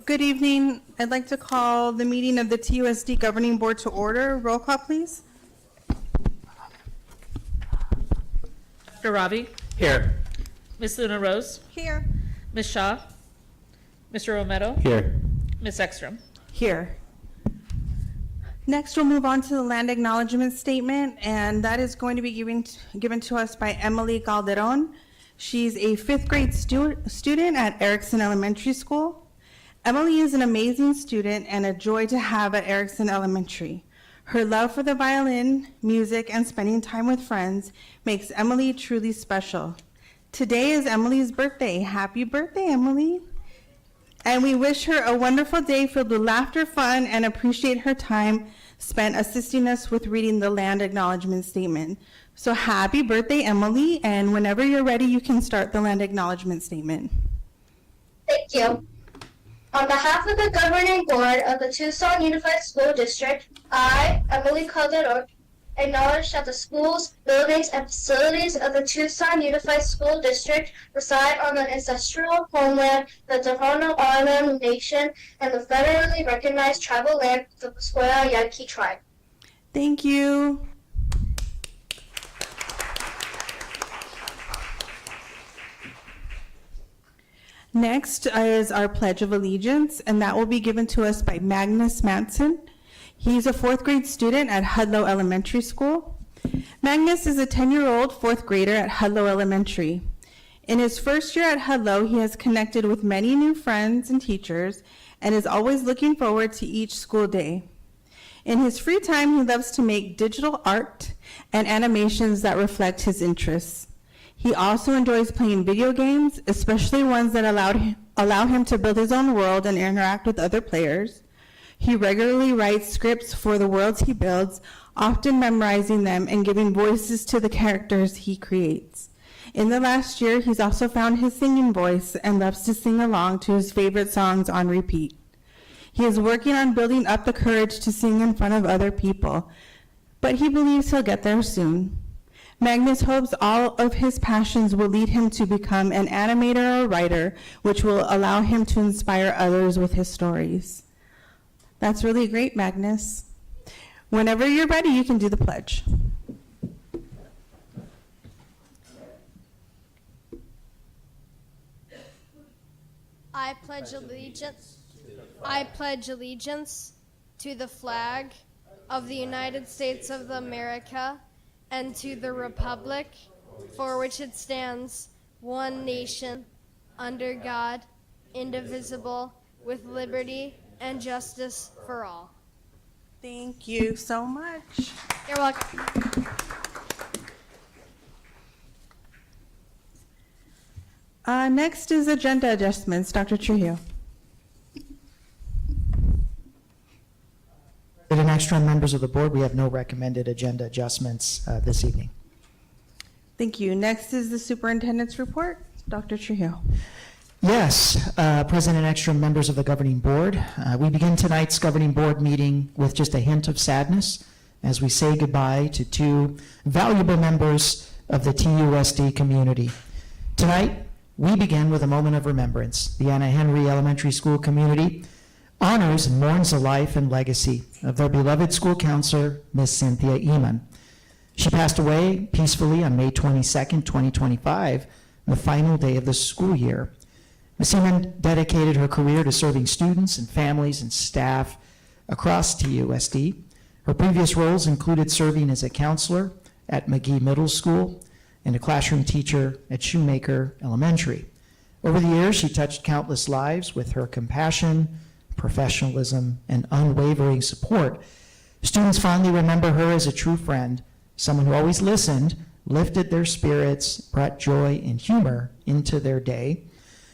Good evening. I'd like to call the meeting of the TUSD Governing Board to order. Roll call, please. Dr. Ravi? Here. Ms. Luna Rose? Here. Ms. Shaw? Mr. Romero? Here. Ms. Ekstrom? Here. Next, we'll move on to the land acknowledgement statement, and that is going to be given to us by Emily Calderon. She's a 5th grade student at Erickson Elementary School. Emily is an amazing student and a joy to have at Erickson Elementary. Her love for the violin, music, and spending time with friends makes Emily truly special. Today is Emily's birthday. Happy birthday, Emily. And we wish her a wonderful day filled with laughter, fun, and appreciate her time spent assisting us with reading the land acknowledgement statement. So happy birthday, Emily, and whenever you're ready, you can start the land acknowledgement statement. Thank you. On behalf of the governing board of the Tucson Unified School District, I, Emily Calderon, acknowledge that the schools, buildings, and facilities of the Tucson Unified School District reside on the ancestral homeland, the Tohono O'odham Nation, and the federally recognized tribal land of the Sequoia Yankee tribe. Thank you. Next is our Pledge of Allegiance, and that will be given to us by Magnus Madsen. He's a 4th grade student at Hudlow Elementary School. Magnus is a 10-year-old 4th grader at Hudlow Elementary. In his first year at Hudlow, he has connected with many new friends and teachers and is always looking forward to each school day. In his free time, he loves to make digital art and animations that reflect his interests. He also enjoys playing video games, especially ones that allow him to build his own world and interact with other players. He regularly writes scripts for the worlds he builds, often memorizing them and giving voices to the characters he creates. In the last year, he's also found his singing voice and loves to sing along to his favorite songs on repeat. He is working on building up the courage to sing in front of other people, but he believes he'll get there soon. Magnus hopes all of his passions will lead him to become an animator or writer, which will allow him to inspire others with his stories. That's really great, Magnus. Whenever you're ready, you can do the pledge. I pledge allegiance to the flag of the United States of America and to the republic for which it stands, one nation, under God, indivisible, with liberty and justice for all. Thank you so much. You're welcome. Next is agenda adjustments. Dr. Trujillo. President Ekstrom, members of the board, we have no recommended agenda adjustments this evening. Thank you. Next is the superintendent's report. Dr. Trujillo. Yes, President Ekstrom, members of the governing board, we begin tonight's governing board meeting with just a hint of sadness as we say goodbye to 2 valuable members of the TUSD community. Tonight, we begin with a moment of remembrance. The Anna Henry Elementary School community honors and mourns the life and legacy of their beloved school counselor, Miss Cynthia Eman. She passed away peacefully on May 22nd, 2025, the final day of the school year. Ms. Eman dedicated her career to serving students and families and staff across TUSD. Her previous roles included serving as a counselor at McGee Middle School and a classroom teacher at Shoemaker Elementary. Over the years, she touched countless lives with her compassion, professionalism, and unwavering support. Students fondly remember her as a true friend, someone who always listened, lifted their spirits, brought joy and humor into their day.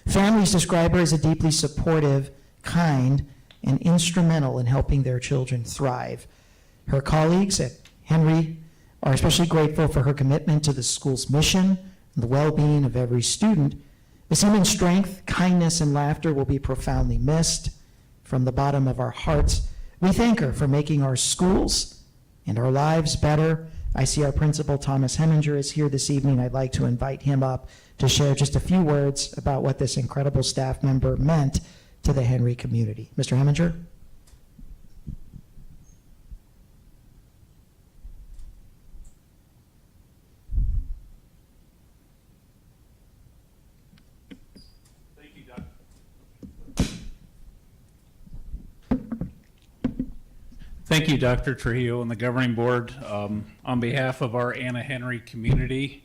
Families describe her as a deeply supportive, kind, and instrumental in helping their children thrive. Her colleagues at Henry are especially grateful for her commitment to the school's mission and the well-being of every student. Ms. Eman's strength, kindness, and laughter will be profoundly missed. From the bottom of our hearts, we thank her for making our schools and our lives better. I see our principal, Thomas Heminger, is here this evening. I'd like to invite him up to share just a few words about what this incredible staff member meant to the Henry community. Mr. Heminger? Thank you, Doc. Thank you, Dr. Trujillo and the governing board. On behalf of our Anna Henry community,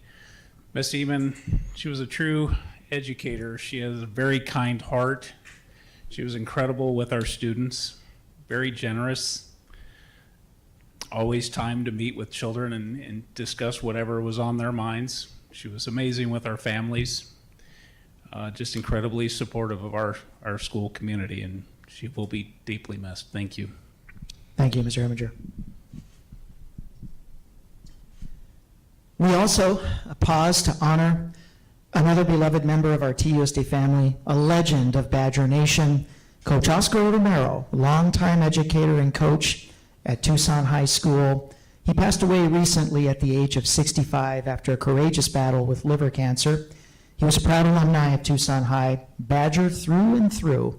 Miss Eamon, she was a true educator. She has a very kind heart. She was incredible with our students, very generous, always time to meet with children and discuss whatever was on their minds. She was amazing with our families, just incredibly supportive of our school community, and she will be deeply missed. Thank you. Thank you, Mr. Heminger. We also pause to honor another beloved member of our TUSD family, a legend of Badger Nation, Coach Oscar Romero, longtime educator and coach at Tucson High School. He passed away recently at the age of 65 after a courageous battle with liver cancer. He was a proud alumni of Tucson High, Badger through and through.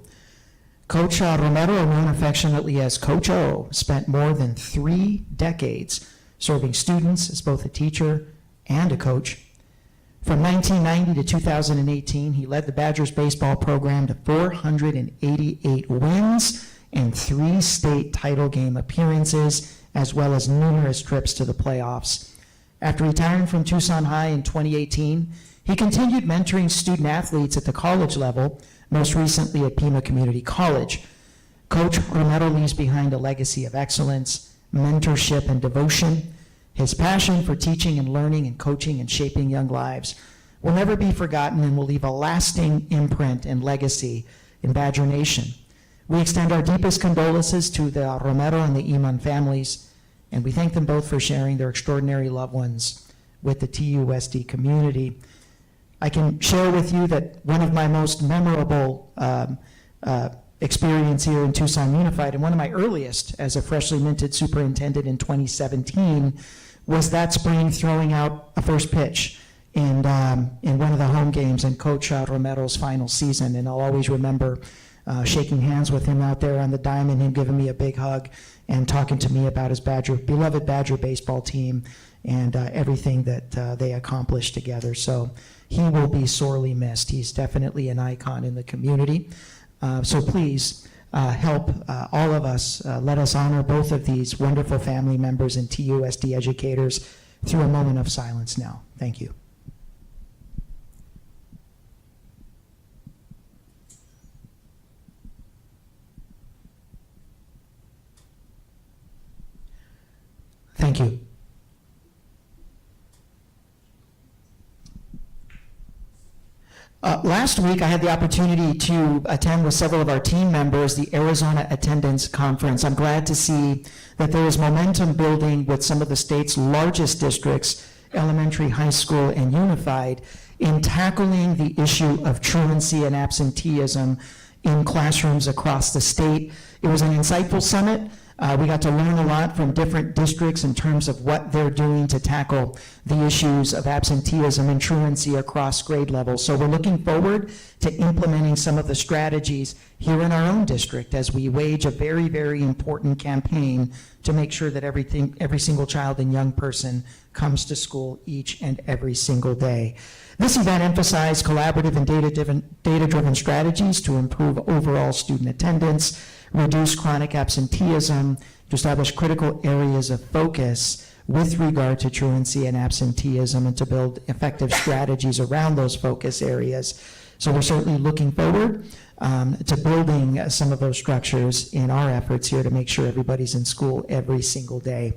Coach Romero, known affectionately as Coach O, spent more than 3 decades serving students as both a teacher and a coach. From 1990 to 2018, he led the Badgers baseball program to 488 wins and 3 state title game appearances, as well as numerous trips to the playoffs. After retiring from Tucson High in 2018, he continued mentoring student athletes at the college level, most recently at Pima Community College. Coach Romero leaves behind a legacy of excellence, mentorship, and devotion. His passion for teaching and learning and coaching and shaping young lives will never be forgotten and will leave a lasting imprint and legacy in Badger Nation. We extend our deepest condolences to the Romero and the Iman families, and we thank them both for sharing their extraordinary loved ones with the TUSD community. I can share with you that one of my most memorable experience here in Tucson Unified, and one of my earliest as a freshly minted superintendent in 2017, was that spring throwing out a first pitch in one of the home games in Coach Romero's final season. And I'll always remember shaking hands with him out there on the diamond, him giving me a big hug and talking to me about his beloved Badger baseball team and everything that they accomplished together. So he will be sorely missed. He's definitely an icon in the community. So please help all of us, let us honor both of these wonderful family members and TUSD educators through a moment of silence now. Thank you. Thank you. Last week, I had the opportunity to attend with several of our team members the Arizona Attendance Conference. I'm glad to see that there is momentum building with some of the state's largest districts, elementary, high school, and unified, in tackling the issue of truancy and absenteeism in classrooms across the state. It was an insightful summit. We got to learn a lot from different districts in terms of what they're doing to tackle the issues of absenteeism and truancy across grade levels. So we're looking forward to implementing some of the strategies here in our own district as we wage a very, very important campaign to make sure that every single child and young person comes to school each and every single day. This event emphasized collaborative and data-driven strategies to improve overall student attendance, reduce chronic absenteeism, to establish critical areas of focus with regard to truancy and absenteeism, and to build effective strategies around those focus areas. So we're certainly looking forward to building some of those structures in our efforts here to make sure everybody's in school every single day.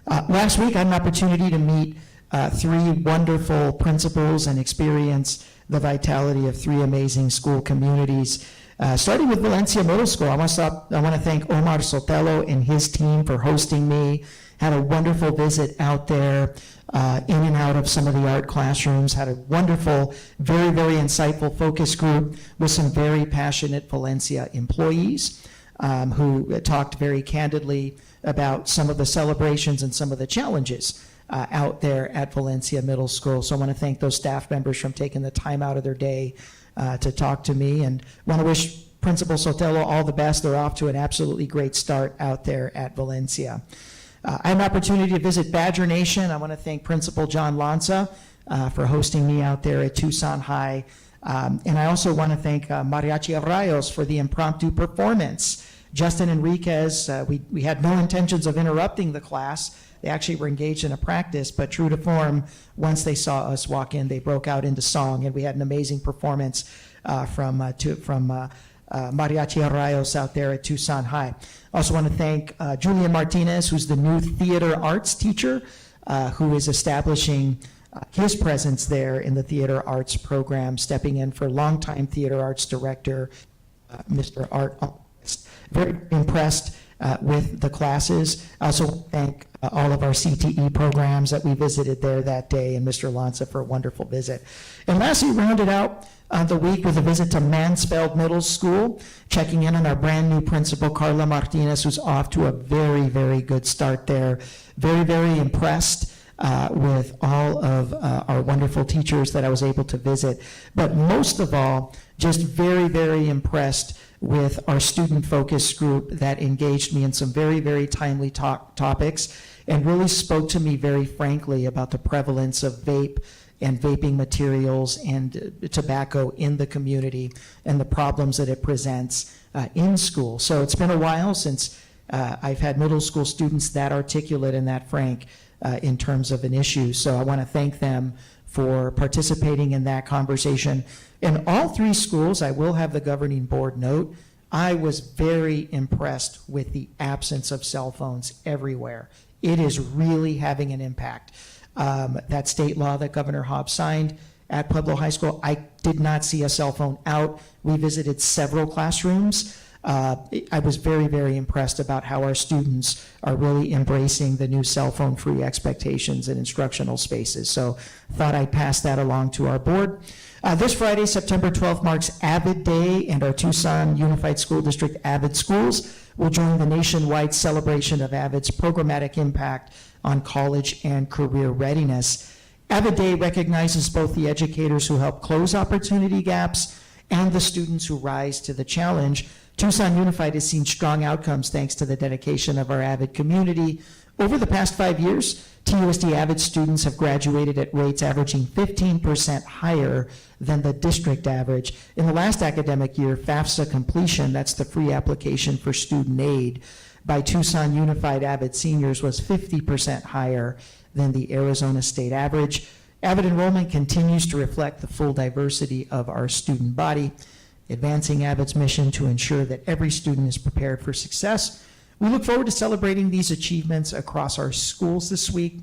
Last week, I had an opportunity to meet 3 wonderful principals and experience the vitality of 3 amazing school communities. Starting with Valencia Middle School, I want to thank Omar Sotelo and his team for hosting me. Had a wonderful visit out there, in and out of some of the art classrooms. Had a wonderful, very, very insightful focus group with some very passionate Valencia employees who talked very candidly about some of the celebrations and some of the challenges out there at Valencia Middle School. So I want to thank those staff members for taking the time out of their day to talk to me, and want to wish Principal Sotelo all the best. They're off to an absolutely great start out there at Valencia. I had an opportunity to visit Badger Nation. I want to thank Principal John Lanza for hosting me out there at Tucson High. And I also want to thank Mariachi Arrayos for the impromptu performance. Justin Enriquez, we had no intentions of interrupting the class. They actually were engaged in a practice, but true to form, once they saw us walk in, they broke out into song, and we had an amazing performance from Mariachi Arrayos out there at Tucson High. I also want to thank Julian Martinez, who's the new theater arts teacher, who is establishing his presence there in the theater arts program, stepping in for longtime theater arts director, Mr. Art August. Very impressed with the classes. I also thank all of our CTE programs that we visited there that day, and Mr. Lanza for a wonderful visit. And lastly, rounded out the week with a visit to Mansfeld Middle School, checking in on our brand new principal, Carla Martinez, who's off to a very, very good start there. Very, very impressed with all of our wonderful teachers that I was able to visit. But most of all, just very, very impressed with our student focus group that engaged me in some very, very timely topics and really spoke to me very frankly about the prevalence of vape and vaping materials and tobacco in the community and the problems that it presents in school. So it's been a while since I've had middle school students that articulate and that frank in terms of an issue. So I want to thank them for participating in that conversation. In all three schools, I will have the governing board note, I was very impressed with the absence of cell phones everywhere. It is really having an impact. That state law that Governor Hobbs signed at Pueblo High School, I did not see a cell phone out. We visited several classrooms. I was very, very impressed about how our students are really embracing the new cell phone free expectations in instructional spaces. So thought I'd pass that along to our board. This Friday, September 12th, marks Avid Day, and our Tucson Unified School District Avid Schools will join the nationwide celebration of Avid's programmatic impact on college and career readiness. Avid Day recognizes both the educators who help close opportunity gaps and the students who rise to the challenge. Tucson Unified has seen strong outcomes thanks to the dedication of our Avid community. Over the past 5 years, TUSD Avid students have graduated at rates averaging 15% higher than the district average. In the last academic year, FAFSA completion, that's the free application for student aid, by Tucson Unified Avid seniors was 50% higher than the Arizona state average. Avid enrollment continues to reflect the full diversity of our student body, advancing Avid's mission to ensure that every student is prepared for success. We look forward to celebrating these achievements across our schools this week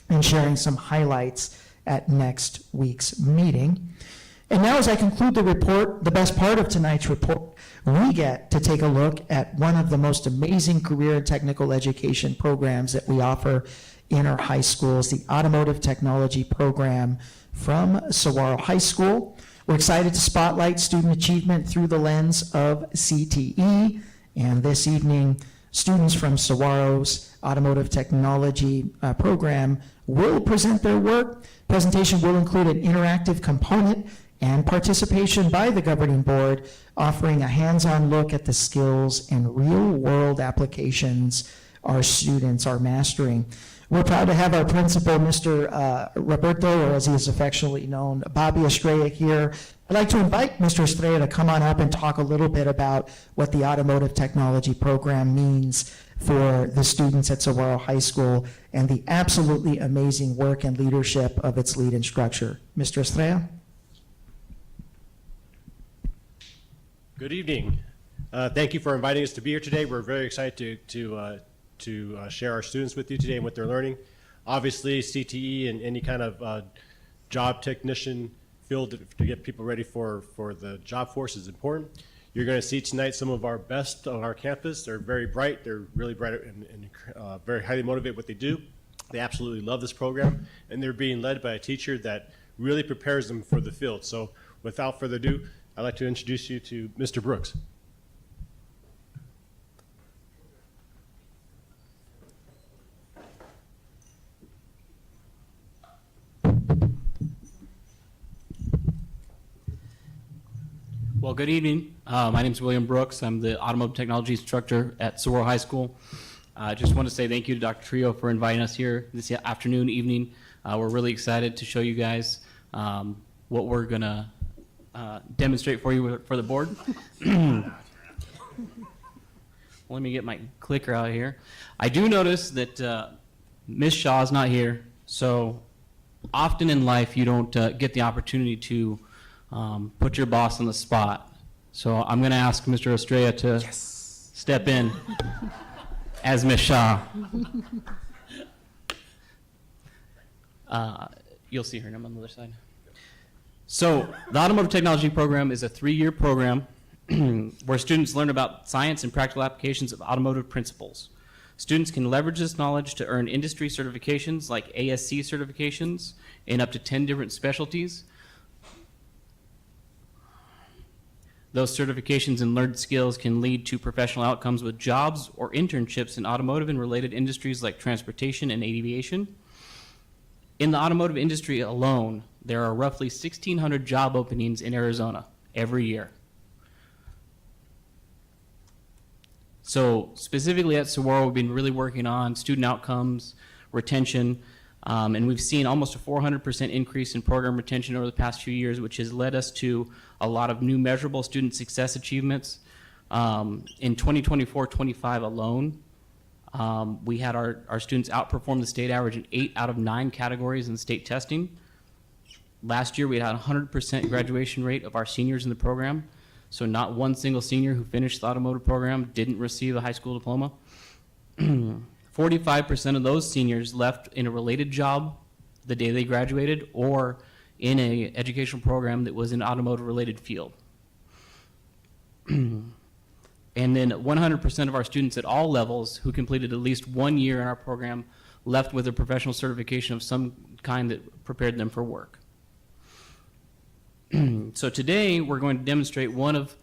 and sharing some highlights at next week's meeting. And now, as I conclude the report, the best part of tonight's report, we get to take a look at one of the most amazing career and technical education programs that we offer in our high schools, the Automotive Technology Program from Saguaro High School. We're excited to spotlight student achievement through the lens of CTE, and this evening, students from Saguaro's Automotive Technology Program will present their work. Presentation will include an interactive component and participation by the governing board, offering a hands-on look at the skills and real-world applications our students are mastering. We're proud to have our principal, Mr. Roberto, or as he is affectionately known, Bobby Estrella here. I'd like to invite Mr. Estrella to come on up and talk a little bit about what the Automotive Technology Program means for the students at Saguaro High School and the absolutely amazing work and leadership of its lead instructor. Mr. Estrella? Good evening. Thank you for inviting us to be here today. We're very excited to share our students with you today and what they're learning. Obviously, CTE and any kind of job technician field to get people ready for the job force is important. You're going to see tonight some of our best on our campus. They're very bright. They're really bright and very highly motivated what they do. They absolutely love this program, and they're being led by a teacher that really prepares them for the field. So without further ado, I'd like to introduce you to Mr. Brooks. Well, good evening. My name is William Brooks. I'm the automotive technology instructor at Saguaro High School. I just want to say thank you to Dr. Trio for inviting us here this afternoon, evening. We're really excited to show you guys what we're going to demonstrate for you for the board. Let me get my clicker out here. I do notice that Ms. Shaw is not here, so often in life you don't get the opportunity to put your boss on the spot. So I'm going to ask Mr. Estrella to step in as Ms. Shaw. You'll see her name on the other side. So the automotive technology program is a 3-year program where students learn about science and practical applications of automotive principles. Students can leverage this knowledge to earn industry certifications like ASC certifications in up to 10 different specialties. Those certifications and learned skills can lead to professional outcomes with jobs or internships in automotive and related industries like transportation and aviation. In the automotive industry alone, there are roughly 1,600 job openings in Arizona every year. So specifically at Saguaro, we've been really working on student outcomes, retention, and we've seen almost a 400% increase in program retention over the past few years, which has led us to a lot of new measurable student success achievements. In 2024-25 alone, we had our students outperform the state average in 8 out of 9 categories in state testing. Last year, we had a 100% graduation rate of our seniors in the program. So not one single senior who finished the automotive program didn't receive a high school diploma. 45% of those seniors left in a related job the day they graduated or in an educational program that was an automotive related field. And then 100% of our students at all levels who completed at least 1 year in our program left with a professional certification of some kind that prepared them for work. So today we're going to demonstrate one of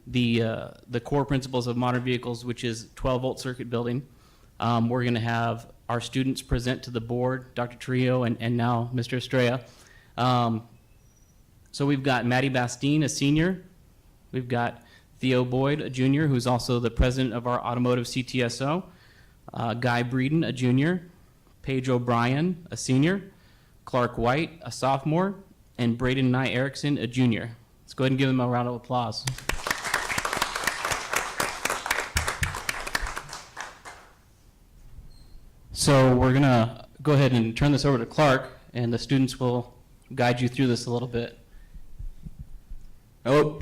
the core principles of modern vehicles, which is 12-volt circuit building. We're going to have our students present to the board, Dr. Trio and now Mr. Estrella. So we've got Maddie Bastine, a senior. We've got Theo Boyd, a junior, who's also the president of our automotive CTSO. Guy Breeden, a junior. Paige O'Brien, a senior. Clark White, a sophomore. And Braden Nye Erickson, a junior. Let's go ahead and give them a round of applause. So we're gonna go ahead and turn this over to Clark, and the students will guide you through this a little bit. Hello.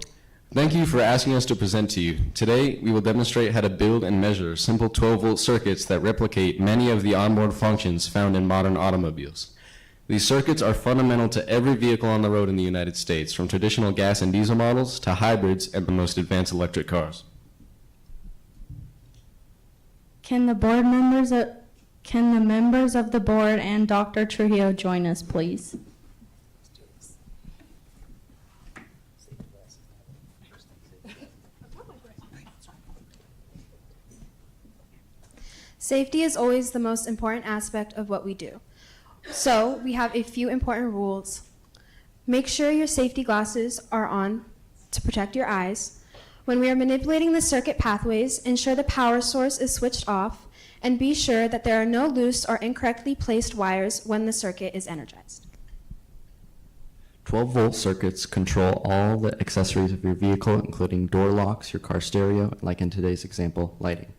Thank you for asking us to present to you. Today, we will demonstrate how to build and measure simple 12-volt circuits that replicate many of the onboard functions found in modern automobiles. These circuits are fundamental to every vehicle on the road in the United States, from traditional gas and diesel models to hybrids and the most advanced electric cars. Can the members of the board and Dr. Trujillo join us, please? Safety is always the most important aspect of what we do. So we have a few important rules. Make sure your safety glasses are on to protect your eyes. When we are manipulating the circuit pathways, ensure the power source is switched off, and be sure that there are no loose or incorrectly placed wires when the circuit is energized. 12-volt circuits control all the accessories of your vehicle, including door locks, your car stereo, like in today's example, lighting.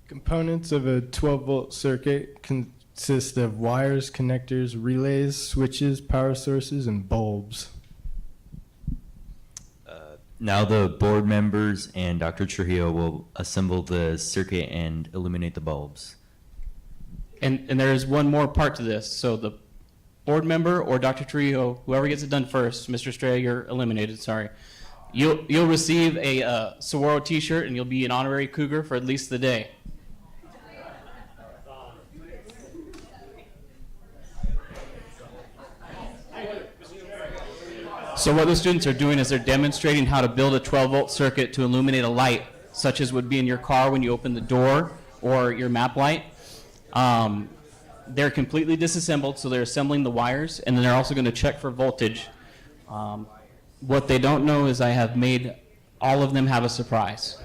Components of a 12-volt circuit consist of wires, connectors, relays, switches, power sources, and bulbs. Now the board members and Dr. Trujillo will assemble the circuit and illuminate the bulbs. And there is one more part to this. So the board member or Dr. Trujillo, whoever gets it done first, Mr. Estrella, you're eliminated, sorry. You'll receive a Saguaro t-shirt and you'll be an honorary Cougar for at least the day. So what the students are doing is they're demonstrating how to build a 12-volt circuit to illuminate a light, such as would be in your car when you open the door or your map light. They're completely disassembled, so they're assembling the wires, and then they're also going to check for voltage. What they don't know is I have made all of them have a surprise.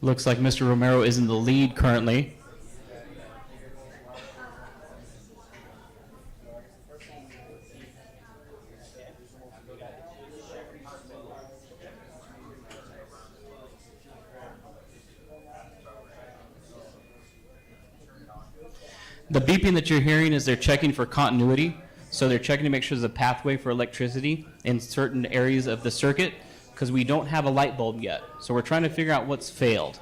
Looks like Mr. Romero is in the lead currently. The beeping that you're hearing is they're checking for continuity. So they're checking to make sure there's a pathway for electricity in certain areas of the circuit, because we don't have a light bulb yet. So we're trying to figure out what's failed.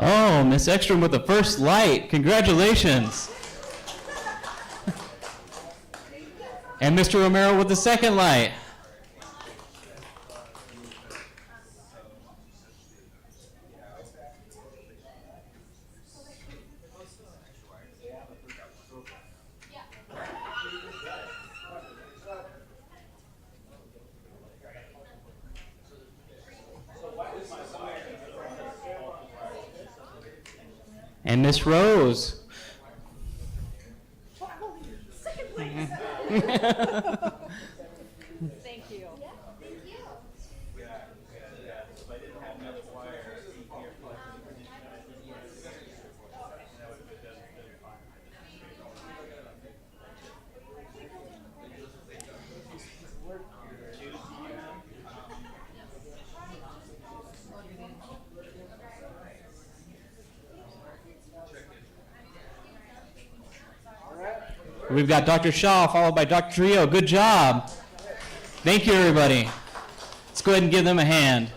Oh, Miss Ekstrom with the first light. Congratulations. And Mr. Romero with the second light. And Miss Rose. Thank you. We've got Dr. Shaw followed by Dr. Trio. Good job. Thank you, everybody. Let's go ahead and give them a hand.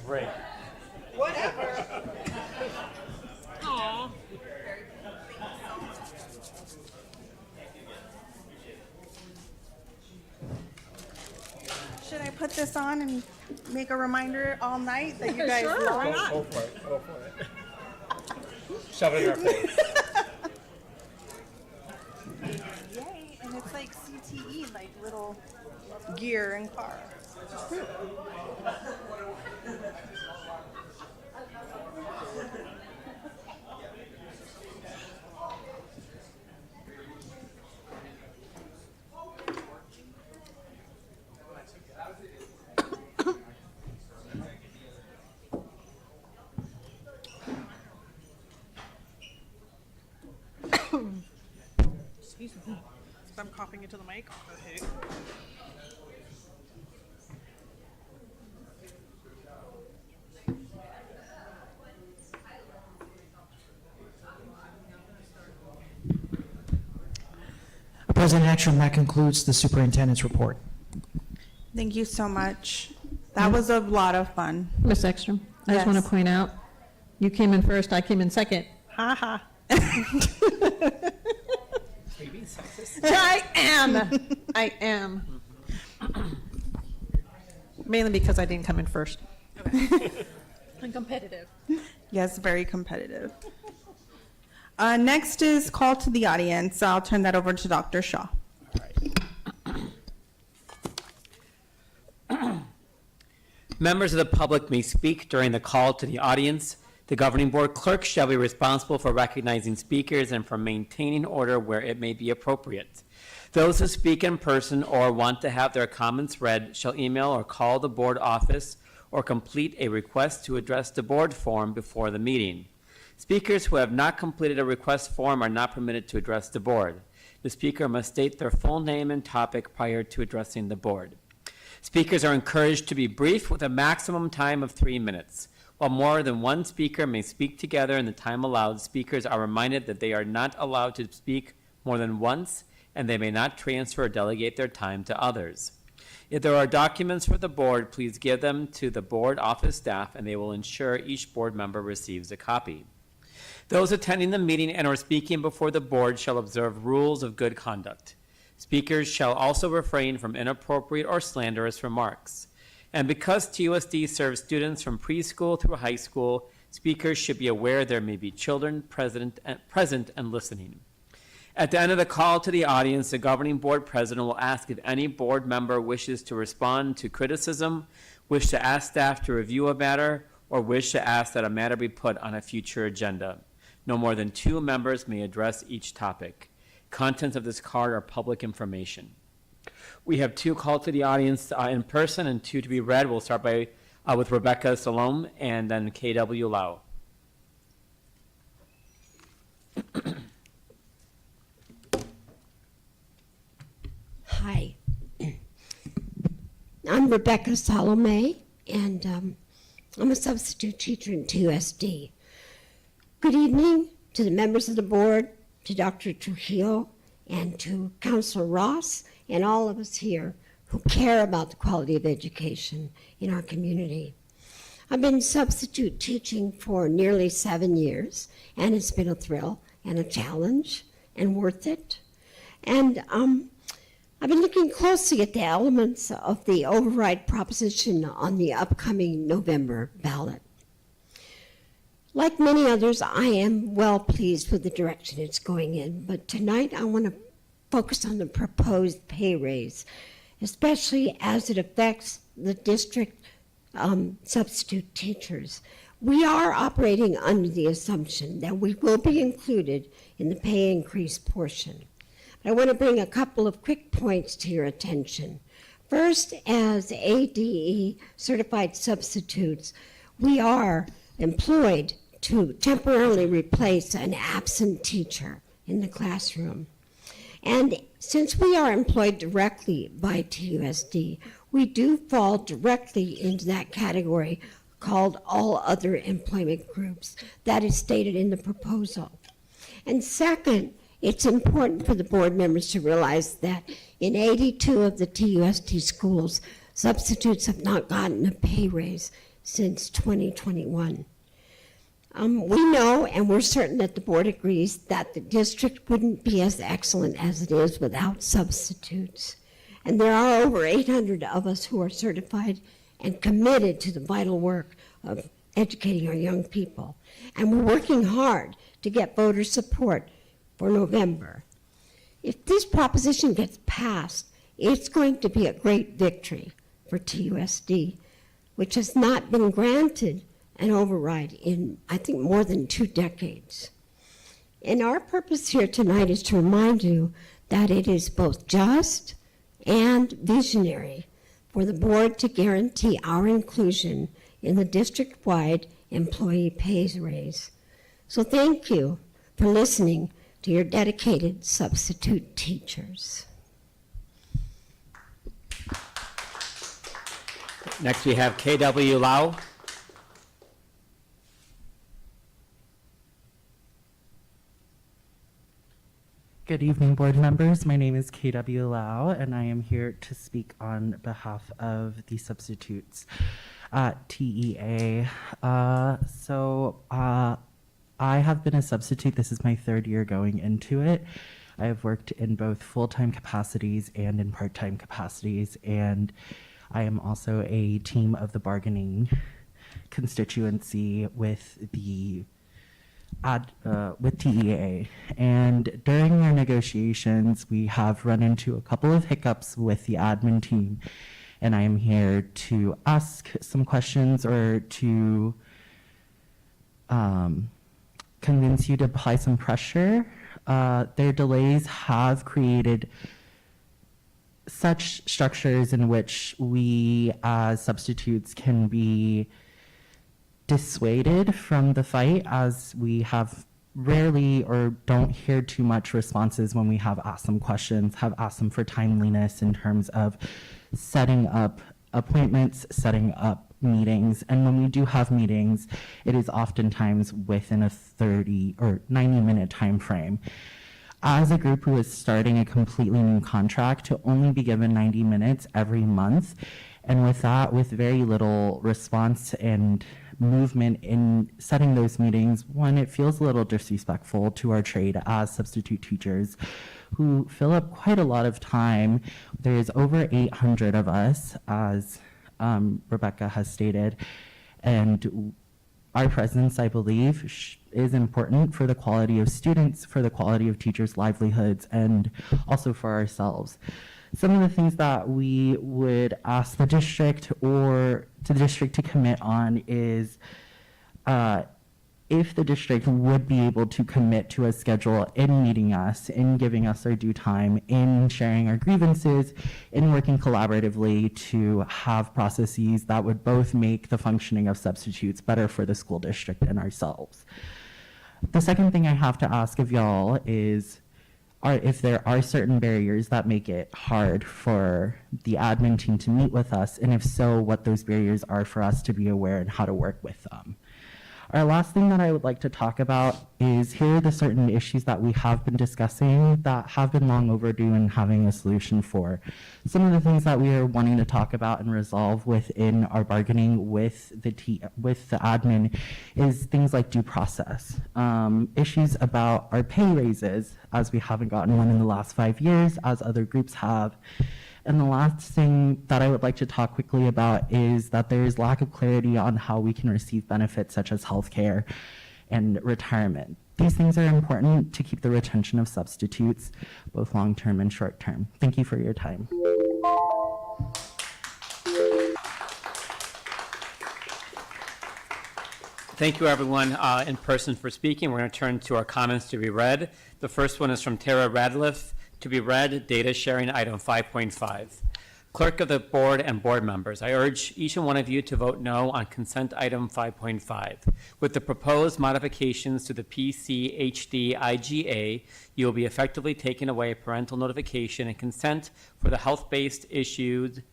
Right. Should I put this on and make a reminder all night that you guys love it? Go for it. Go for it. Shove it in our face. Yay, and it's like CTE, like little gear and car. Excuse me. I'm coughing into the mic. Okay. President Ekstrom, that concludes the superintendent's report. Thank you so much. That was a lot of fun. Ms. Ekstrom, I just want Yes. to point out, you came in first, I came in second. Ha ha. I am. I am. Mainly because I didn't come in first. I'm competitive. Yes, very competitive. Next is call to the audience. I'll turn that over to Dr. Shaw. Members of the public may speak during the call to the audience. The governing board clerk shall be responsible for recognizing speakers and for maintaining order where it may be appropriate. Those who speak in person or want to have their comments read shall email or call the board office or complete a request to address the board form before the meeting. Speakers who have not completed a request form are not permitted to address the board. The speaker must state their full name and topic prior to addressing the board. Speakers are encouraged to be brief with a maximum time of 3 minutes. While more than one speaker may speak together in the time allowed, speakers are reminded that they are not allowed to speak more than once, and they may not transfer or delegate their time to others. If there are documents for the board, please give them to the board office staff, and they will ensure each board member receives a copy. Those attending the meeting and or speaking before the board shall observe rules of good conduct. Speakers shall also refrain from inappropriate or slanderous remarks. And because TUSD serves students from preschool through high school, speakers should be aware there may be children present and listening. At the end of the call to the audience, the governing board president will ask if any board member wishes to respond to criticism, wish to ask staff to review a matter, or wish to ask that a matter be put on a future agenda. No more than 2 members may address each topic. Contents of this card are public information. We have 2 called to the audience in person and 2 to be read. We'll start with Rebecca Salome and then KW Lau. Hi, I'm Rebecca Salome, and I'm a substitute teacher in TUSD. Good evening to the members of the board, to Dr. Trujillo, and to Counselor Ross, and all of us here who care about the quality of education in our community. I've been substitute teaching for nearly 7 years, and it's been a thrill and a challenge and worth it. And I've been looking closely at the elements of the override proposition on the upcoming November ballot. Like many others, I am well pleased with the direction it's going in, but tonight I want to focus on the proposed pay raise, especially as it affects the district substitute teachers. We are operating under the assumption that we will be included in the pay increase portion. I want to bring a couple of quick points to your attention. First, as ADE certified substitutes, we are employed to temporarily replace an absent teacher in the classroom. And since we are employed directly by TUSD, we do fall directly into that category called all other employment groups that is stated in the proposal. And second, it's important for the board members to realize that in 82 of the TUSD schools, substitutes have not gotten a pay raise since 2021. We know and we're certain that the board agrees that the district wouldn't be as excellent as it is without substitutes. And there are over 800 of us who are certified and committed to the vital work of educating our young people. And we're working hard to get voter support for November. If this proposition gets passed, it's going to be a great victory for TUSD, which has not been granted an override in, I think, more than 2 decades. And our purpose here tonight is to remind you that it is both just and visionary for the board to guarantee our inclusion in the district-wide employee pay raise. So thank you for listening to your dedicated substitute teachers. Next, we have KW Lau. Good evening, board members. My name is KW Lau, and I am here to speak on behalf of the substitutes at TEA. I have been a substitute. This is my 3rd year going into it. I have worked in both full-time capacities and in part-time capacities, and I am also a team of the bargaining constituency with the with TEA. And during our negotiations, we have run into a couple of hiccups with the admin team, and I am here to ask some questions or to convince you to apply some pressure. Their delays have created such structures in which we as substitutes can be dissuaded from the fight, as we have rarely or don't hear too much responses when we have asked them questions, have asked them for timeliness in terms of setting up appointments, setting up meetings. And when we do have meetings, it is oftentimes within a 30 or 90-minute time frame. As a group who is starting a completely new contract, to only be given 90 minutes every month, and with that, with very little response and movement in setting those meetings, one, it feels a little disrespectful to our trade as substitute teachers who fill up quite a lot of time. There's over 800 of us, as Rebecca has stated, and our presence, I believe, is important for the quality of students, for the quality of teachers' livelihoods, and also for ourselves. Some of the things that we would ask the district or the district to commit on is if the district would be able to commit to a schedule in meeting us, in giving us our due time, in sharing our grievances, in working collaboratively to have processes that would both make the functioning of substitutes better for the school district and ourselves. The second thing I have to ask of y'all is, if there are certain barriers that make it hard for the admin team to meet with us, and if so, what those barriers are for us to be aware and how to work with them. Our last thing that I would like to talk about is here are the certain issues that we have been discussing that have been long overdue and having a solution for. Some of the things that we are wanting to talk about and resolve within our bargaining with the admin is things like due process, issues about our pay raises, as we haven't gotten one in the last 5 years, as other groups have. And the last thing that I would like to talk quickly about is that there is lack of clarity on how we can receive benefits such as healthcare and retirement. These things are important to keep the retention of substitutes, both long-term and short-term. Thank you for your time. Thank you, everyone in person for speaking. We're going to turn to our comments to be read. The first one is from Tara Radliff. To be read, data sharing item 5.5. Clerk of the board and board members, I urge each and one of you to vote no on consent item 5.5. With the proposed modifications to the PCHD IGA, you will be effectively taking away parental notification and consent for the health-based issued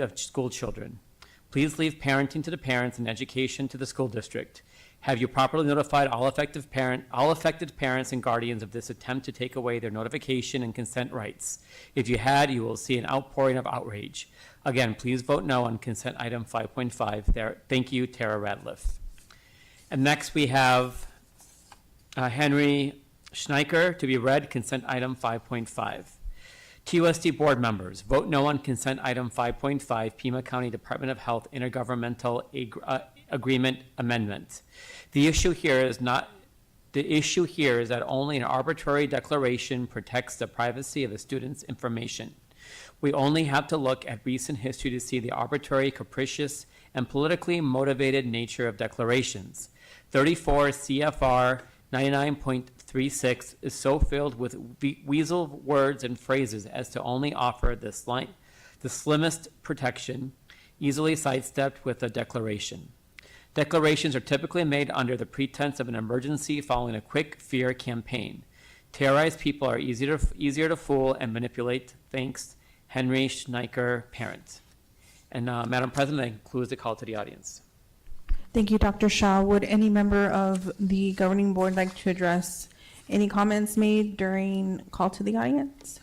of school children. Please leave parenting to the parents and education to the school district. Have you properly notified all affected parents and guardians of this attempt to take away their notification and consent rights? If you had, you will see an outpouring of outrage. Again, please vote no on consent item 5.5. Thank you, Tara Radliff. And next we have Henry Schneiker to be read, consent item 5.5. TUSD board members, vote no on consent item 5.5, Pima County Department of Health Intergovernmental Agreement Amendment. The issue here is that only an arbitrary declaration protects the privacy of a student's information. We only have to look at recent history to see the arbitrary, capricious, and politically motivated nature of declarations. 34 CFR 99.36 is so filled with weasel words and phrases as to only offer the slimmest protection, easily sidestepped with a declaration. Declarations are typically made under the pretense of an emergency following a quick fear campaign. Terrorized people are easier to fool and manipulate. Thanks, Henry Schneiker, parent. And Madam President, that concludes the call to the audience. Thank you, Dr. Shaw. Would any member of the governing board like to address any comments made during call to the audience?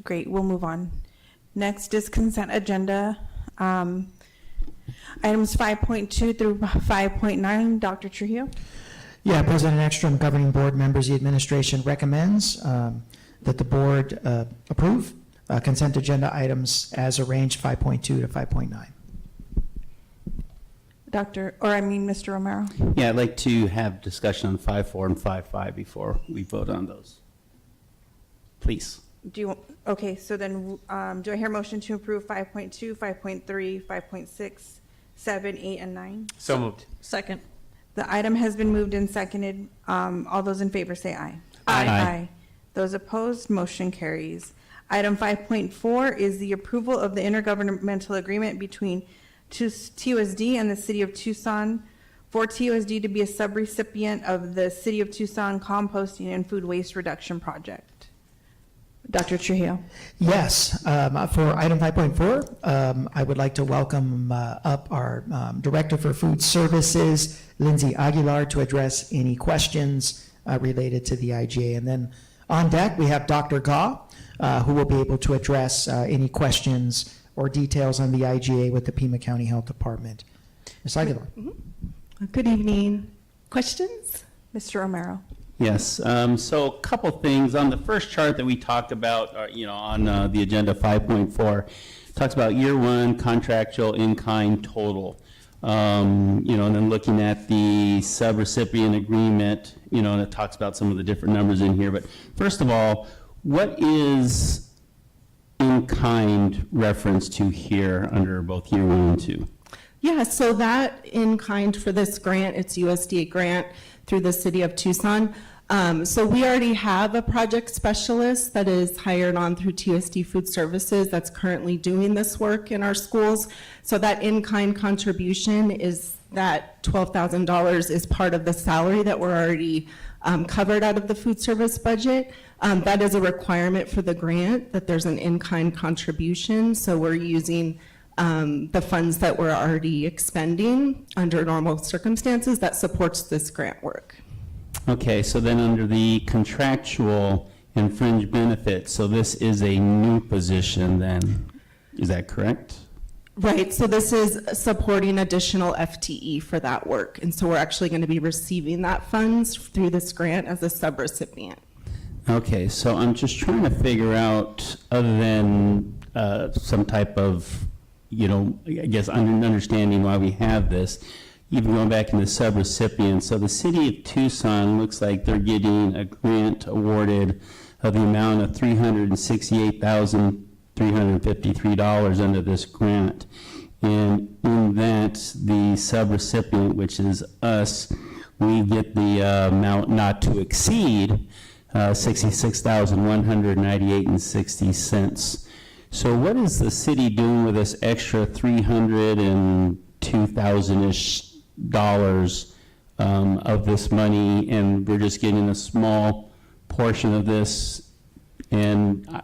Great, we'll move on. Next is consent agenda. Items 5.2 through 5.9, Dr. Trujillo. Yeah, President Ekstrom, governing board members, the administration recommends that the board approve consent agenda items as arranged, 5.2 to 5.9. Mr. Romero. Yeah, I'd like to have discussion on 5.4 and 5.5 before we vote on those. Please. Okay, so then do I hear a motion to approve 5.2, 5.3, 5.6, 7, 8, and 9? So moved. Second. The item has been moved and seconded. All those in favor say aye. Aye. Those opposed, motion carries. Item 5.4 is the approval of the intergovernmental agreement between TUSD and the City of Tucson for TUSD to be a subrecipient of the City of Tucson Composting and Food Waste Reduction Project. Dr. Trujillo. Yes, for item 5.4, I would like to welcome up our Director for Food Services, Lindsay Aguilar, to address any questions related to the IGA. And then on deck, we have Dr. Gaw, who will be able to address any questions or details on the IGA with the Pima County Health Department. Ms. Aguilar. Good evening. Questions? Mr. Romero. Yes, so a couple things. On the first chart that we talked about, on the agenda 5.4, talks about year one contractual in-kind total. And then looking at the subrecipient agreement, and it talks about some of the different numbers in here. But first of all, what is in-kind reference to here under both year 1 and 2? Yeah, so that in kind for this grant, it's USDA grant through the City of Tucson. So we already have a project specialist that is hired on through TUSD Food Services that's currently doing this work in our schools. So that in-kind contribution is that $12,000 is part of the salary that we're already covered out of the food service budget. That is a requirement for the grant, that there's an in-kind contribution. So we're using the funds that we're already expending under normal circumstances that supports this grant work. Okay, so then under the contractual and fringe benefits, so this is a new position then, is that correct? Right, so this is supporting additional FTE for that work. And so we're actually going to be receiving that funds through this grant as a subrecipient. Okay, so I'm just trying to figure out, other than some type of, I guess understanding why we have this, even going back in the subrecipients. So the City of Tucson looks like they're getting a grant awarded of the amount of $368,353 under this grant. And in that, the subrecipient, which is us, we get the amount not to exceed $66,198.60. So what is the city doing with this extra $302,000-ish of this money, and we're just getting a small portion of this? And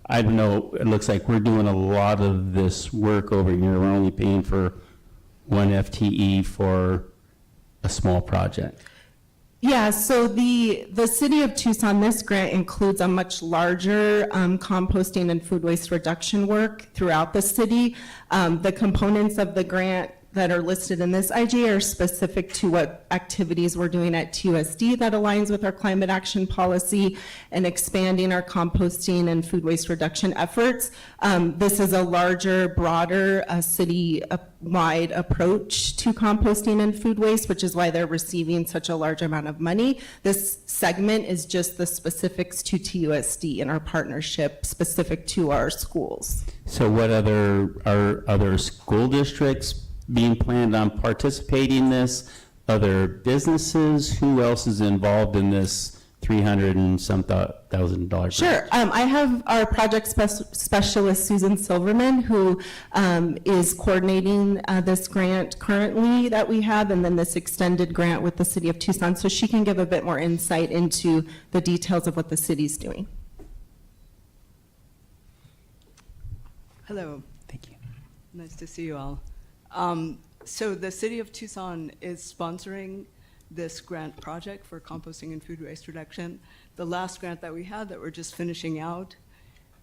I don't know, it looks like we're doing a lot of this work over here. We're only paying for 1 FTE for a small project? Yeah, so the City of Tucson, this grant includes a much larger composting and food waste reduction work throughout the city. The components of the grant that are listed in this IGA are specific to what activities we're doing at TUSD that aligns with our climate action policy and expanding our composting and food waste reduction efforts. This is a larger, broader city-wide approach to composting and food waste, which is why they're receiving such a large amount of money. This segment is just the specifics to TUSD and our partnership specific to our schools. So what are other school districts being planned on participating in this? Other businesses? Who else is involved in this $300 and some thousand dollars? Sure. I have our project specialist, Susan Silverman, who is coordinating this grant currently that we have, and then this extended grant with the City of Tucson, so she can give a bit more insight into the details of what the city's doing. Hello. Thank you. Nice to see you all. So the City of Tucson is sponsoring this grant project for composting and food waste reduction. The last grant that we had that we're just finishing out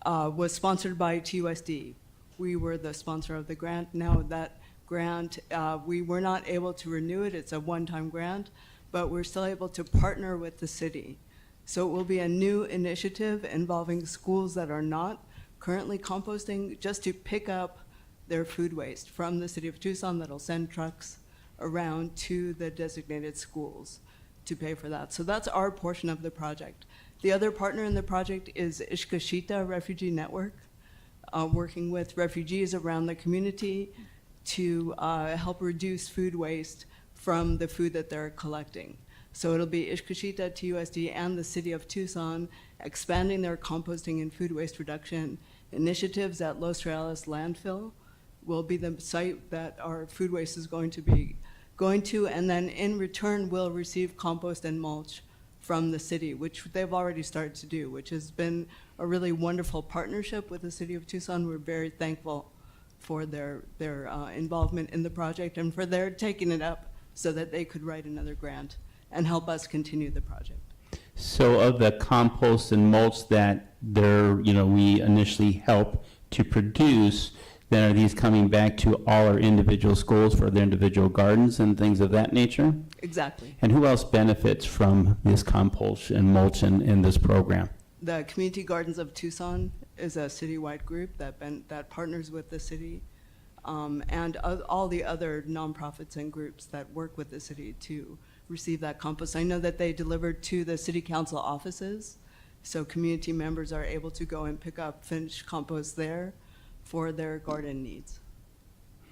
was sponsored by TUSD. We were the sponsor of the grant. Now that grant, we were not able to renew it. It's a one-time grant, but we're still able to partner with the city. So it will be a new initiative involving schools that are not currently composting, just to pick up their food waste from the City of Tucson that'll send trucks around to the designated schools to pay for that. So that's our portion of the project. The other partner in the project is Ishkashita Refugee Network, working with refugees around the community to help reduce food waste from the food that they're collecting. So it'll be Ishkashita, TUSD, and the City of Tucson expanding their composting and food waste reduction initiatives at Los Reales landfill. Will be the site that our food waste is going to be going to, and then in return we'll receive compost and mulch from the city, which they've already started to do, which has been a really wonderful partnership with the City of Tucson. We're very thankful for their involvement in the project and for their taking it up so that they could write another grant and help us continue the project. So of the compost and mulch that we initially help to produce, then are these coming back to all our individual schools for their individual gardens and things of that nature? Exactly. And who else benefits from this compost and mulch in this program? The Community Gardens of Tucson is a citywide group that partners with the city, and all the other nonprofits and groups that work with the city to receive that compost. I know that they delivered to the city council offices, so community members are able to go and pick up finished compost there for their garden needs.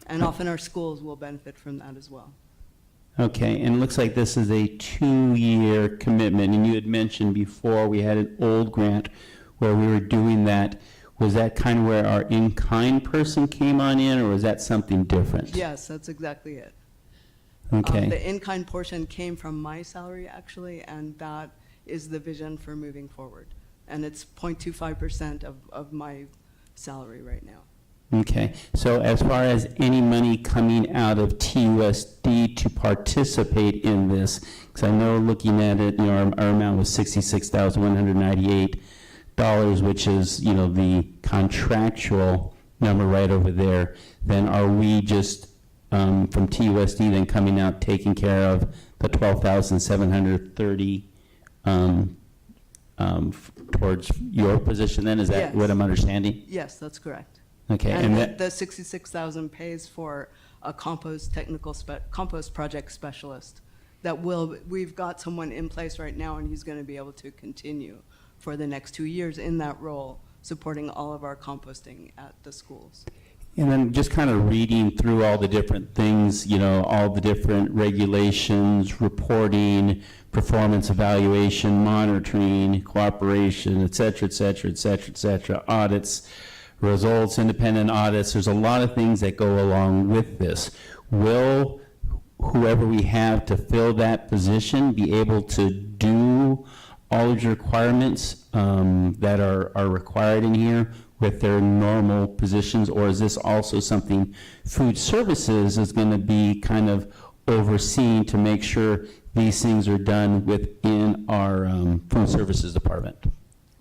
And often our schools will benefit from that as well. Okay, and it looks like this is a 2-year commitment, and you had mentioned before we had an old grant where we were doing that. Was that kind of where our in-kind person came on in, or was that something different? Yes, that's exactly it. Okay. The in-kind portion came from my salary, actually, and that is the vision for moving forward. And it's 0.25% of my salary right now. Okay, so as far as any money coming out of TUSD to participate in this, because I know looking at it, our amount was $66,198, which is, the contractual number right over there, then are we just, from TUSD then coming out taking care of the $12,730 towards your position then? Is that Yes. what I'm understanding? Yes, that's correct. Okay, And that, the 66,000 pays for a compost project specialist that we've got someone in place right now, and he's going to be able to continue for the next 2 years in that role, supporting all of our composting at the schools. and then just kind of reading through all the different things, all the different regulations, reporting, performance evaluation, monitoring, cooperation, et cetera, et cetera, et cetera, et cetera, audits, results, independent audits. There's a lot of things that go along with this. Will whoever we have to fill that position be able to do all of your requirements that are required in here with their normal positions, or is this also something food services is going to be kind of overseeing to make sure these things are done within our food services department?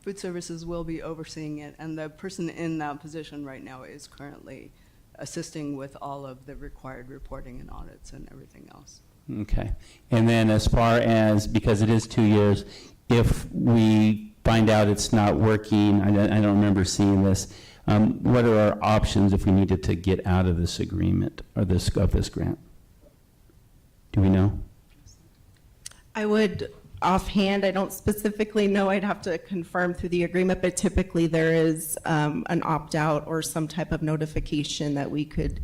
Food services will be overseeing it, and the person in that position right now is currently assisting with all of the required reporting and audits and everything else. Okay. And then as far as, because it is 2 years, if we find out it's not working, I don't remember seeing this, what are our options if we needed to get out of this agreement or this grant? Do we know? I would offhand, I don't specifically know, I'd have to confirm through the agreement, but typically there is an opt-out or some type of notification that we could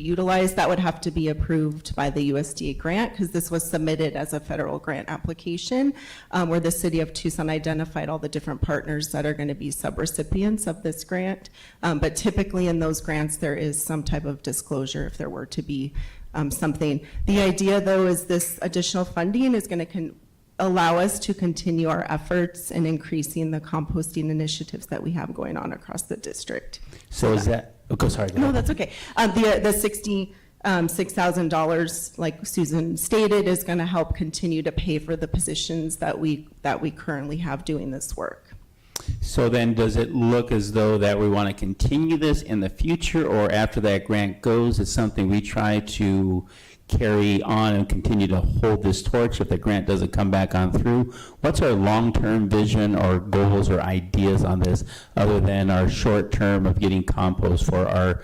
utilize. That would have to be approved by the USDA grant, because this was submitted as a federal grant application where the city of Tucson identified all the different partners that are going to be subrecipients of this grant. But typically in those grants, there is some type of disclosure if there were to be something. The idea, though, is this additional funding is going to allow us to continue our efforts in increasing the composting initiatives that we have going on across the district. So is that, oh, sorry. No, that's okay. The $66,000, like Susan stated, is going to help continue to pay for the positions that we currently have doing this work. So then does it look as though that we want to continue this in the future, or after that grant goes, it's something we try to carry on and continue to hold this torch if the grant doesn't come back on through? What's our long-term vision or goals or ideas on this, other than our short-term of getting compost for our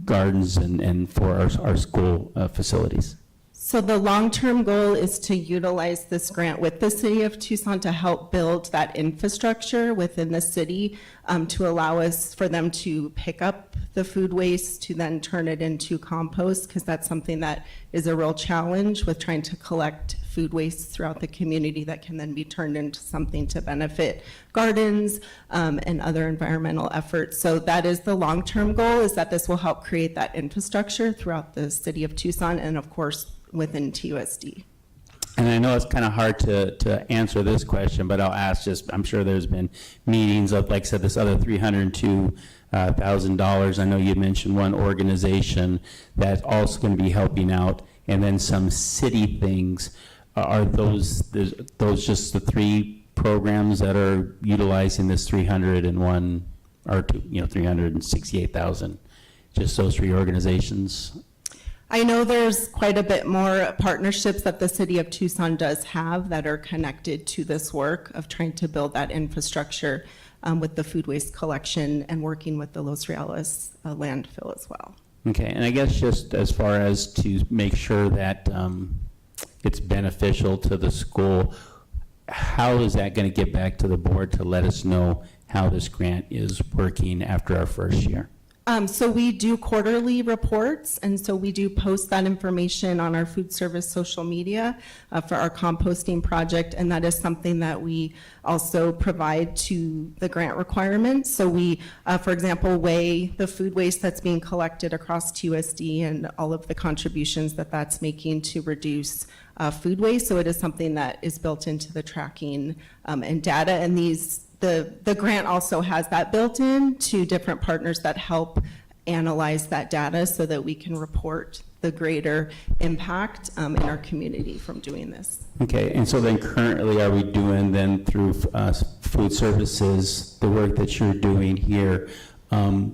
gardens and for our school facilities? So the long-term goal is to utilize this grant with the city of Tucson to help build that infrastructure within the city to allow us for them to pick up the food waste to then turn it into compost, because that's something that is a real challenge with trying to collect food waste throughout the community that can then be turned into something to benefit gardens and other environmental efforts. So that is the long-term goal, is that this will help create that infrastructure throughout the city of Tucson and of course within TUSD. And I know it's kind of hard to answer this question, but I'll ask, just, I'm sure there's been meetings of, like I said, this other $302,000. I know you mentioned one organization that's also going to be helping out, and then some city things. Are those just the three programs that are utilizing this 301 or 368,000? Just those three organizations? I know there's quite a bit more partnerships that the city of Tucson does have that are connected to this work of trying to build that infrastructure with the food waste collection and working with the Los Reales landfill as well. Okay, and I guess just as far as to make sure that it's beneficial to the school, how is that going to get back to the board to let us know how this grant is working after our first year? So we do quarterly reports, and so we do post that information on our food service social media for our composting project, and that is something that we also provide to the grant requirements. So we, for example, weigh the food waste that's being collected across TUSD and all of the contributions that that's making to reduce food waste. So it is something that is built into the tracking and data, and the grant also has that built in to different partners that help analyze that data so that we can report the greater impact in our community from doing this. Okay, and so then currently are we doing then through food services the work that you're doing here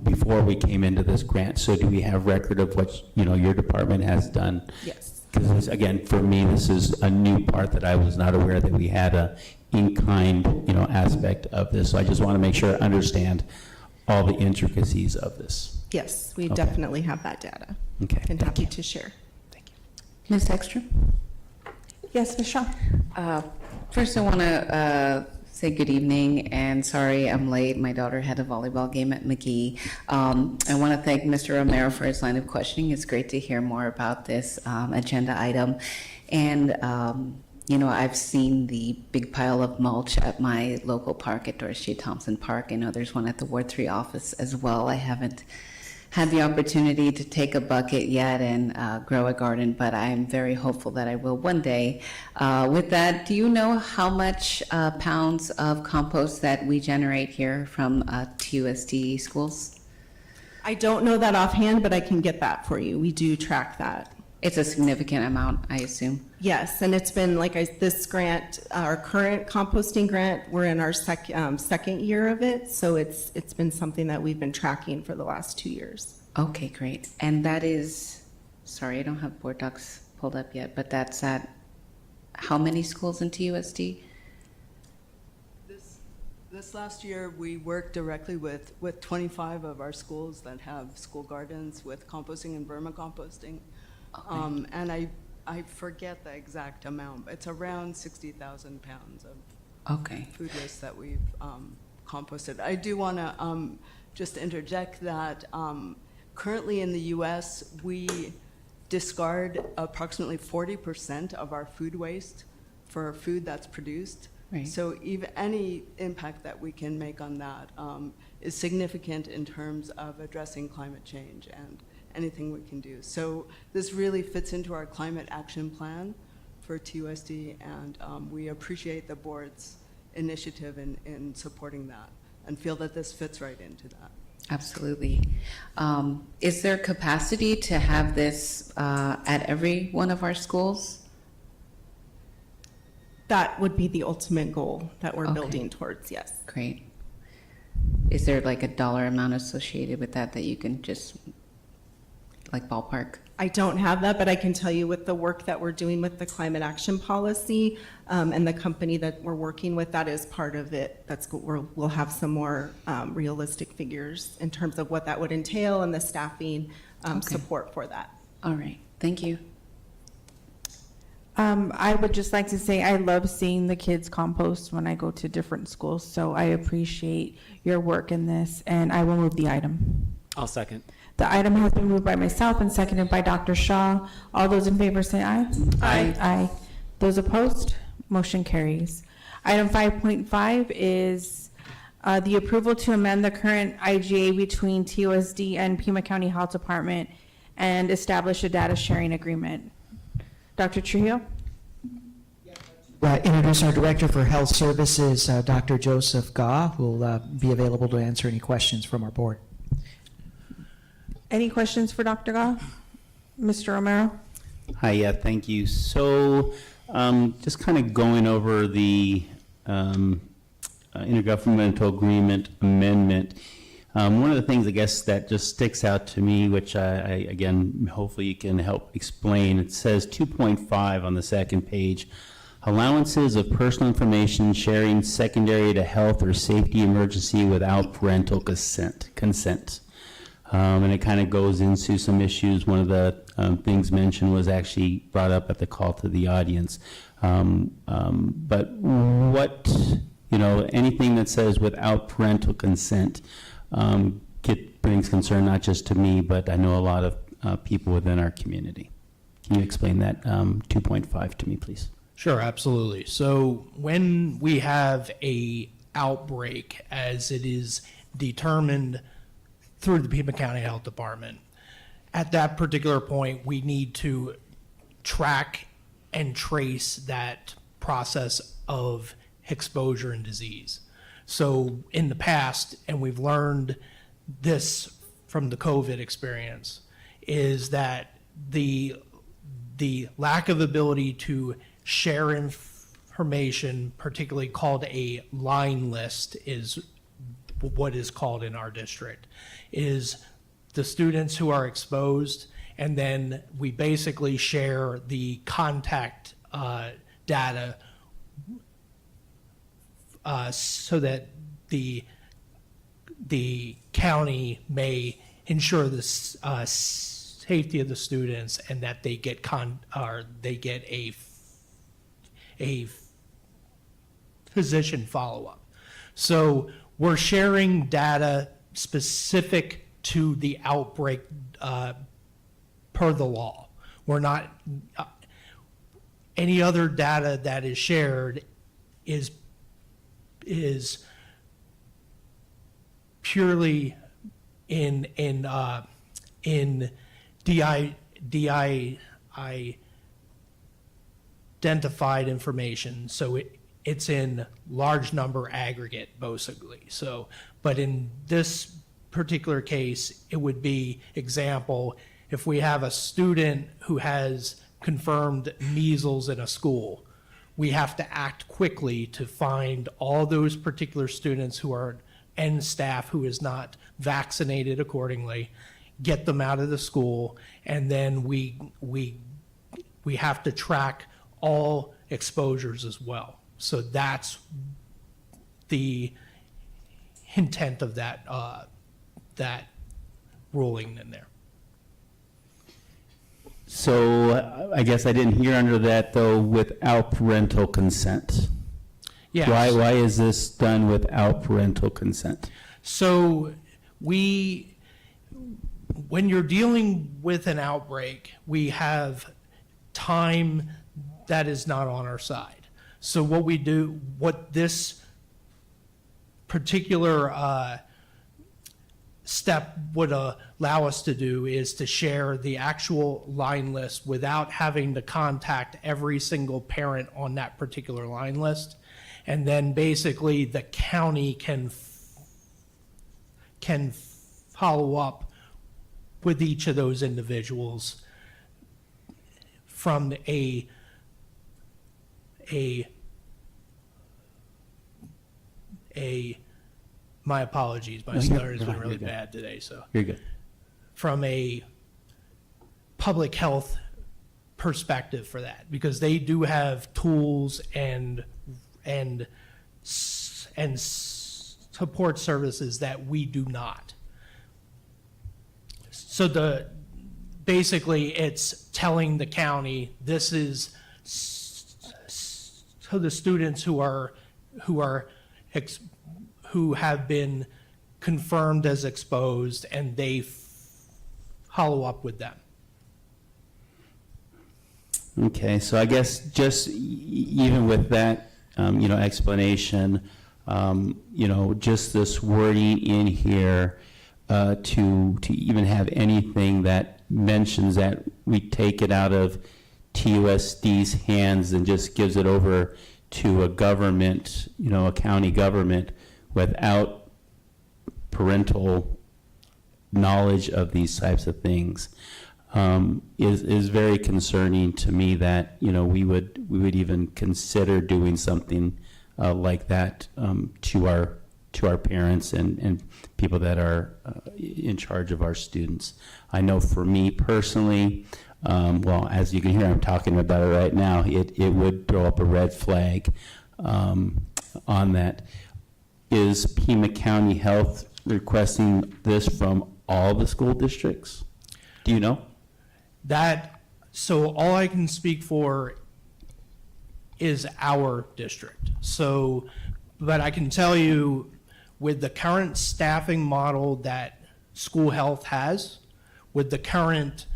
before we came into this grant? So do we have record of what your department has done? Yes. Because again, for me, this is a new part that I was not aware that we had a in-kind, aspect of this. So I just want to make sure I understand all the intricacies of this. Yes, we Okay. definitely have that data. Okay. And happy to share. Ms. Ekstrom? Yes, Ms. Shaw. First, I want to say good evening, and sorry I'm late. My daughter had a volleyball game at McGee. I want to thank Mr. Romero for his line of questioning. It's great to hear more about this agenda item. And I've seen the big pile of mulch at my local park at Doris J. Thompson Park. I know there's one at the Ward 3 office as well. I haven't had the opportunity to take a bucket yet and grow a garden, but I am very hopeful that I will one day. With that, do you know how much pounds of compost that we generate here from TUSD schools? I don't know that offhand, but I can get that for you. We do track that. It's a significant amount, I assume. Yes, and it's been this grant, our current composting grant, we're in our second year of it, so it's been something that we've been tracking for the last 2 years. Okay, great. And that is, sorry, I don't have board docs pulled up yet, but that's at how many schools in TUSD? This last year, we worked directly with 25 of our schools that have school gardens with composting and vermicomposting. Okay. And I forget the exact amount, but it's around 60,000 pounds of Okay. food waste that we've composted. I do want to just interject that currently in the U.S., we discard approximately 40% of our food waste for food that's produced. Right. So even any impact that we can make on that is significant in terms of addressing climate change and anything we can do. So this really fits into our climate action plan for TUSD, and we appreciate the board's initiative in supporting that and feel that this fits right into that. Absolutely. Is there capacity to have this at every one of our schools? That would be the ultimate goal that we're Okay. building towards, yes. Great. Is there like a dollar amount associated with that you can just, like ballpark? I don't have that, but I can tell you with the work that we're doing with the climate action policy and the company that we're working with, that is part of it. We'll have some more realistic figures in terms of what that would entail and the staffing support for that. All right, thank you. I would just like to say I love seeing the kids compost when I go to different schools, so I appreciate your work in this, and I will move the item. I'll second. The item has been moved by myself and seconded by Dr. Shaw. All those in favor say aye. Aye. Aye. Those opposed, motion carries. Item 5.5 is the approval to amend the current IGA between TUSD and Pima County Health Department and establish a data sharing agreement. Dr. Trujillo? Introduce our Director for Health Services, Dr. Joseph Gaw, who will be available to answer any questions from our board. Any questions for Dr. Gaw? Mr. Romero? Hi, yeah, thank you. So just kind of going over the intergovernmental agreement amendment. One of the things I guess that just sticks out to me, which I again, hopefully you can help explain, it says 2.5 on the second page, allowances of personal information sharing secondary to health or safety emergency without parental consent. And it kind of goes into some issues. One of the things mentioned was actually brought up at the call to the audience. But what, anything that says without parental consent brings concern not just to me, but I know a lot of people within our community. Can you explain that 2.5 to me, please? Sure, absolutely. So when we have a outbreak, as it is determined through the Pima County Health Department, at that particular point, we need to track and trace that process of exposure and disease. So in the past, and we've learned this from the COVID experience, is that the lack of ability to share information, particularly called a line list, is what is called in our district, is the students who are exposed, and then we basically share the contact data so that the county may ensure the safety of the students and that they get a physician follow-up. So we're sharing data specific to the outbreak per the law. We're not, any other data that is shared is purely in in identified information, so it's in large number aggregate, basically. So, but in this particular case, it would be, example, if we have a student who has confirmed measles in a school, we have to act quickly to find all those particular students who are, and staff who is not vaccinated accordingly, get them out of the school, and then we have to track all exposures as well. So that's the intent of that that ruling in there. So I guess I didn't hear under that, though, without parental consent. Yes. Why is this done without parental consent? So when you're dealing with an outbreak, we have time that is not on our side. So what this particular step would allow us to do is to share the actual line list without having to contact every single parent on that particular line list. And then basically the county can follow up with each of those individuals from my apologies, my stutter has been really bad today, so. You're good. From a public health perspective for that, because they do have tools and support services that we do not. So basically it's telling the county, this is, so the students who have been confirmed as exposed, and they follow up with them. Okay, so I guess just even with that, explanation, just this wording in here to even have anything that mentions that we take it out of TUSD's hands and just gives it over to a government, a county government without parental knowledge of these types of things is very concerning to me that we would even consider doing something like that to our parents and people that are in charge of our students. I know for me personally, well, as you can hear, I'm talking about it right now, it would throw up a red flag on that. Is Pima County Health requesting this from all the school districts? Do you know? So all I can speak for is our district. So, but I can tell you with the current staffing model that school health has, with the current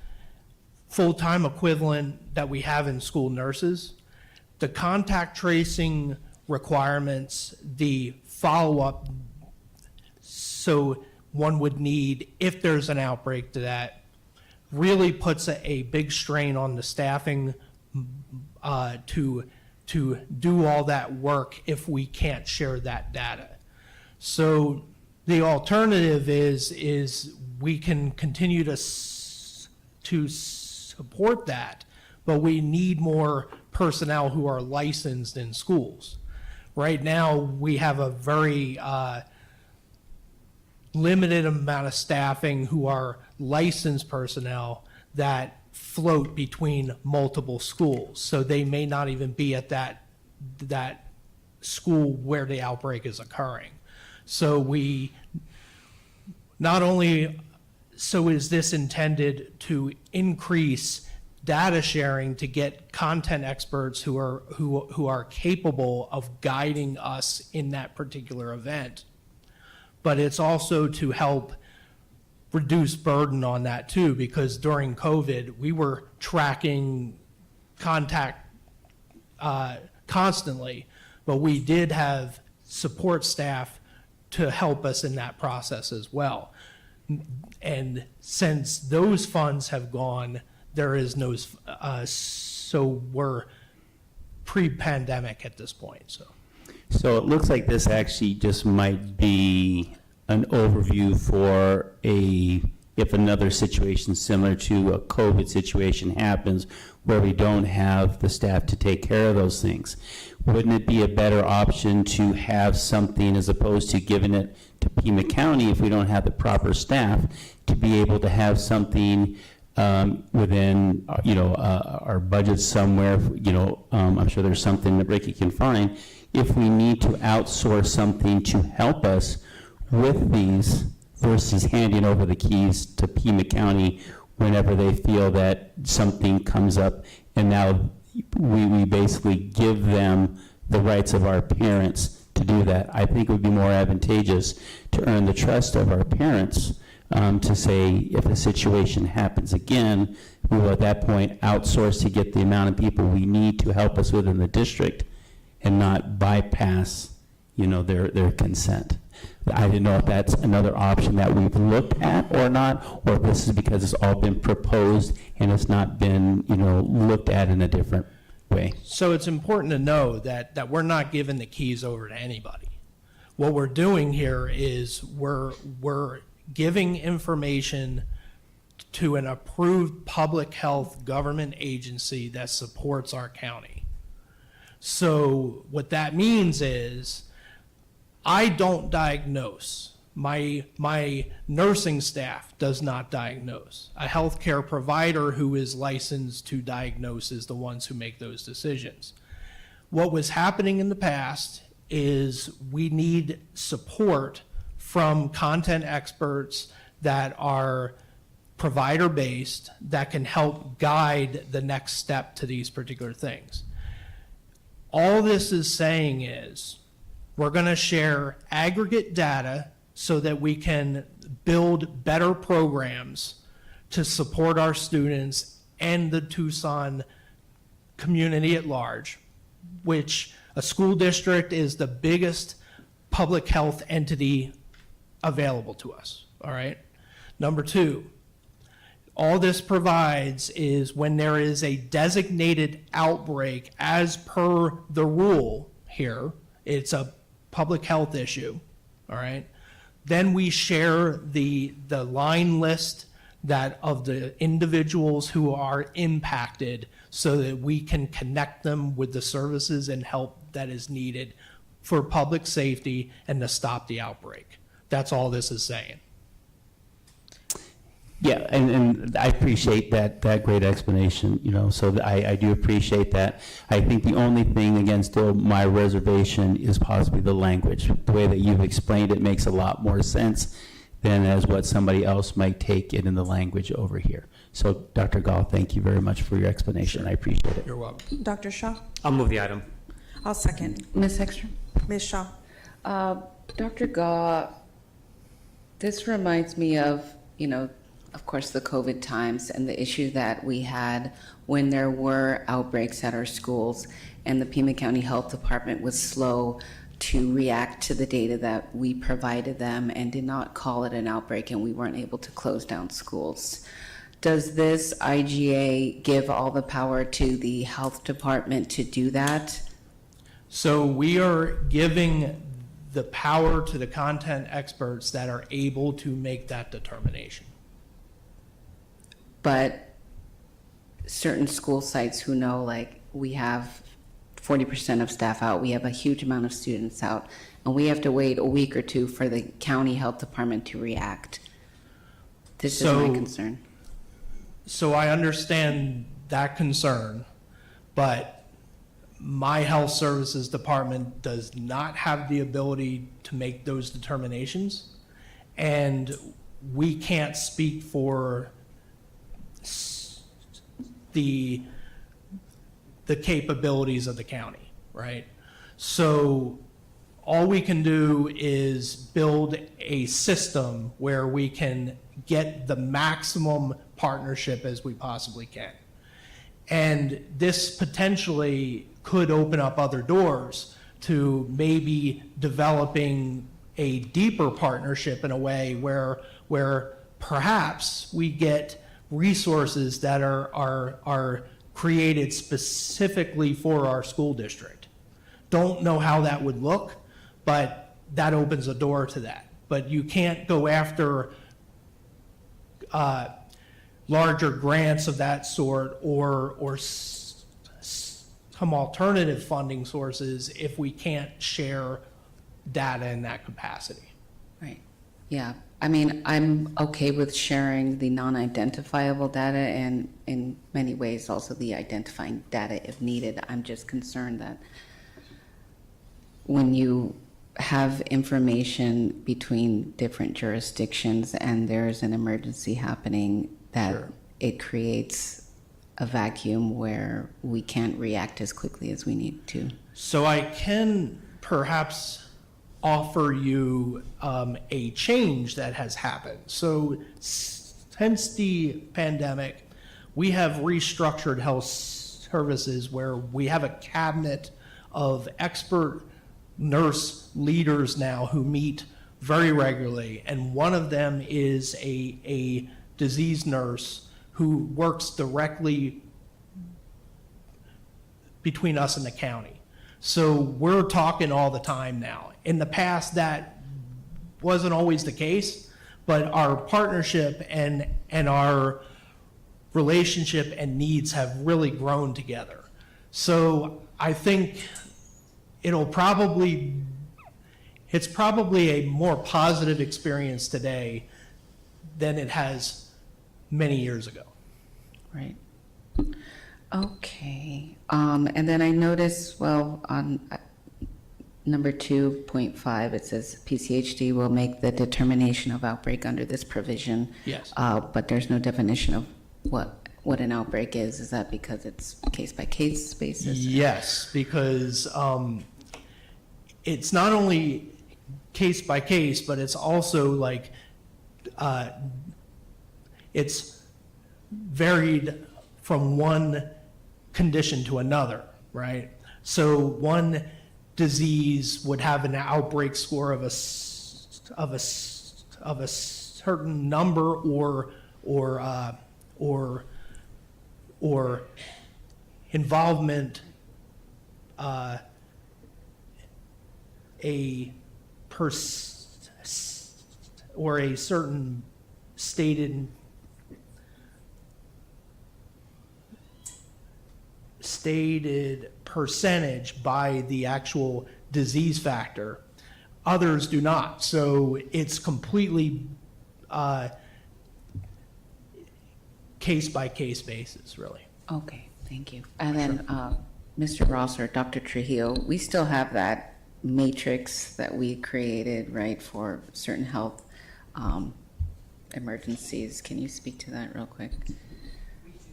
full-time equivalent that we have in school nurses, the contact tracing requirements, the follow-up, so one would need, if there's an outbreak to that, really puts a big strain on the staffing to do all that work if we can't share that data. So the alternative is we can continue to support that, but we need more personnel who are licensed in schools. Right now, we have a very limited amount of staffing who are licensed personnel that float between multiple schools. So they may not even be at that school where the outbreak is occurring. So we not only, so is this intended to increase data sharing to get content experts who are capable of guiding us in that particular event, but it's also to help reduce burden on that too, because during COVID, we were tracking contact constantly, but we did have support staff to help us in that process as well. And since those funds have gone, there is no, so we're pre-pandemic at this point, so. So it looks like this actually just might be an overview for if another situation similar to a COVID situation happens where we don't have the staff to take care of those things. Wouldn't it be a better option to have something as opposed to giving it to Pima County if we don't have the proper staff to be able to have something within, our budget somewhere, I'm sure there's something that Ricky can find. If we need to outsource something to help us with these versus handing over the keys to Pima County whenever they feel that something comes up, and now we basically give them the rights of our parents to do that. I think it would be more advantageous to earn the trust of our parents to say if a situation happens again, we will at that point outsource to get the amount of people we need to help us within the district and not bypass, their consent. I didn't know if that's another option that we've looked at or not, or if this is because it's all been proposed and it's not been, looked at in a different way. So it's important to know that we're not giving the keys over to anybody. What we're doing here is we're giving information to an approved public health government agency that supports our county. So what that means is I don't diagnose. My nursing staff does not diagnose. A healthcare provider who is licensed to diagnose is the ones who make those decisions. What was happening in the past is we need support from content experts that are provider-based that can help guide the next step to these particular things. All this is saying is we're going to share aggregate data so that we can build better programs to support our students and the Tucson community at large, which a school district is the biggest public health entity available to us, all right? Number two, all this provides is when there is a designated outbreak as per the rule here, it's a public health issue, all right? Then we share the line list that of the individuals who are impacted so that we can connect them with the services and help that is needed for public safety and to stop the outbreak. That's all this is saying. Yeah, and I appreciate that great explanation, so I do appreciate that. I think the only thing, again, still my reservation is possibly the language. The way that you've explained it makes a lot more sense than as what somebody else might take it in the language over here. So, Dr. Gall, thank you very much for your explanation. I appreciate it. You're welcome. Dr. Shaw? I'll move the item. I'll second. Ms. Ekstrom? Ms. Shaw? Dr. Gaw, this reminds me of, of course, the COVID times and the issue that we had when there were outbreaks at our schools, and the Pima County Health Department was slow to react to the data that we provided them and did not call it an outbreak, and we weren't able to close down schools. Does this IGA give all the power to the health department to do that? So we are giving the power to the content experts that are able to make that determination. But certain school sites who know, like, we have 40% of staff out, we have a huge amount of students out, and we have to wait a week or two for the county health department to react. This is my concern. So I understand that concern, but my health services department does not have the ability to make those determinations, and we can't speak for the capabilities of the county, right? So all we can do is build a system where we can get the maximum partnership as we possibly can. And this potentially could open up other doors to maybe developing a deeper partnership in a way where perhaps we get resources that are created specifically for our school district. Don't know how that would look, but that opens a door to that. But you can't go after larger grants of that sort or some alternative funding sources if we can't share data in that capacity. Right. Yeah. I mean, I'm okay with sharing the non-identifiable data and in many ways also the identifying data if needed. I'm just concerned that when you have information between different jurisdictions and there's an emergency happening, that Sure. it creates a vacuum where we can't react as quickly as we need to. So I can perhaps offer you a change that has happened. So since the pandemic, we have restructured health services where we have a cabinet of expert nurse leaders now who meet very regularly, and one of them is a disease nurse who works directly between us and the county. So we're talking all the time now. In the past, that wasn't always the case, but our partnership and our relationship and needs have really grown together. So I think it's probably a more positive experience today than it has many years ago. Right. Okay. And then I noticed, well, on number 2.5, it says PCHD will make the determination of outbreak under this provision. Yes. But there's no definition of what an outbreak is. Is that because it's case by case basis? Yes, because it's not only case by case, but it's also like it's varied from one condition to another, right? So one disease would have an outbreak score of a certain number or involvement or a certain stated percentage by the actual disease factor. Others do not. So it's completely case by case basis, really. Okay, thank you. And then Mr. Ross or Dr. Trujillo, we still have that matrix that we created, right, for certain health emergencies. Can you speak to that real quick?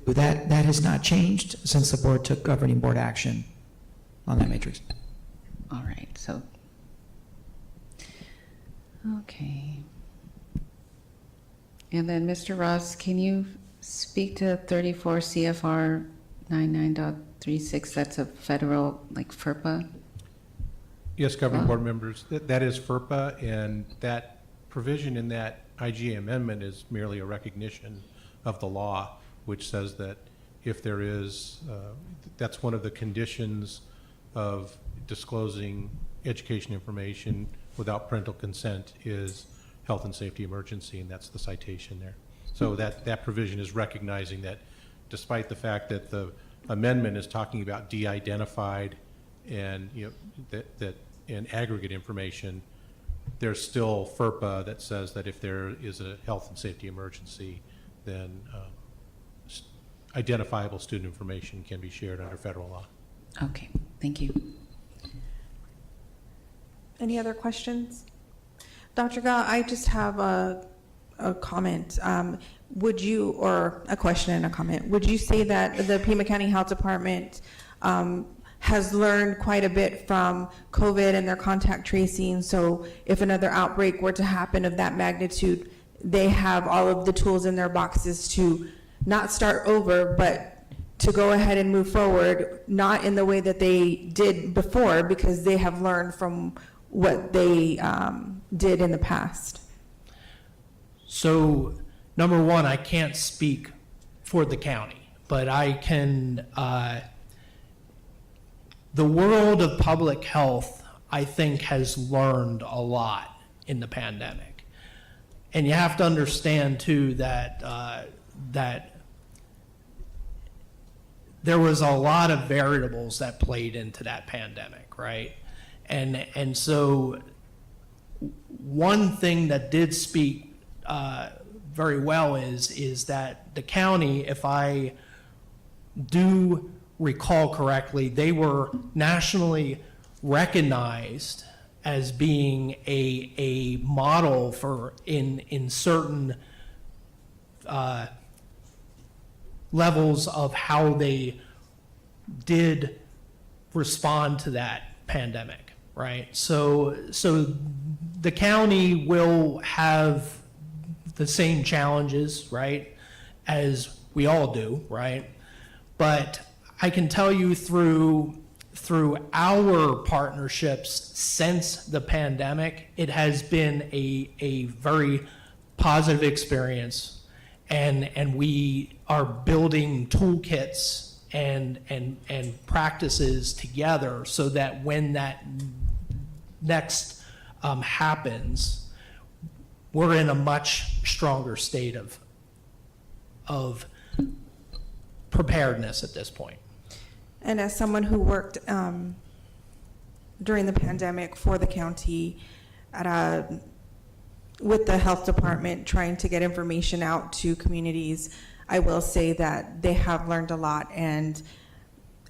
That has not changed since the board took governing board action on that matrix. All right, so, okay. And then, Mr. Ross, can you speak to 34 CFR 99.36? That's a federal, like FERPA? Yes, governing board members, that is FERPA, and that provision in that IGA amendment is merely a recognition of the law, which says that if there is, that's one of the conditions of disclosing education information without parental consent is health and safety emergency, and that's the citation there. So that provision is recognizing that despite the fact that the amendment is talking about de-identified and that and aggregate information, there's still FERPA that says that if there is a health and safety emergency, then identifiable student information can be shared under federal law. Okay, thank you. Any other questions? Dr. Gah, I just have a comment. Would you, or a question and a comment, would you say that the Pima County Health Department has learned quite a bit from COVID and their contact tracing? So if another outbreak were to happen of that magnitude, they have all of the tools in their boxes to not start over, but to go ahead and move forward, not in the way that they did before, because they have learned from what they did in the past? So, number one, I can't speak for the county, but I can, the world of public health, I think, has learned a lot in the pandemic. And you have to understand, too, that, that there was a lot of variables that played into that pandemic, right? And so one thing that did speak very well is that the county, if I do recall correctly, they were nationally recognized as being a model for in certain levels of how they did respond to that pandemic, right? So the county will have the same challenges, right, as we all do, right? But I can tell you through our partnerships since the pandemic, it has been a very positive experience, and we are building toolkits and practices together so that when that next happens, we're in a much stronger state of preparedness at this point. And as someone who worked during the pandemic for the county with the health department trying to get information out to communities, I will say that they have learned a lot, and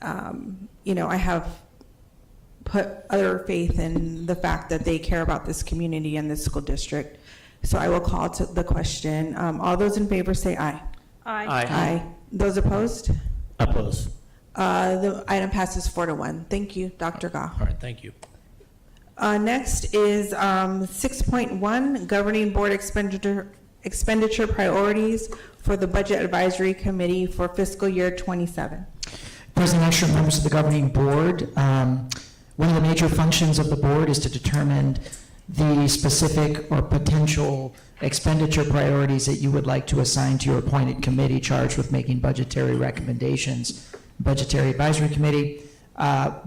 I have put utter faith in the fact that they care about this community and this school district. So I will call to the question. All those in favor say aye. Aye. Aye. Those opposed? Oppose. The item passes 4-1. Thank you, Dr. Goff. All right, thank you. Next is 6.1, Governing Board Expenditure Priorities for the Budget Advisory Committee for fiscal year 27. President Ekstrom, members of the governing board, one of the major functions of the board is to determine the specific or potential expenditure priorities that you would like to assign to your appointed committee charged with making budgetary recommendations. Budgetary Advisory Committee,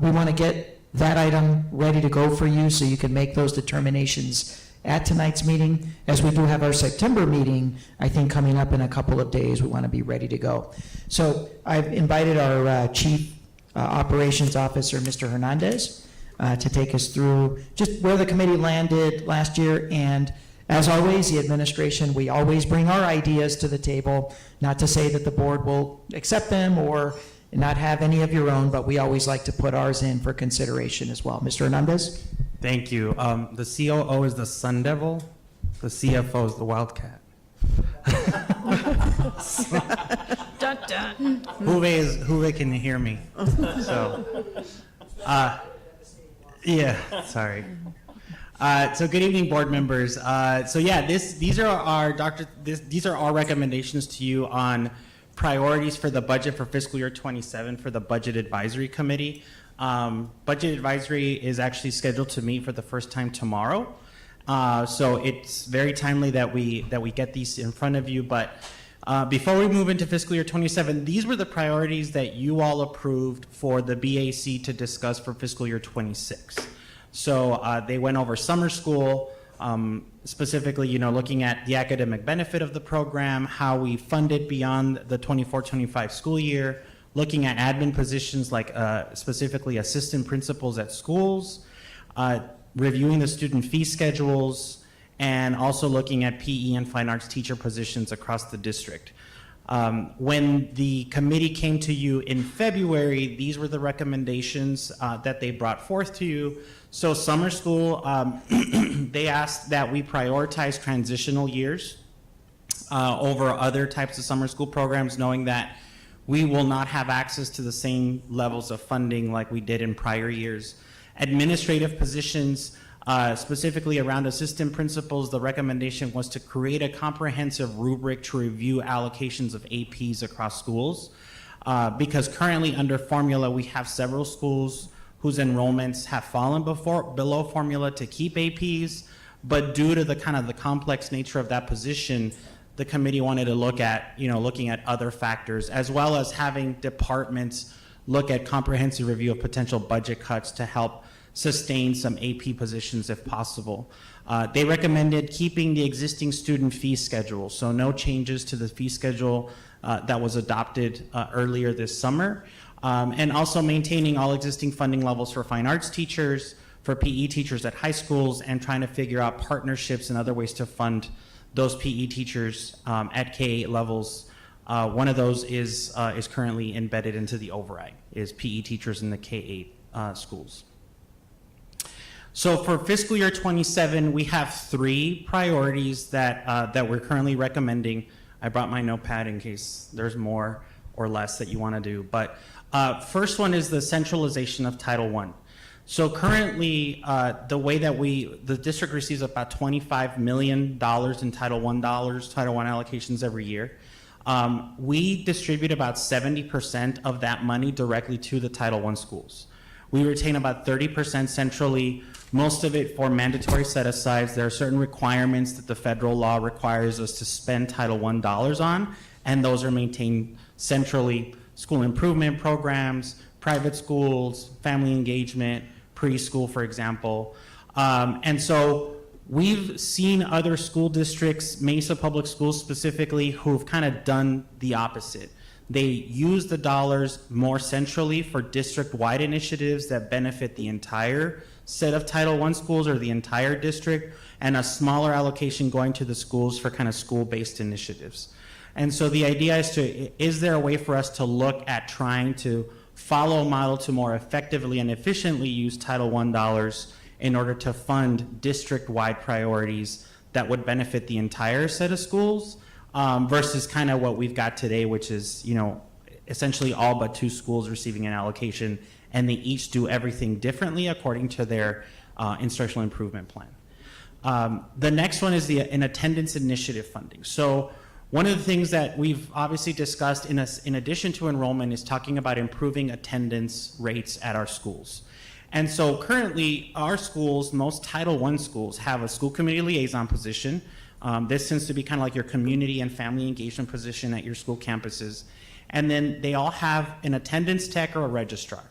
we want to get that item ready to go for you so you can make those determinations at tonight's meeting. As we do have our September meeting, I think coming up in a couple of days, we want to be ready to go. So I've invited our Chief Operations Officer, Mr. Hernandez, to take us through just where the committee landed last year. And as always, the administration, we always bring our ideas to the table, not to say that the board will accept them or not have any of your own, but we always like to put ours in for consideration as well. Mr. Hernandez? Thank you. The COO is the Sun Devil. The CFO is the Wildcat. Dun, dun. Juve can hear me. So, yeah, sorry. So good evening, board members. So yeah, these are our recommendations to you on priorities for the budget for fiscal year 27 for the Budget Advisory Committee. Budget Advisory is actually scheduled to meet for the first time tomorrow. So it's very timely that we get these in front of you. But before we move into fiscal year 27, these were the priorities that you all approved for the BAC to discuss for fiscal year 26. So they went over summer school, specifically, looking at the academic benefit of the program, how we fund it beyond the 24-25 school year, looking at admin positions like specifically assistant principals at schools, reviewing the student fee schedules, and also looking at PE and fine arts teacher positions across the district. When the committee came to you in February, these were the recommendations that they brought forth to you. So summer school, they asked that we prioritize transitional years over other types of summer school programs, knowing that we will not have access to the same levels of funding like we did in prior years. Administrative positions, specifically around assistant principals, the recommendation was to create a comprehensive rubric to review allocations of APs across schools. Because currently under formula, we have several schools whose enrollments have fallen below formula to keep APs, But due to the kind of the complex nature of that position, the committee wanted to look at, looking at other factors, as well as having departments look at comprehensive review of potential budget cuts to help sustain some AP positions if possible. They recommended keeping the existing student fee schedule, so no changes to the fee schedule that was adopted earlier this summer, and also maintaining all existing funding levels for fine arts teachers, for PE teachers at high schools, and trying to figure out partnerships and other ways to fund those PE teachers at K-8 levels. One of those is currently embedded into the override, is PE teachers in the K-8 schools. So for fiscal year 27, we have 3 priorities that we're currently recommending. I brought my notepad in case there's more or less that you want to do. But first one is the centralization of Title I. So currently, the way that the district receives about $25 million in Title I allocations every year. We distribute about 70% of that money directly to the Title I schools. We retain about 30% centrally, most of it for mandatory set-asides. There are certain requirements that the federal law requires us to spend Title I dollars on, and those are maintained centrally. School improvement programs, private schools, family engagement, preschool, for example. And so we've seen other school districts, Mesa Public Schools specifically, who've kind of done the opposite. They use the dollars more centrally for district-wide initiatives that benefit the entire set of Title I schools or the entire district, and a smaller allocation going to the schools for kind of school-based initiatives. And so the idea is there a way for us to look at trying to follow a model to more effectively and efficiently use Title I dollars in order to fund district-wide priorities that would benefit the entire set of schools, versus kind of what we've got today, which is, essentially all but 2 schools receiving an allocation, and they each do everything differently according to their instructional improvement plan. The next one is an attendance initiative funding. So one of the things that we've obviously discussed in addition to enrollment is talking about improving attendance rates at our schools. And so currently our schools, most Title I schools, have a school committee liaison position. This tends to be kind of like your community and family engagement position at your school campuses. And then they all have an attendance tech or a registrar.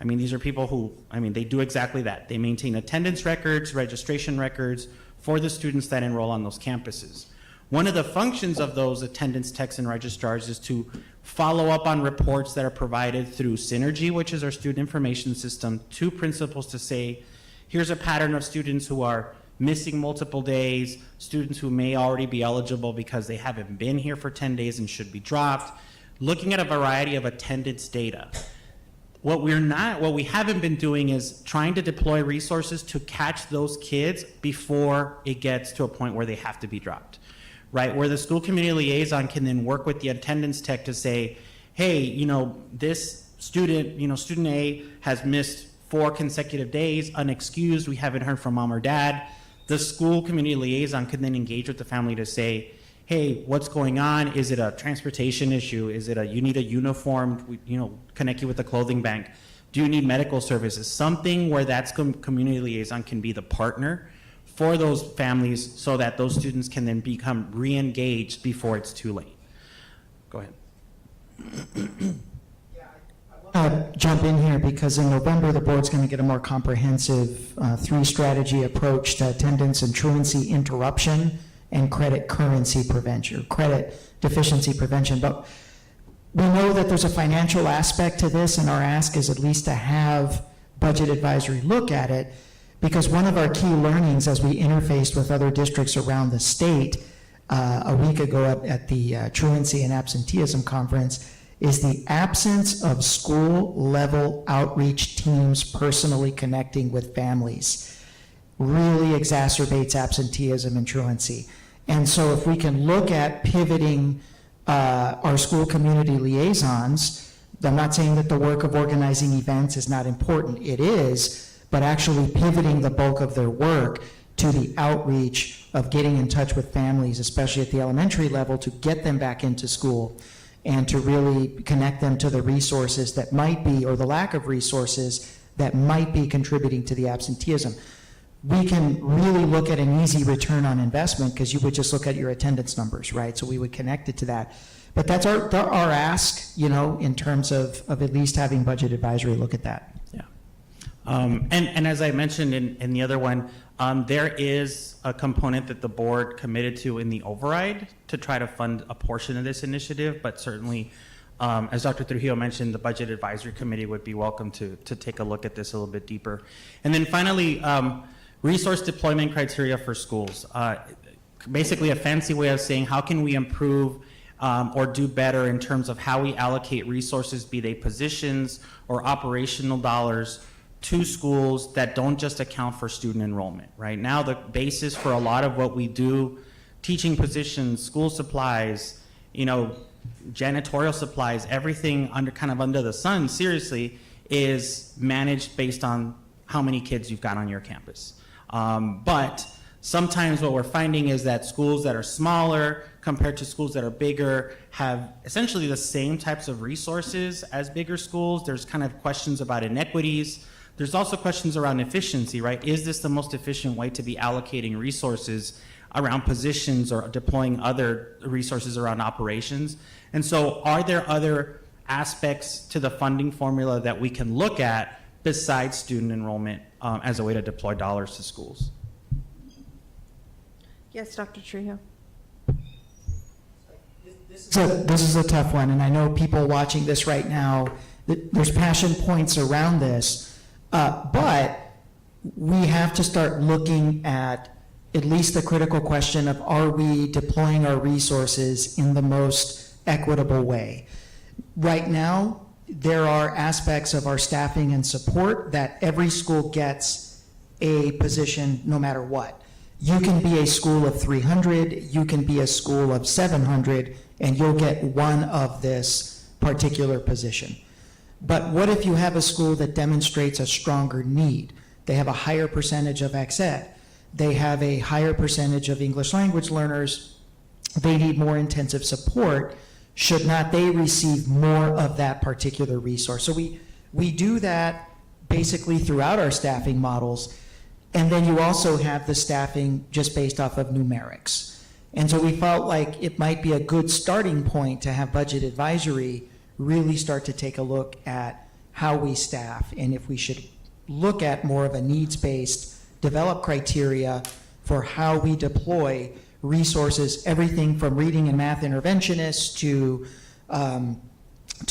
I mean, these are people who, they do exactly that. They maintain attendance records, registration records for the students that enroll on those campuses. One of the functions of those attendance techs and registrars is to follow up on reports that are provided through Synergy, which is our student information system, to principals to say, here's a pattern of students who are missing multiple days, students who may already be eligible because they haven't been here for 10 days and should be dropped, looking at a variety of attendance data. What we haven't been doing is trying to deploy resources to catch those kids before it gets to a point where they have to be dropped, right? Where the school community liaison can then work with the attendance tech to say, hey, this student, student A has missed 4 consecutive days, unexcused, we haven't heard from mom or dad. The school community liaison can then engage with the family to say, hey, what's going on? Is it a transportation issue? Is it you need a uniform, connect you with the clothing bank? Do you need medical services? Something where that community liaison can be the partner for those families so that those students can then become re-engaged before it's too late. Go ahead. Jump in here because in November, the board's going to get a more comprehensive 3-strategy approach to attendance and truancy interruption and credit deficiency prevention. But we know that there's a financial aspect to this, and our ask is at least to have budget advisory look at it, because one of our key learnings as we interfaced with other districts around the state a week ago at the Truancy and Absenteeism Conference is the absence of school-level outreach teams personally connecting with families really exacerbates absenteeism and truancy. And so if we can look at pivoting our school community liaisons, I'm not saying that the work of organizing events is not important, it is, but actually pivoting the bulk of their work to the outreach of getting in touch with families, especially at the elementary level, to get them back into school and to really connect them to the resources that might be, or the lack of resources that might be contributing to the absenteeism. we can really look at an easy return on investment because you would just look at your attendance numbers, right? So we would connect it to that. But that's our ask, you know, in terms of at least having budget advisory look at that. Yeah. And as I mentioned in the other one, there is a component that the board committed to in the override to try to fund a portion of this initiative, but certainly, as Dr. Trujillo mentioned, the Budget Advisory Committee would be welcome to take a look at this a little bit deeper. And then finally, resource deployment criteria for schools. Basically a fancy way of saying how can we improve or do better in terms of how we allocate resources, be they positions or operational dollars, to schools that don't just account for student enrollment. Right now, the basis for a lot of what we do, teaching positions, school supplies, you know, janitorial supplies, everything under the sun, seriously, is managed based on how many kids you've got on your campus. But sometimes what we're finding is that schools that are smaller compared to schools that are bigger have essentially the same types of resources as bigger schools. There's kind of questions about inequities. There's also questions around efficiency, right? Is this the most efficient way to be allocating resources around positions or deploying other resources around operations? And so are there other aspects to the funding formula that we can look at besides student enrollment as a way to deploy dollars to schools? Yes, Dr. Trujillo. So this is a tough one, and I know people watching this right now, there's passion points around this, but we have to start looking at least the critical question of, are we deploying our resources in the most equitable way? Right now, there are aspects of our staffing and support that every school gets a position no matter what. You can be a school of 300, you can be a school of 700, and you'll get one of this particular position. But what if you have a school that demonstrates a stronger need? They have a higher percentage of ex-ed. They have a higher percentage of English language learners. They need more intensive support. Should not they receive more of that particular resource? So we do that basically throughout our staffing models. And then you also have the staffing just based off of numerics. And so we felt like it might be a good starting point to have budget advisory really start to take a look at how we staff and if we should look at more of a needs-based, develop criteria for how we deploy resources, everything from reading and math interventionists to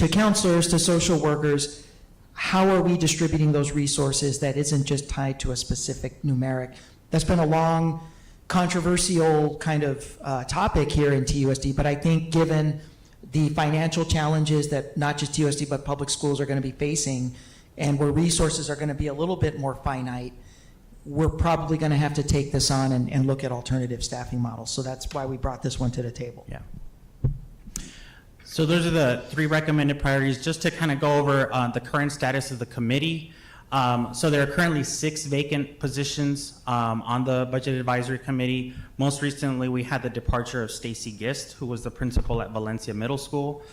counselors to social workers. How are we distributing those resources that isn't just tied to a specific numeric? That's been a long, controversial kind of topic here in TUSD, but I think given the financial challenges that not just TUSD but public schools are going to be facing, and where resources are going to be a little bit more finite, we're probably going to have to take this on and look at alternative staffing models. So that's why we brought this one to the table. Yeah. So those are the 3 recommended priorities. Just to kind of go over the current status of the committee. So there are currently 6 vacant positions on the Budget Advisory Committee. Most recently, we had the departure of Stacy Gist, who was the principal at Valencia Middle School.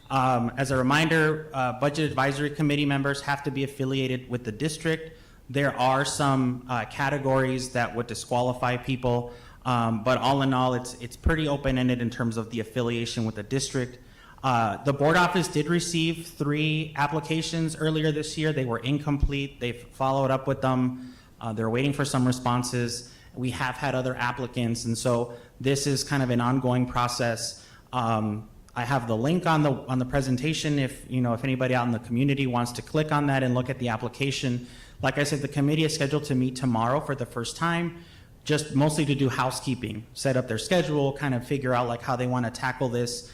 As a reminder, Budget Advisory Committee members have to be affiliated with the district. There are some categories that would disqualify people, but all in all, it's pretty open-ended in terms of the affiliation with the district. The board office did receive 3 applications earlier this year. They were incomplete. They've followed up with them. They're waiting for some responses. We have had other applicants, and so this is kind of an ongoing process. I have the link on the presentation if anybody out in the community wants to click on that and look at the application. Like I said, the committee is scheduled to meet tomorrow for the first time, just mostly to do housekeeping, set up their schedule, kind of figure out like how they want to tackle this.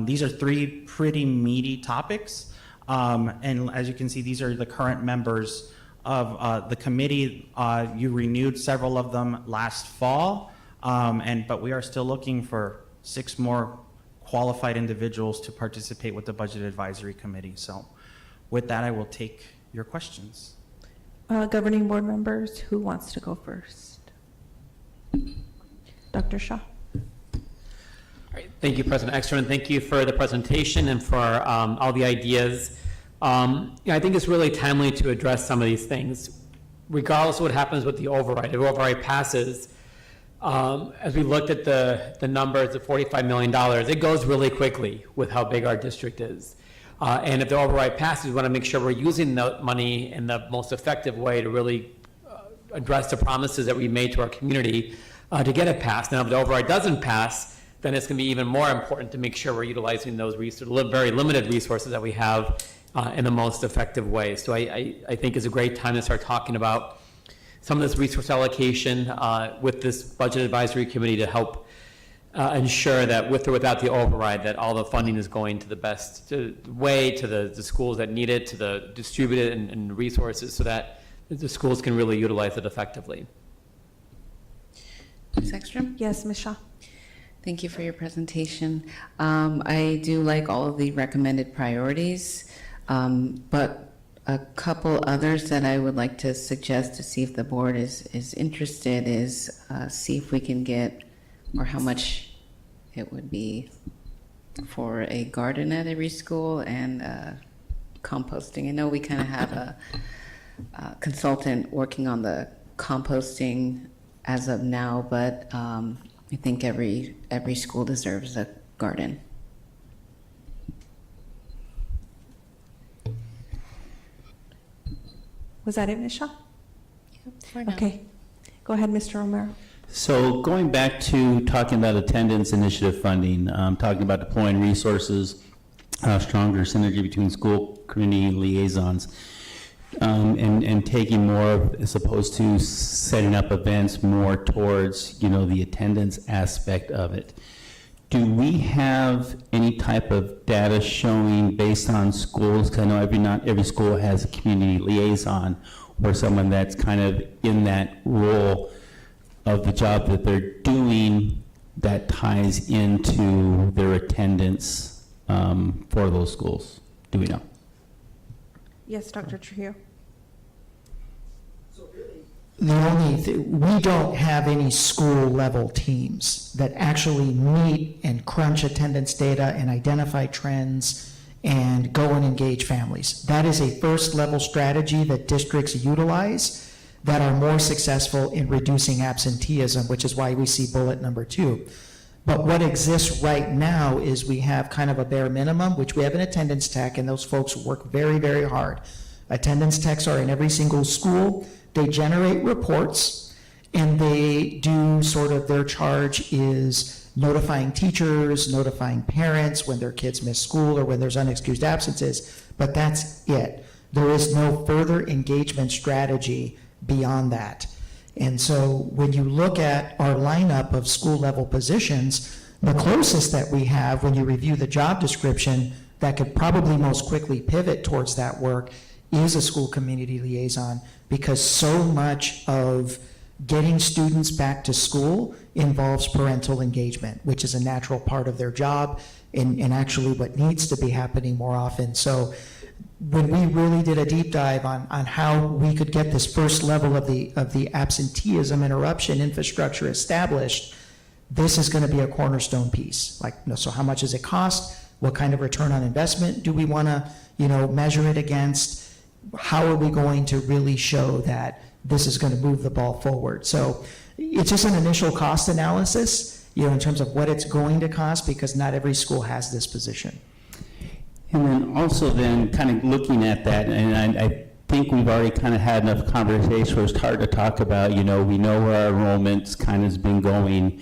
These are 3 pretty meaty topics. And as you can see, these are the current members of the committee. You renewed several of them last fall, but we are still looking for 6 more qualified individuals to participate with the Budget Advisory Committee. So with that, I will take your questions. Governing board members, who wants to go first? Dr. Shaw. All right. Thank you, President Ekstrom. Thank you for the presentation and for all the ideas. I think it's really timely to address some of these things. regardless of what happens with the override, if the override passes, as we looked at the numbers of $45 million, it goes really quickly with how big our district is. And if the override passes, we want to make sure we're using the money in the most effective way to really address the promises that we made to our community to get it passed. Now, if the override doesn't pass, then it's going to be even more important to make sure we're utilizing those very limited resources that we have in the most effective way. So I think it's a great time to start talking about some of this resource allocation with this budget advisory committee to help ensure that with or without the override, that all the funding is going to the best way to the schools that need it, to the distributed and resources, so that the schools can really utilize it effectively. Ms. Ekstrom? Yes, Ms. Shaw. Thank you for your presentation. I do like all of the recommended priorities, but a couple others that I would like to suggest to see if the board is interested is see if we can get, or how much it would be for a garden at every school and composting. I know we kind of have a consultant working on the composting as of now, but I think every school deserves a garden. Was that it, Ms. Shaw? For now. Okay. Go ahead, Mr. Romero. So going back to talking about attendance initiative funding, talking about deploying resources, stronger synergy between school community liaisons, and taking more, as opposed to setting up events more towards, the attendance aspect of it. Do we have any type of data showing based on schools? 'Cause I know not every school has a community liaison or someone that's kind of in that role of the job that they're doing that ties into their attendance for those schools. Do we know? Yes, Dr. Trujillo. We don't have any school level teams that actually meet and crunch attendance data and identify trends and go and engage families. That is a first level strategy that districts utilize that are more successful in reducing absenteeism, which is why we see bullet number 2. But what exists right now is we have kind of a bare minimum, which we have an attendance tech, and those folks work very, very hard. Attendance techs are in every single school. They generate reports, and they do sort of, their charge is notifying teachers, notifying parents when their kids miss school or when there's unexcused absences, but that's it. There is no further engagement strategy beyond that. And so when you look at our lineup of school level positions, the closest that we have when you review the job description that could probably most quickly pivot towards that work is a school community liaison, because so much of getting students back to school involves parental engagement, which is a natural part of their job and actually what needs to be happening more often. So when we really did a deep dive on how we could get this first level of the absenteeism interruption infrastructure established, this is going to be a cornerstone piece. So how much does it cost? What kind of return on investment do we want to, measure it against? How are we going to really show that this is going to move the ball forward? So it's just an initial cost analysis, in terms of what it's going to cost, because not every school has this position. And then also then kind of looking at that, and I think we've already kind of had enough conversation where it's hard to talk about, we know where our enrollment's kind of has been going.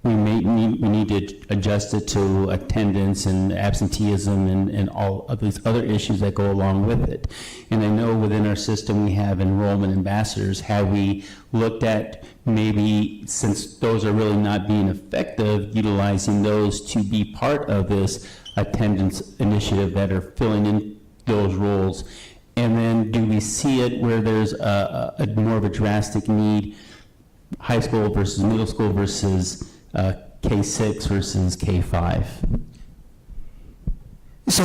We need to adjust it to attendance and absenteeism and all of these other issues that go along with it. And I know within our system we have enrollment ambassadors. Have we looked at maybe, since those are really not being effective, utilizing those to be part of this attendance initiative that are filling in those roles? And then do we see it where there's a more of a drastic need, high school versus middle school versus K6 versus K5? So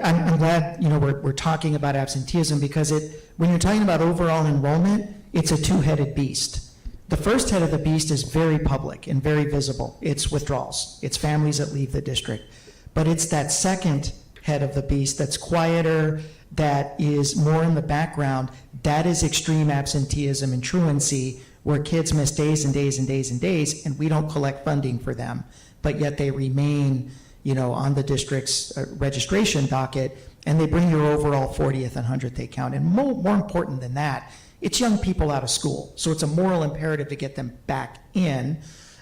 I'm glad, we're talking about absenteeism, because when you're talking about overall enrollment, it's a two-headed beast. The first head of the beast is very public and very visible. It's withdrawals. It's families that leave the district. But it's that second head of the beast that's quieter, that is more in the background, that is extreme absenteeism and truancy, where kids miss days and days and days and days, and we don't collect funding for them, but yet they remain, on the district's registration docket, and they bring your overall 40th and 100th count. And more important than that, it's young people out of school, so it's a moral imperative to get them back in.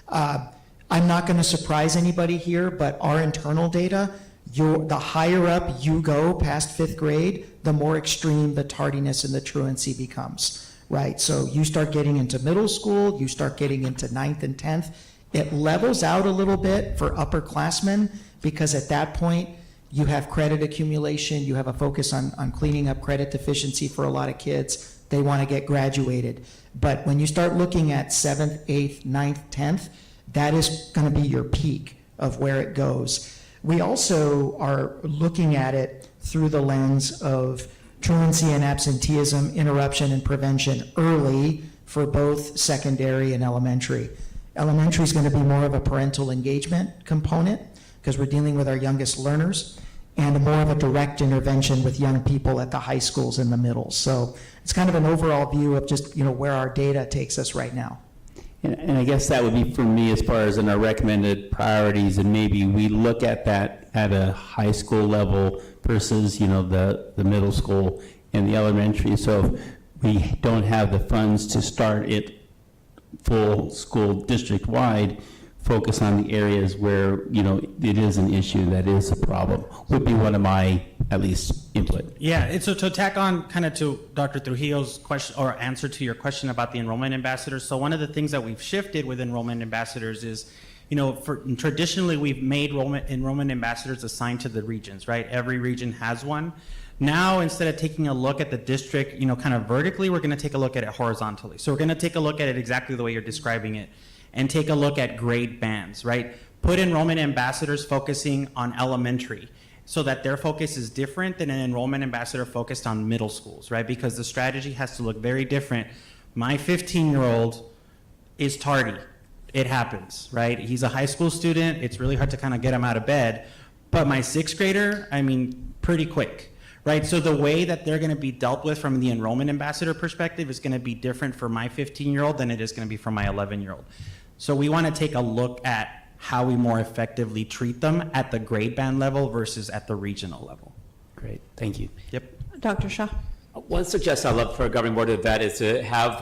I'm not going to surprise anybody here, but our internal data, the higher up you go past 5th grade, the more extreme the tardiness and the truancy becomes. Right, so you start getting into middle school, you start getting into 9th and 10th. It levels out a little bit for upperclassmen because at that point you have credit accumulation, you have a focus on cleaning up credit deficiency for a lot of kids. They want to get graduated. But when you start looking at 7th, 8th, 9th, 10th, that is going to be your peak of where it goes. We also are looking at it through the lens of truancy and absenteeism, interruption and prevention early for both secondary and elementary. Elementary is going to be more of a parental engagement component because we're dealing with our youngest learners, and more of a direct intervention with young people at the high schools and the middle. So it's kind of an overall view of just where our data takes us right now. And I guess that would be for me as far as in our recommended priorities, and maybe we look at that at a high school level versus, the middle school and the elementary. So if we don't have the funds to start it full school district-wide, focus on the areas where, it is an issue, that is a problem, would be one of my, at least, input. Yeah, and so to tack on kind of to Dr. Trujillo's question or answer to your question about the enrollment ambassadors. So one of the things that we've shifted with enrollment ambassadors is, traditionally we've made enrollment ambassadors assigned to the regions, right? Every region has one. Now, instead of taking a look at the district, kind of vertically, we're going to take a look at it horizontally. So we're going to take a look at it exactly the way you're describing it and take a look at grade bands, right? Put enrollment ambassadors focusing on elementary so that their focus is different than an enrollment ambassador focused on middle schools, right? Because the strategy has to look very different. My 15-year-old is tardy. It happens, right? He's a high school student. It's really hard to kind of get him out of bed. But my 6th grader, pretty quick, right? So the way that they're going to be dealt with from the enrollment ambassador perspective is going to be different for my 15-year-old than it is going to be for my 11-year-old. So we want to take a look at how we more effectively treat them at the grade band level versus at the regional level. Great, thank you. Yep. Dr. Shah? One suggestion I'd love for a governing board to vet is to have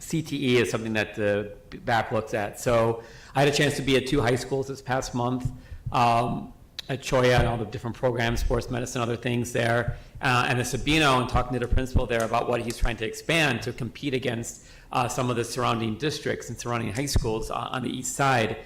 CTE as something that the BAC looks at. So I had a chance to be at 2 high schools this past month, at Choya and all the different programs, sports medicine, other things there, and at Sabino, and talking to the principal there about what he's trying to expand to compete against some of the surrounding districts and surrounding high schools on the east side.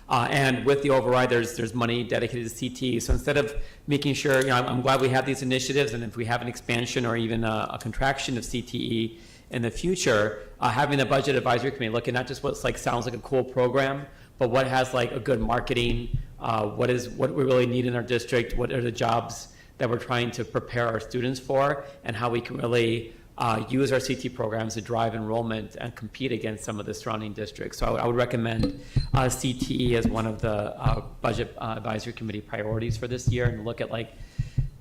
And with the override, there's money dedicated to CTE. So instead of making sure, I'm glad we have these initiatives, and if we have an expansion or even a contraction of CTE in the future, having the budget advisory committee look at not just what sounds like a cool program, but what has a good marketing, what we really need in our district, what are the jobs that we're trying to prepare our students for, and how we can really use our CT programs to drive enrollment and compete against some of the surrounding districts. So I would recommend CTE as one of the budget advisory committee priorities for this year, and look at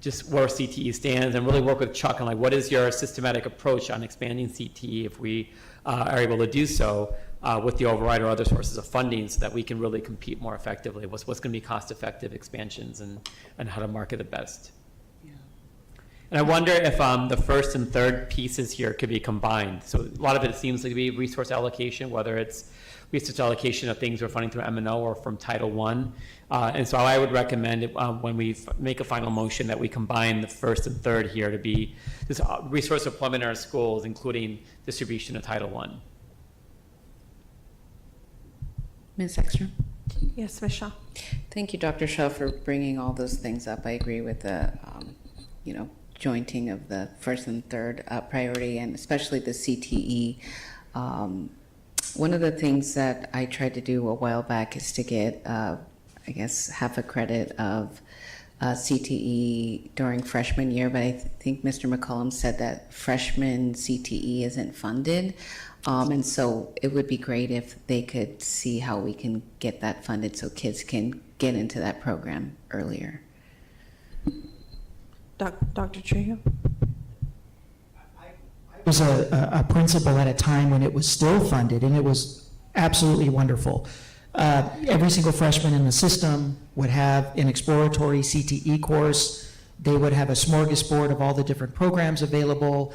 just where CTE stands, and really work with Chuck on what is your systematic approach on expanding CTE if we are able to do so with the override or other sources of funding, so that we can really compete more effectively. What's going to be cost-effective expansions and how to market it best. And I wonder if the first and third pieces here could be combined. So a lot of it seems to be resource allocation, whether it's resource allocation of things we're funding through M&O or from Title I. And so I would recommend when we make a final motion that we combine the first and third here to be this resource deployment in our schools, including distribution of Title I. Ms. Ekstrom? Yes, Ms. Shaw. Thank you, Dr. Shaw, for bringing all those things up. I agree with the, jointing of the first and third priority, and especially the CTE. One of the things that I tried to do a while back is to get, half a credit of CTE during freshman year, but I think Mr. McCollum said that freshman CTE isn't funded. And so it would be great if they could see how we can get that funded so kids can get into that program earlier. Dr. Trujillo? was a principal at a time when it was still funded, and it was absolutely wonderful. Every single freshman in the system would have an exploratory CTE course. They would have a smorgasbord of all the different programs available,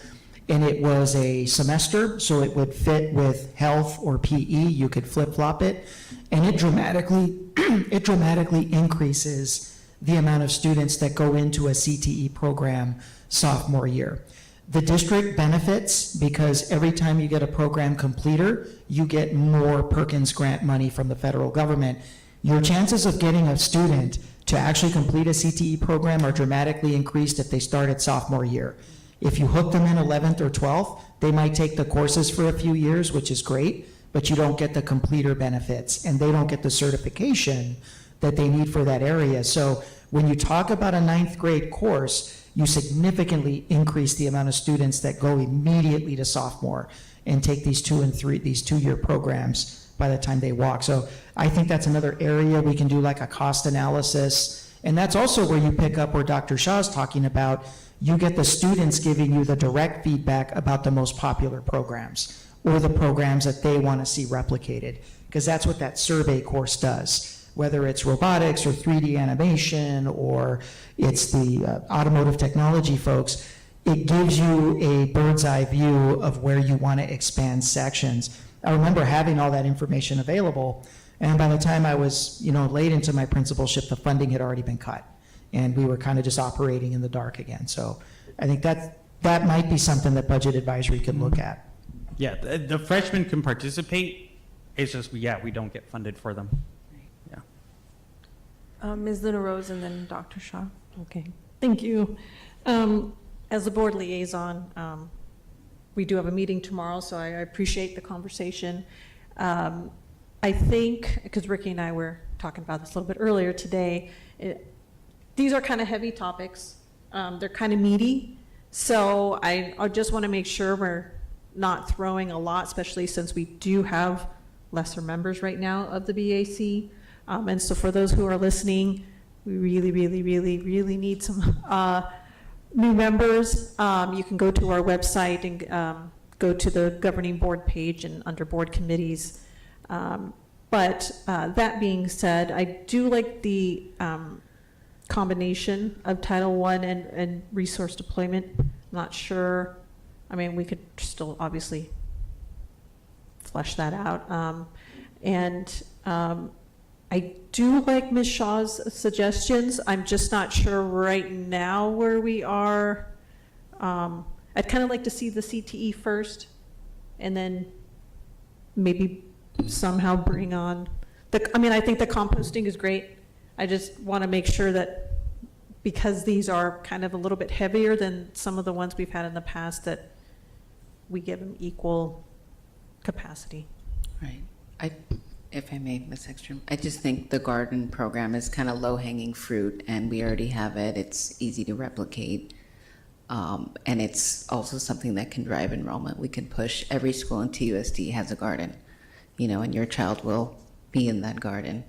and it was a semester, so it would fit with health or PE. You could flip-flop it, and it dramatically increases the amount of students that go into a CTE program sophomore year. The district benefits because every time you get a program completer, you get more Perkins grant money from the federal government. Your chances of getting a student to actually complete a CTE program are dramatically increased if they start at sophomore year. If you hook them in 11th or 12th, they might take the courses for a few years, which is great, but you don't get the completer benefits, and they don't get the certification that they need for that area. So when you talk about a 9th grade course, you significantly increase the amount of students that go immediately to sophomore and take these 2 and 3, these 2-year programs by the time they walk. So I think that's another area we can do like a cost analysis. And that's also where you pick up where Dr. Shah's talking about, you get the students giving you the direct feedback about the most popular programs or the programs that they want to see replicated, because that's what that survey course does. Whether it's robotics or 3D animation or it's the automotive technology folks, it gives you a bird's eye view of where you want to expand sections. I remember having all that information available, and by the time I was, late into my principalship, the funding had already been cut, and we were kind of just operating in the dark again. So I think that might be something that Budget Advisory could look at. Yeah, the freshmen can participate. It's just, we don't get funded for them. Ms. Luna Rose and then Dr. Shah. Okay, thank you. As a board liaison, we do have a meeting tomorrow, so I appreciate the conversation. I think, because Ricky and I were talking about this a little bit earlier today, these are kind of heavy topics. They're kind of meaty. So I just want to make sure we're not throwing a lot, especially since we do have lesser members right now of the BAC. And so for those who are listening, we really, really, really, really need some new members. You can go to our website and go to the governing board page and under board committees. But that being said, I do like the combination of Title I and resource deployment. I'm not sure. I mean, we could still obviously flesh that out. I do like Ms. Shaw's suggestions. I'm just not sure right now where we are. I'd kind of like to see the CTE first, and then maybe somehow bring on I think the composting is great. I just want to make sure that because these are kind of a little bit heavier than some of the ones we've had in the past, that we give them equal capacity. Right. If I may, Ms. Ekstrom, I just think the garden program is kind of low-hanging fruit, and we already have it. It's easy to replicate, and it's also something that can drive enrollment. We can push every school in TUSD has a garden, and your child will be in that garden.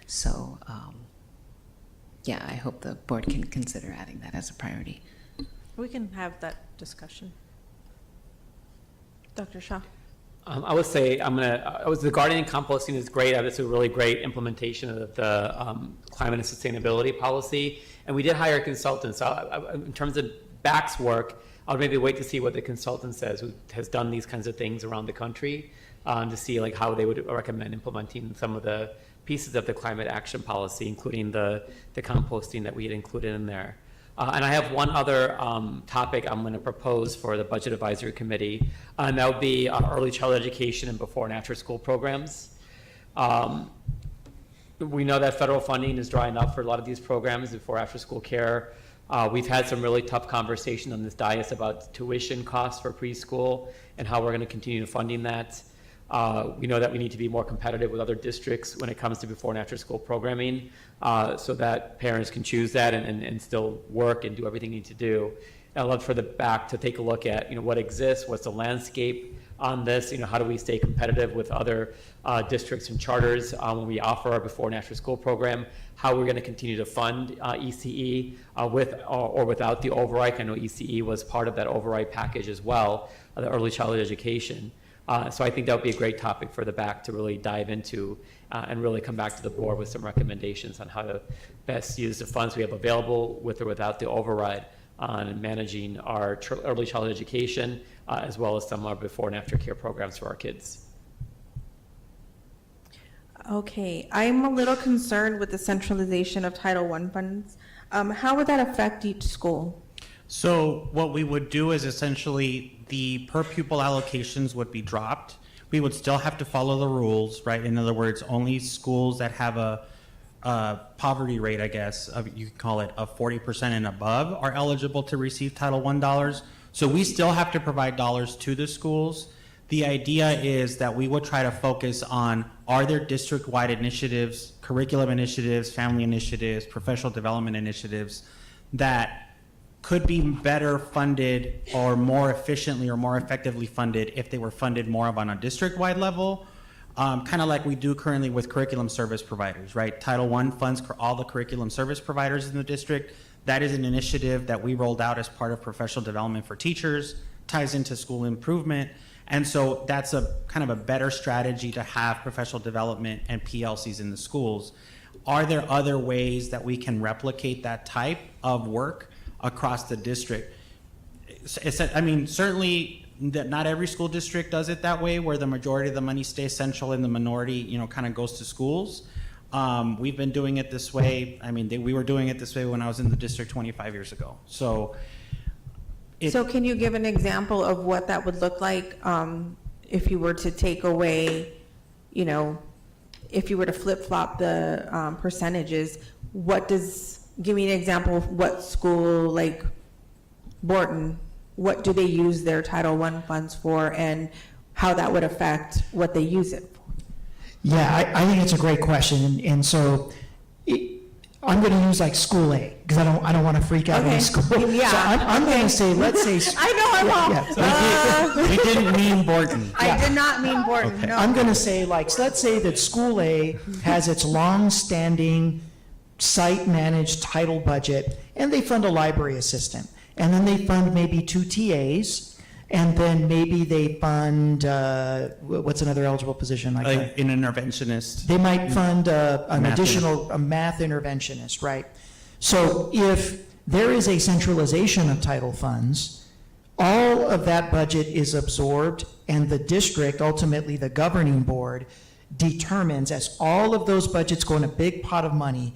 So, I hope the board can consider adding that as a priority. We can have that discussion. Dr. Shah. I would say the gardening and composting is great. It's a really great implementation of the climate and sustainability policy. And we did hire a consultant. So in terms of Back's work, I'll maybe wait to see what the consultant says, who has done these kinds of things around the country, to see how they would recommend implementing some of the pieces of the climate action policy, including the composting that we had included in there. And I have one other topic I'm going to propose for the Budget Advisory Committee, and that would be early child education and before and after school programs. We know that federal funding is drying up for a lot of these programs, before after school care. We've had some really tough conversations on this dais about tuition costs for preschool and how we're going to continue funding that. We know that we need to be more competitive with other districts when it comes to before and after school programming, so that parents can choose that and still work and do everything they need to do. And I'd love for the back to take a look at what exists, what's the landscape, on this. How do we stay competitive with other districts and charters when we offer our before and after school program? How we're going to continue to fund ECE with or without the override. I know ECE was part of that override package as well, the early childhood education. So I think that would be a great topic for the BAC to really dive into and really come back to the board with some recommendations on how to best use the funds we have available with or without the override on managing our early childhood education, as well as some of our before and after care programs for our kids. Okay, I'm a little concerned with the centralization of Title I funds. How would that affect each school? So what we would do is essentially the per pupil allocations would be dropped. We would still have to follow the rules, right? In other words, only schools that have a poverty rate, I guess, you could call it, of 40% and above are eligible to receive Title I dollars. So we still have to provide dollars to the schools. The idea is that we would try to focus on, are there district-wide initiatives, curriculum initiatives, family initiatives, professional development initiatives that could be better funded or more efficiently or more effectively funded if they were funded more of on a district-wide level, kind of like we do currently with curriculum service providers, right? Title I funds all the curriculum service providers in the district. That is an initiative that we rolled out as part of professional development for teachers, ties into school improvement. And so that's a kind of a better strategy to have professional development and PLCs in the schools. Are there other ways that we can replicate that type of work across the district? I mean, certainly that not every school district does it that way, where the majority of the money stays central and the minority, kind of goes to schools. We've been doing it this way. I mean, we were doing it this way when I was in the district 25 years ago. So can you give an example of what that would look like if you were to take away, if you were to flip-flop the percentages? Give me an example of what school, like Borton, what do they use their Title I funds for, and how that would affect what they use it for? Yeah, I think it's a great question, and so I'm going to use like school A because I don't want to freak out any school. Yeah. So I'm going to say, let's say. I know I'm wrong. we didn't mean Borton. I did not mean Borton. Okay. No. I'm going to say, let's say that school A has its long-standing site-managed title budget, and they fund a library assistant, and then they fund maybe 2 TAs, and then maybe they fund what's another eligible position like that? An interventionist. They might fund an Math additional math interventionist, right? So if there is a centralization of title funds, all of that budget is absorbed, and the district, ultimately the governing board, determines, as all of those budgets go in a big pot of money,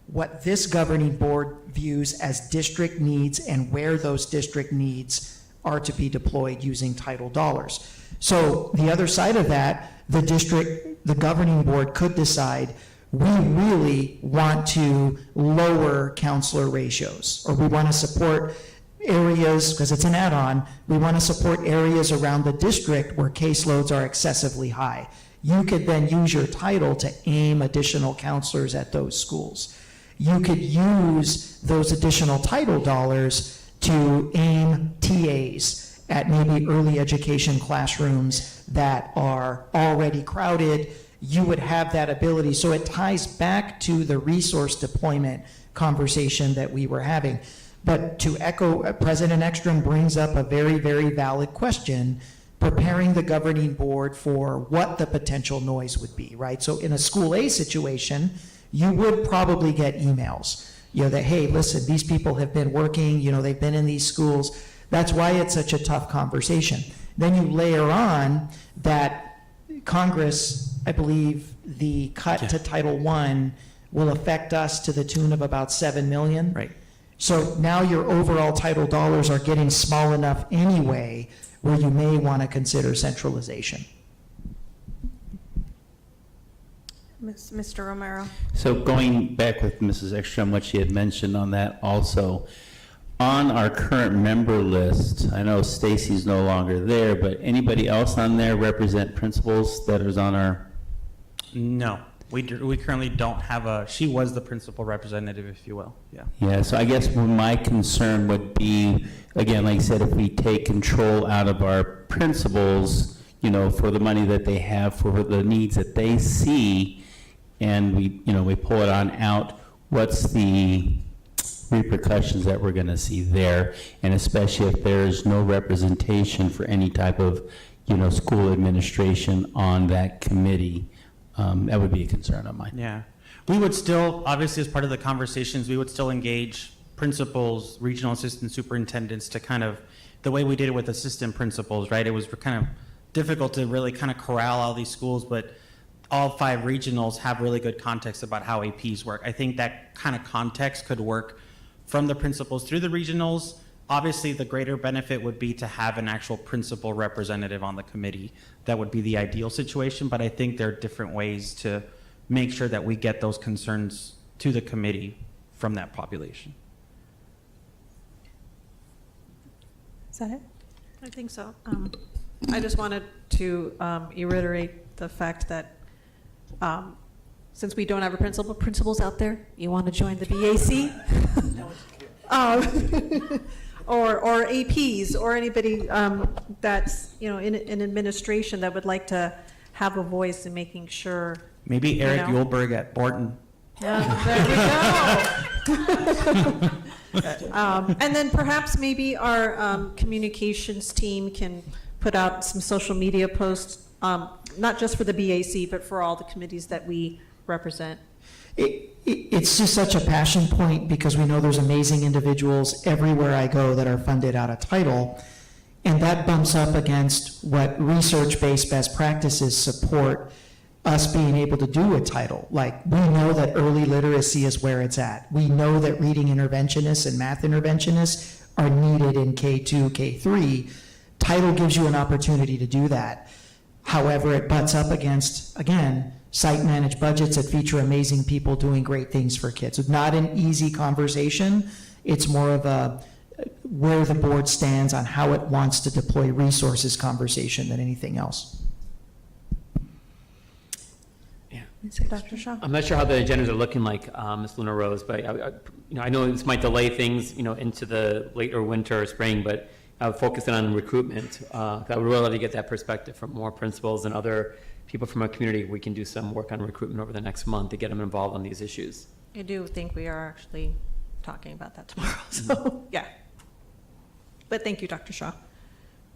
what this governing board views as district needs and where those district needs are to be deployed using title dollars. So the other side of that, the governing board could decide, we really want to lower counselor ratios, or we want to support areas, because it's an add-on, we want to support areas around the district where caseloads are excessively high. You could then use your title to aim additional counselors at those schools. You could use those additional title dollars to aim TAs at maybe early education classrooms that are already crowded. You would have that ability. So it ties back to the resource deployment conversation that we were having. But to echo, President Ekstrom brings up a very, very valid question, preparing the governing board for what the potential noise would be, right? So in a school A situation, you would probably get emails, that, hey, listen, these people have been working, they've been in these schools. That's why it's such a tough conversation. Then you layer on that Congress, I believe the cut to Title I will affect us to the tune of about $7 million. Right. So now your overall title dollars are getting small enough anyway where you may want to consider centralization. Mr. Romero. So going back with Mrs. Ekstrom, what she had mentioned on that also, on our current member list, I know Stacy's no longer there, but anybody else on there represent principals that is on our? No, we currently don't have she was the principal representative, if you will, yeah. Yeah, so I guess my concern would be, again, like I said, if we take control out of our principals, for the money that they have, for the needs that they see, and we pull it on out, what's the repercussions that we're going to see there, and especially if there's no representation for any type of, school administration on that committee, that would be a concern of mine. Yeah. We would still, obviously, as part of the conversations, we would still engage principals, regional assistant superintendents to kind of, the way we did it with assistant principals, right? It was kind of difficult to really kind of corral all these schools, but all 5 regionals have really good context about how APs work. I think that kind of context could work from the principals through the regionals. Obviously, the greater benefit would be to have an actual principal representative on the committee. That would be the ideal situation, but I think there are different ways to make sure that we get those concerns to the committee from that population. Is that it? I think so. I just wanted to reiterate the fact that since we don't have a principals out there, you want to join the BAC? Or APs, or anybody that's, in administration that would like to have a voice in making sure. Maybe Eric Yulberg at Borton. Yeah, there we go. And then perhaps maybe our communications team can put out some social media posts, not just for the BAC, but for all the committees that we represent. It's just such a passion point because we know there's amazing individuals everywhere I go that are funded out of title. And that bumps up against what research-based best practices support us being able to do with title. Like, we know that early literacy is where it's at. We know that reading interventionists and math interventionists are needed in K2, K3. Title gives you an opportunity to do that. However, it butts up against, again, site-managed budgets that feature amazing people doing great things for kids. It's not an easy conversation. It's more of a where the board stands on how it wants to deploy resources conversation than anything else. Dr. Shaw? I'm not sure how the agendas are looking like, Ms. Luna Rose, but I know this might delay things, into the later winter or spring, but focusing on recruitment. I would really love to get that perspective from more principals and other people from our community. We can do some work on recruitment over the next month to get them involved on these issues. I do think we are actually talking about that tomorrow, so, yeah. But thank you, Dr. Shaw.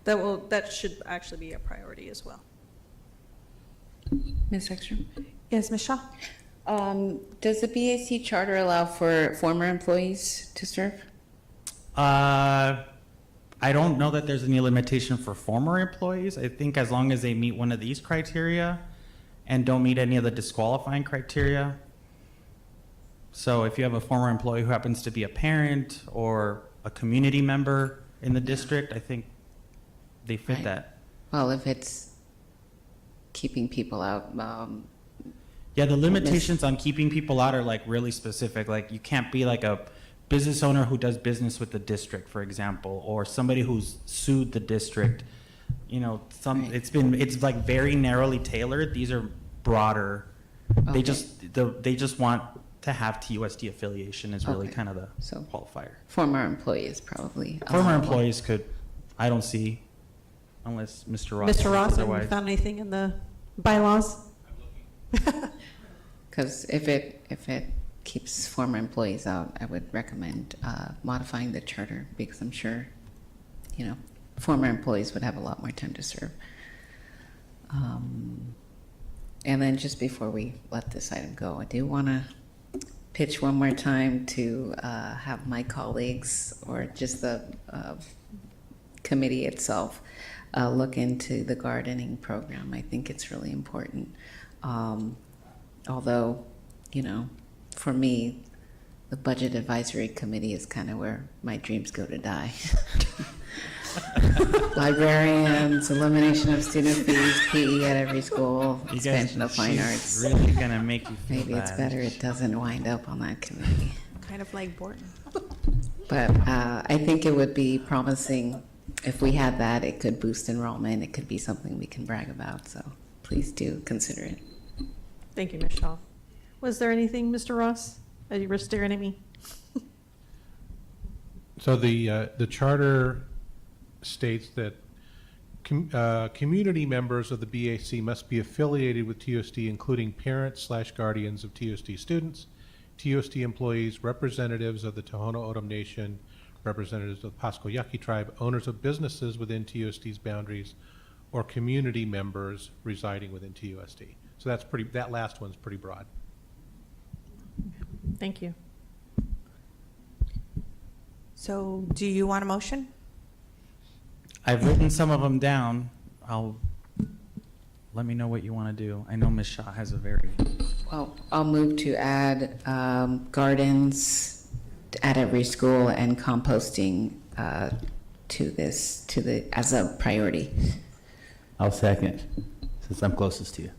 That should actually be a priority as well. Ms. Ekstrom? Yes, Ms. Shaw? Does the BAC charter allow for former employees to serve? I don't know that there's any limitation for former employees. I think as long as they meet one of these criteria and don't meet any of the disqualifying criteria. So if you have a former employee who happens to be a parent or a community member in the district, I think they fit Right. that. Well, if it's keeping people out, Yeah, the limitations on keeping people out are like really specific. Like you can't be like a business owner who does business with the district, for example, or somebody who's sued the district. Right. It's like very narrowly tailored. These are broader. Okay. They just want to have TUSD affiliation is really Okay. kind of the So- qualifier. former employees probably. Former allowable. employees could, I don't see, unless Mr. Ross. Mr. Ross, have you otherwise. found anything in the bylaws? Because if it keeps former employees out, I would recommend modifying the charter because I'm sure, former employees would have a lot more time to serve. And then just before we let this item go, I do want to pitch one more time to have my colleagues or just the committee itself look into the gardening program. I think it's really important. Although, for me, the Budget Advisory Committee is kind of where my dreams go to die. Librarians, elimination of student fees, PE at every school, You guys- expansion of fine she's arts. really gonna make you feel Maybe it's bad. better it doesn't wind up on that committee. Kind of like Borton. But I think it would be promising if we had that. It could boost enrollment. It could be something we can brag about. So please do consider it. Thank you, Ms. Shaw. Was there anything, Mr. Ross? You were staring at me. So the charter states that Community members of the BAC must be affiliated with TUSD, including parents/guardians of TUSD students, TUSD employees, representatives of the Tohono O'odham Nation, representatives of the Pasco Yaqui tribe, owners of businesses within TUSD's boundaries, or community members residing within TUSD. So that's pretty, that last one's pretty broad. Thank you. So do you want a motion? I've written some of them down. Let me know what you want to do. I know Ms. Shaw has a very... Well, I'll move to add gardens at every school and composting as a priority. I'll second, since I'm closest to you.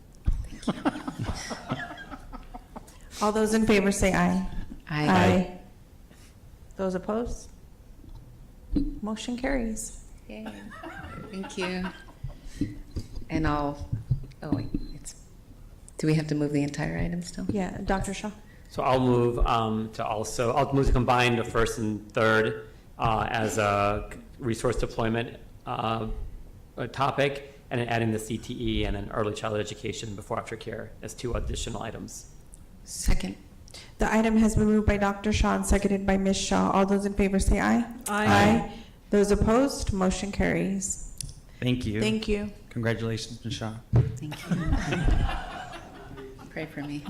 All those in favor say aye. Aye. Those opposed? Motion carries. Yay. Thank you. And do we have to move the entire item still? Yeah, Dr. Shaw. So I'll move I'll move to combine the first and third as a resource deployment topic, and then adding the CTE and then early childhood education before after care as 2 additional items. Second. The item has been moved by Dr. Shaw and seconded by Ms. Shaw. All those in favor say aye. Aye. Those opposed, motion carries. Thank you. Thank you. Congratulations, Ms. Shaw. Thank you. Pray for me.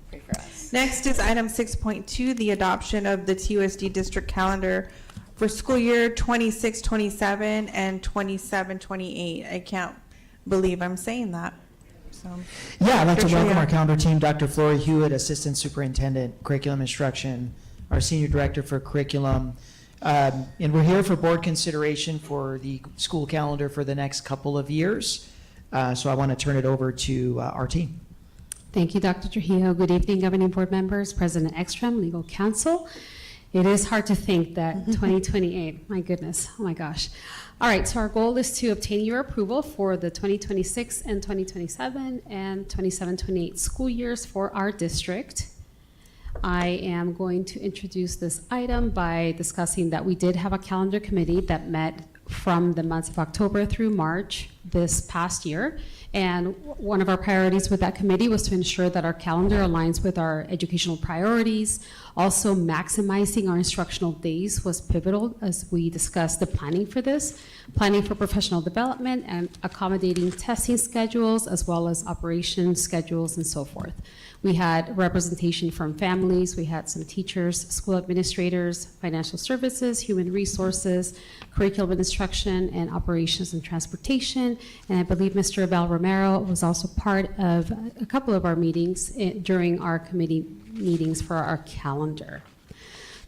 Pray for us. Next is item 6.2, the adoption of the TUSD district calendar for school year 26-27 and 27-28. I can't believe I'm saying that. So, Yeah, I'd like to Dr. welcome our Tria. calendar team, Dr. Flory Hewitt, Assistant Superintendent, Curriculum Instruction, our Senior Director for Curriculum. And we're here for board consideration for the school calendar for the next couple of years. So I want to turn it over to our team. Thank you, Dr. Trujillo. Good evening, governing board members, President Ekstrom, legal counsel. It is hard to think that 2028, my goodness, oh my gosh. All right, so our goal is to obtain your approval for the 2026 and 2027 and 27-28 school years for our district. I am going to introduce this item by discussing that we did have a calendar committee that met from the months of October through March this past year. And one of our priorities with that committee was to ensure that our calendar aligns with our educational priorities. Also, maximizing our instructional days was pivotal as we discussed the planning for this, planning for professional development and accommodating testing schedules as well as operation schedules and so forth. We had representation from families, we had some teachers, school administrators, financial services, human resources, curriculum and instruction, and operations and transportation. And I believe Mr. Abel Romero was also part of a couple of our meetings during our committee meetings for our calendar.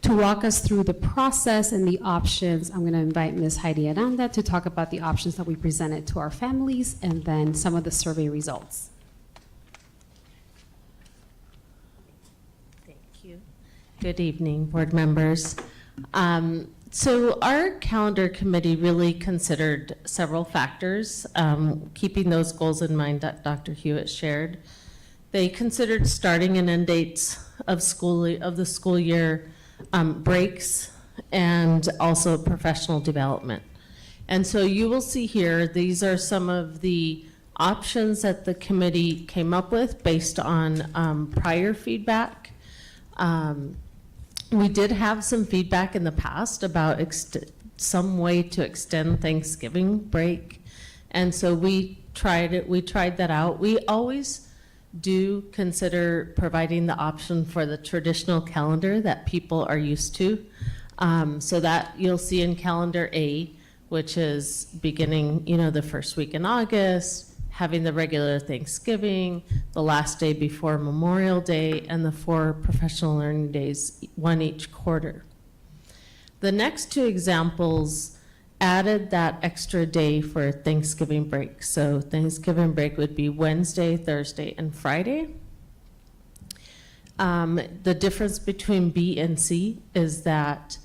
To walk us through the process and the options, I'm going to invite Ms. Heidi Aranda to talk about the options that we presented to our families and then some of the survey results. Good evening, board members. So our calendar committee really considered several factors, keeping those goals in mind that Dr. Hewitt shared. They considered starting and end dates of the school year, breaks, and also professional development. And so you will see here, these are some of the options that the committee came up with based on prior feedback. We did have some feedback in the past about some way to extend Thanksgiving break. And so we tried that out. We always do consider providing the option for the traditional calendar that people are used to. So that you'll see in calendar A, which is beginning, the first week in August, having the regular Thanksgiving, the last day before Memorial Day, and the 4 professional learning days, 1 each quarter. The next 2 examples added that extra day for Thanksgiving break. So Thanksgiving break would be Wednesday, Thursday, and Friday. The difference between B and C is that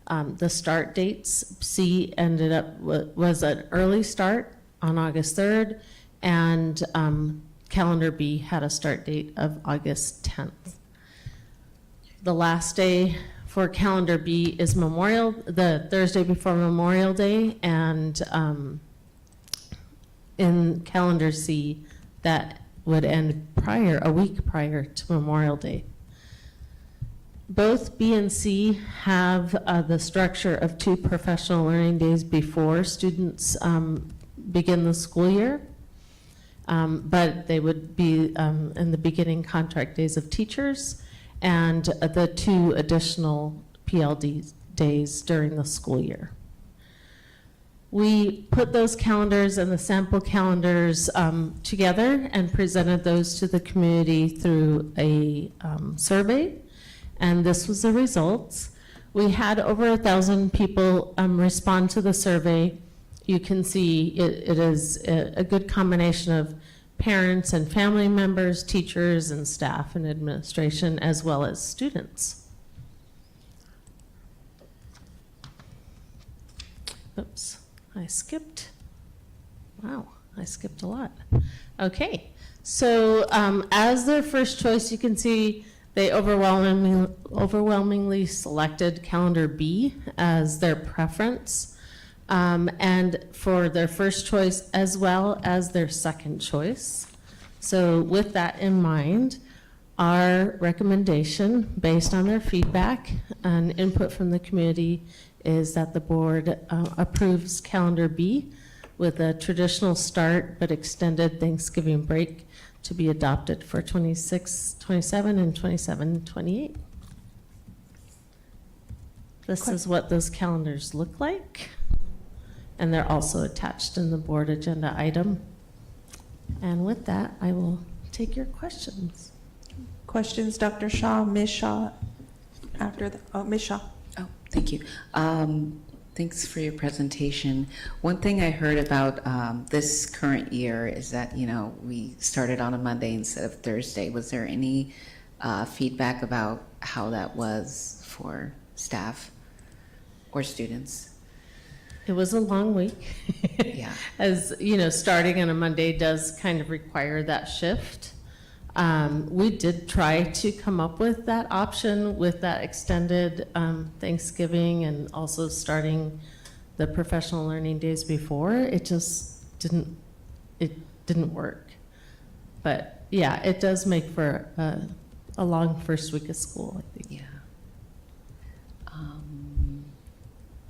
the start dates, C ended up, was an early start on August 3rd, and calendar B had a start date of August 10th. The last day for calendar B is the Thursday before Memorial Day, and in calendar C, that would end a week prior to Memorial Day. Both B and C have the structure of 2 professional learning days before students begin the school year, but they would be in the beginning contract days of teachers and the 2 additional PLD days during the school year. We put those calendars and the sample calendars together and presented those to the community through a survey, and this was the results. We had over 1,000 people respond to the survey. You can see it is a good combination of parents and family members, teachers and staff and administration, as well as students. Oops, I skipped. Wow, I skipped a lot. Okay, so as their first choice, you can see they overwhelmingly selected calendar B as their preference, and for their first choice as well as their second choice. So with that in mind, our recommendation, based on their feedback and input from the community, is that the board approves calendar B with a traditional start but extended Thanksgiving break to be adopted for 26, 27, and 27, 28. This is what those calendars look like, and they're also attached in the board agenda item. And with that, I will take your questions. Questions, Dr. Shaw, Ms. Shaw, Ms. Shaw. Oh, thank you. Thanks for your presentation. One thing I heard about this current year is that, we started on a Monday instead of Thursday. Was there any feedback about how that was for staff or students? It was a long week. Yeah. As starting on a Monday does kind of require that shift. We did try to come up with that option with that extended Thanksgiving and also starting the professional learning days before. It just didn't work. But yeah, it does make for a long first week of school, I think. Yeah.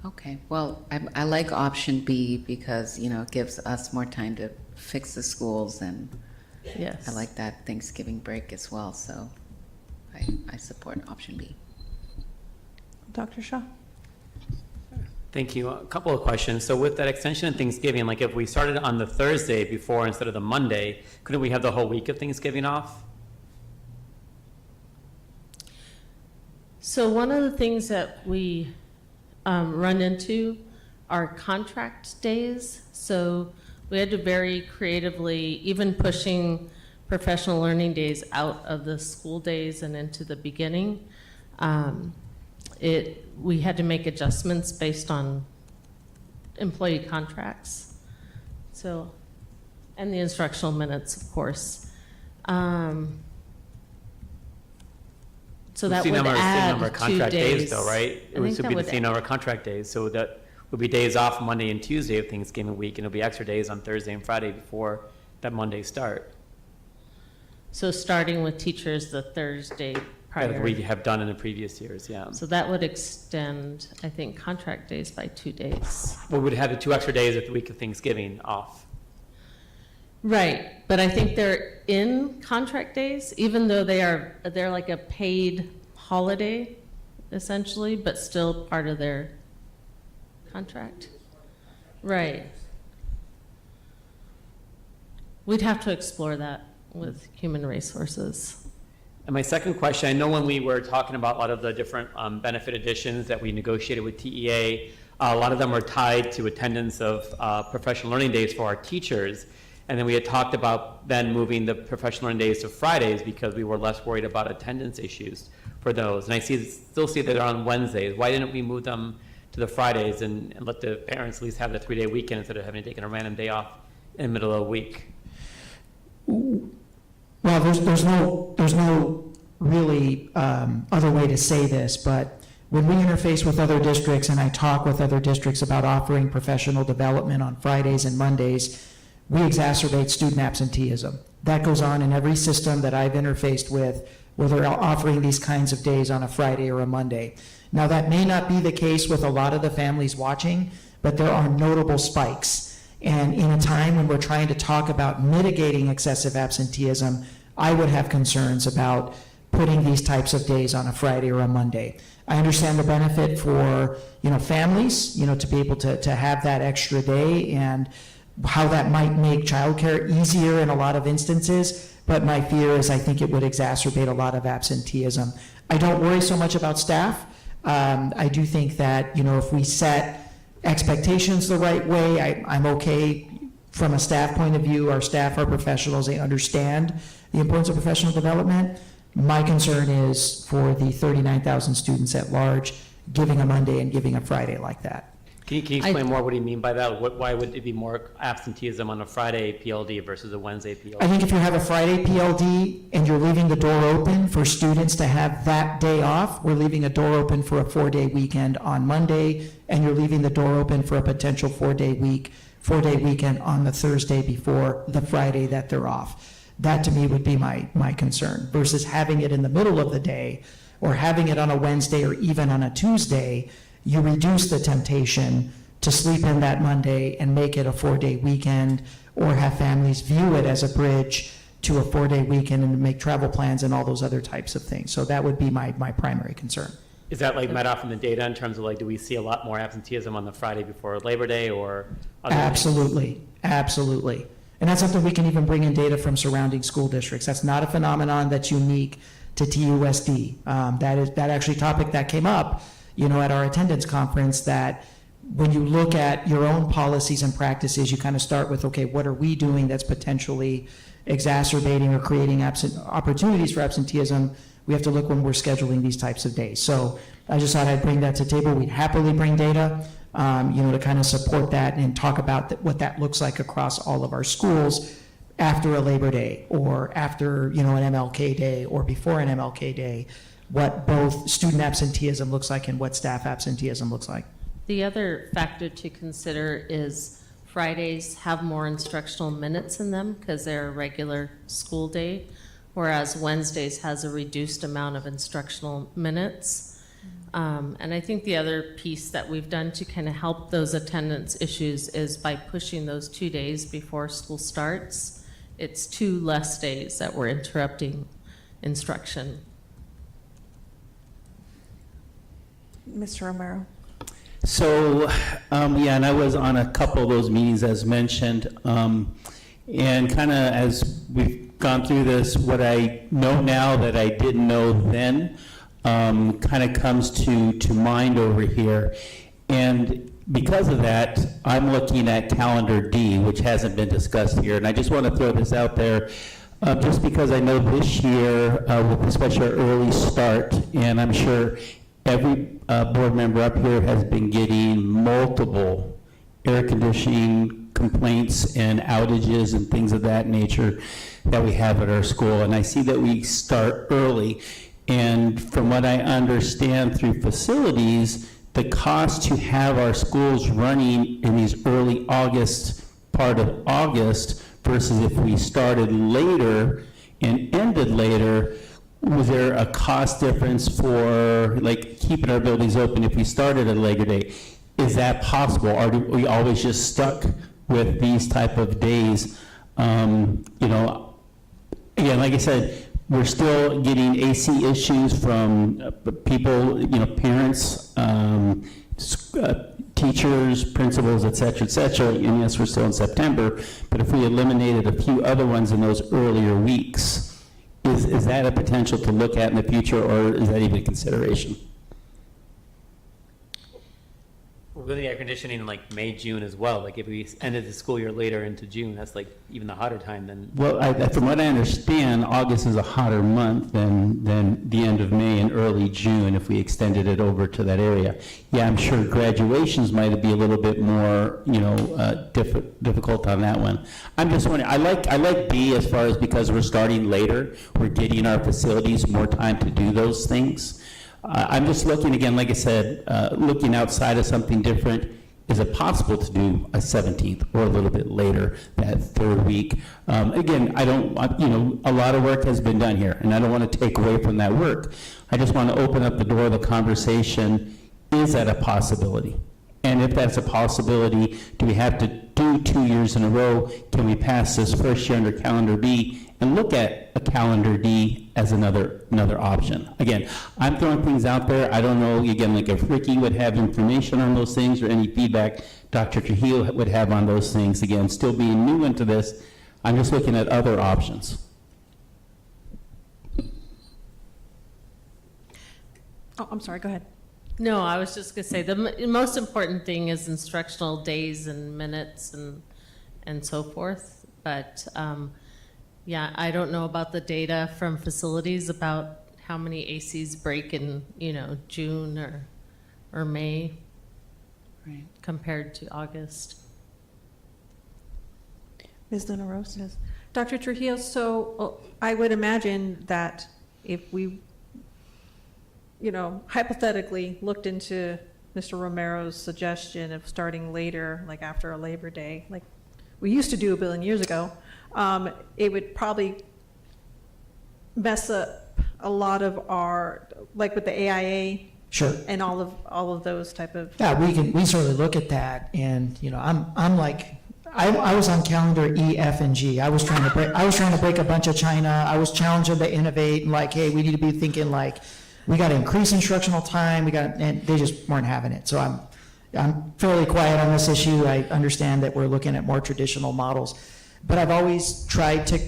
Okay, well, I like option B because, it gives us more time to fix the schools, and yes, I like that Thanksgiving break as well, so I support option B. Dr. Shaw. Thank you. A couple of questions. So with that extension of Thanksgiving, like if we started on the Thursday before instead of the Monday, couldn't we have the whole week of Thanksgiving off? So one of the things that we run into are contract days. So we had to very creatively, even pushing professional learning days out of the school days and into the beginning. We had to make adjustments based on employee contracts. So, and the instructional minutes, of course. So that would add number of 2 contract days, though, right? I It would think still that be the would same number of contract days, so that would be days off Monday and Tuesday of Thanksgiving week, and it'll be extra days on Thursday and Friday before that Monday start. So starting with teachers the Thursday prior. Like we have done in the previous years, yeah. So that would extend, I think, contract days by 2 days. We would have the 2 extra days of the week of Thanksgiving off. Right, but I think they're in contract days, even though they're like a paid holiday, essentially, but still part of their contract. Right. We'd have to explore that with human resources. And my second question, I know when we were talking about a lot of the different benefit additions that we negotiated with TEA, a lot of them were tied to attendance of professional learning days for our teachers. And then we had talked about then moving the professional learning days to Fridays because we were less worried about attendance issues for those. And I still see that they're on Wednesdays. Why didn't we move them to the Fridays and let the parents at least have the 3-day weekend instead of having to take a random day off in the middle of the week? Well, there's no really other way to say this, but when we interface with other districts and I talk with other districts about offering professional development on Fridays and Mondays, we exacerbate student absenteeism. That goes on in every system that I've interfaced with, where they're offering these kinds of days on a Friday or a Monday. Now, that may not be the case with a lot of the families watching, but there are notable spikes. And in a time when we're trying to talk about mitigating excessive absenteeism, I would have concerns about putting these types of days on a Friday or a Monday. I understand the benefit for, families, to be able to have that extra day and how that might make childcare easier in a lot of instances, but my fear is I think it would exacerbate a lot of absenteeism. I don't worry so much about staff. I do think that, if we set expectations the right way, I'm okay from a staff point of view. Our staff are professionals, they understand the importance of professional development. My concern is for the 39,000 students at large, giving a Monday and giving a Friday like that. Can you explain more what do you mean by that? Why would it be more absenteeism on a Friday PLD versus a Wednesday PLD? I think if you have a Friday PLD and you're leaving the door open for students to have that day off, we're leaving a door open for a 4-day weekend on Monday, and you're leaving the door open for a potential 4-day weekend on the Thursday before the Friday that they're off. That to me would be my concern, versus having it in the middle of the day or having it on a Wednesday or even on a Tuesday. You reduce the temptation to sleep in that Monday and make it a 4-day weekend, or have families view it as a bridge to a 4-day weekend and make travel plans and all those other types of things. So that would be my primary concern. Is that met off in the data in terms of do we see a lot more absenteeism on the Friday before Labor Day or other Absolutely, absolutely. And that's something we can even bring in data from surrounding school districts. That's not a phenomenon that's unique to TUSD. That actually topic that came up, at our attendance conference, that when you look at your own policies and practices, you kind of start with, okay, what are we doing that's potentially exacerbating or creating opportunities for absenteeism? We have to look when we're scheduling these types of days. So I just thought I'd bring that to the table. We'd happily bring data, to kind of support that and talk about what that looks like across all of our schools after a Labor Day or after, an MLK Day or before an MLK Day, what both student absenteeism looks like and what staff absenteeism looks like. The other factor to consider is Fridays have more instructional minutes in them because they're a regular school day, whereas Wednesdays has a reduced amount of instructional minutes. And I think the other piece that we've done to kind of help those attendance issues is by pushing those 2 days before school starts. It's 2 less days that we're interrupting instruction. Mr. Romero. So, and I was on a couple of those meetings as mentioned, and kind of as we've gone through this, what I know now that I didn't know then, kind of comes to mind over here. And because of that, I'm looking at calendar D, which hasn't been discussed here. And I just want to throw this out there, just because I know this year, with especially our early start, and I'm sure every board member up here has been getting multiple air conditioning complaints and outages and things of that nature that we have at our school. And I see that we start early. And from what I understand through facilities, the cost to have our schools running in these early part of August versus if we started later and ended later, was there a cost difference for keeping our buildings open if we started at Labor Day? Is that possible? Or do we always just stuck with these type of days? Again, like I said, we're still getting AC issues from people, parents, teachers, principals, et cetera, and yes, we're still in September, but if we eliminated a few other ones in those earlier weeks, is that a potential to look at in the future, or is that even a consideration? We're going to air conditioning in May, June as well. If we ended the school year later into June, that's even the hotter time than. Well, from what I understand, August is a hotter month than the end of May and early June if we extended it over to that area. Yeah, I'm sure graduations might be a little bit more, difficult on that one. I'm just wondering. I like B as far as because we're starting later, we're getting our facilities more time to do those things. I'm just looking, again, like I said, looking outside of something different. Is it possible to do a 17th or a little bit later, that third week? Again, I don't, a lot of work has been done here, and I don't want to take away from that work. I just want to open up the door of the conversation. Is that a possibility? And if that's a possibility, do we have to do 2 years in a row? Can we pass this first year under calendar B and look at a calendar D as another option? Again, I'm throwing things out there. I don't know, again, like if Ricky would have information on those things or any feedback Dr. Trujillo would have on those things. Again, still being new into this, I'm just looking at other options. Oh, I'm sorry, go ahead. No, I was just going to say, the most important thing is instructional days and minutes and so forth. But yeah, I don't know about the data from facilities about how many ACs break in, June or May compared to August. Ms. Luna Rose? Yes. Dr. Trujillo, so I would imagine that if we hypothetically looked into Mr. Romero's suggestion of starting later, like after a Labor Day, like we used to do a billion years ago, it would probably mess up a lot of our, like with the AIA. Sure. And all of those type of. Yeah, we certainly look at that, and I'm like, I was on calendar E, F, and G. I was trying to break a bunch of China. I was challenging to innovate, and like, hey, we need to be thinking like, we got to increase instructional time. And they just weren't having it. So I'm fairly quiet on this issue. I understand that we're looking at more traditional models, but I've always tried to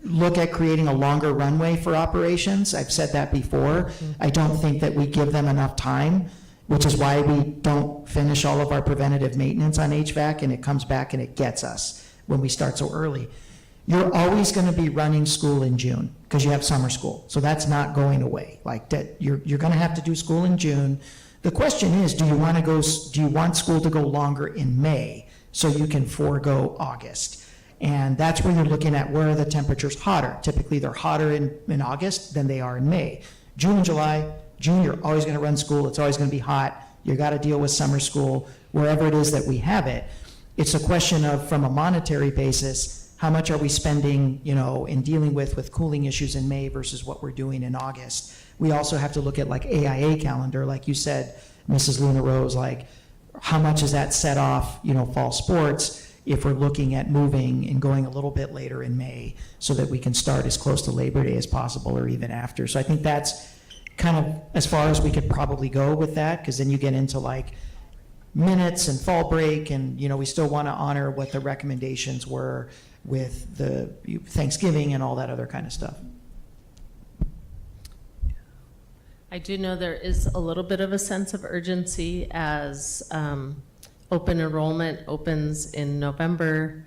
look at creating a longer runway for operations. I've said that before. I don't think that we give them enough time, which is why we don't finish all of our preventative maintenance on HVAC, and it comes back and it gets us when we start so early. You're always going to be running school in June because you have summer school. So that's not going away. Like that, you're going to have to do school in June. The question is, do you want school to go longer in May so you can forego August? And that's where you're looking at where are the temperatures hotter. Typically they're hotter in August than they are in May. June and July, June, you're always going to run school. It's always going to be hot. You got to deal with summer school wherever it is that we have it. It's a question of, from a monetary basis, how much are we spending, in dealing with cooling issues in May versus what we're doing in August? We also have to look at like AIA calendar, like you said, Mrs. Luna Rose, like how much is that set off, fall sports, if we're looking at moving and going a little bit later in May so that we can start as close to Labor Day as possible or even after. So I think that's kind of as far as we could probably go with that, because then you get into like minutes and fall break, and we still want to honor what the recommendations were with the Thanksgiving and all that other kind of stuff. I do know there is a little bit of a sense of urgency as open enrollment opens in November.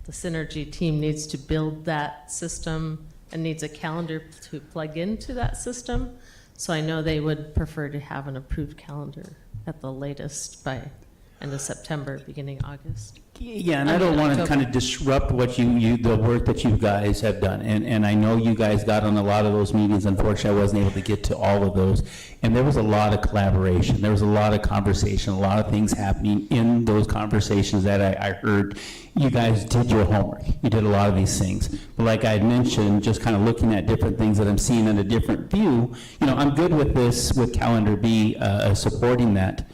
The Synergy team needs to build that system and needs a calendar to plug into that system. So I know they would prefer to have an approved calendar at the latest by end of September, beginning August. Yeah, and I don't want to kind of disrupt what the work that you guys have done. And I know you guys got on a lot of those meetings. Unfortunately, I wasn't able to get to all of those. And there was a lot of collaboration. There was a lot of conversation, a lot of things happening in those conversations that I heard. You guys did your homework. You did a lot of these things. But like I had mentioned, just kind of looking at different things that I'm seeing in a different view, I'm good with this, with Calendar B, supporting that.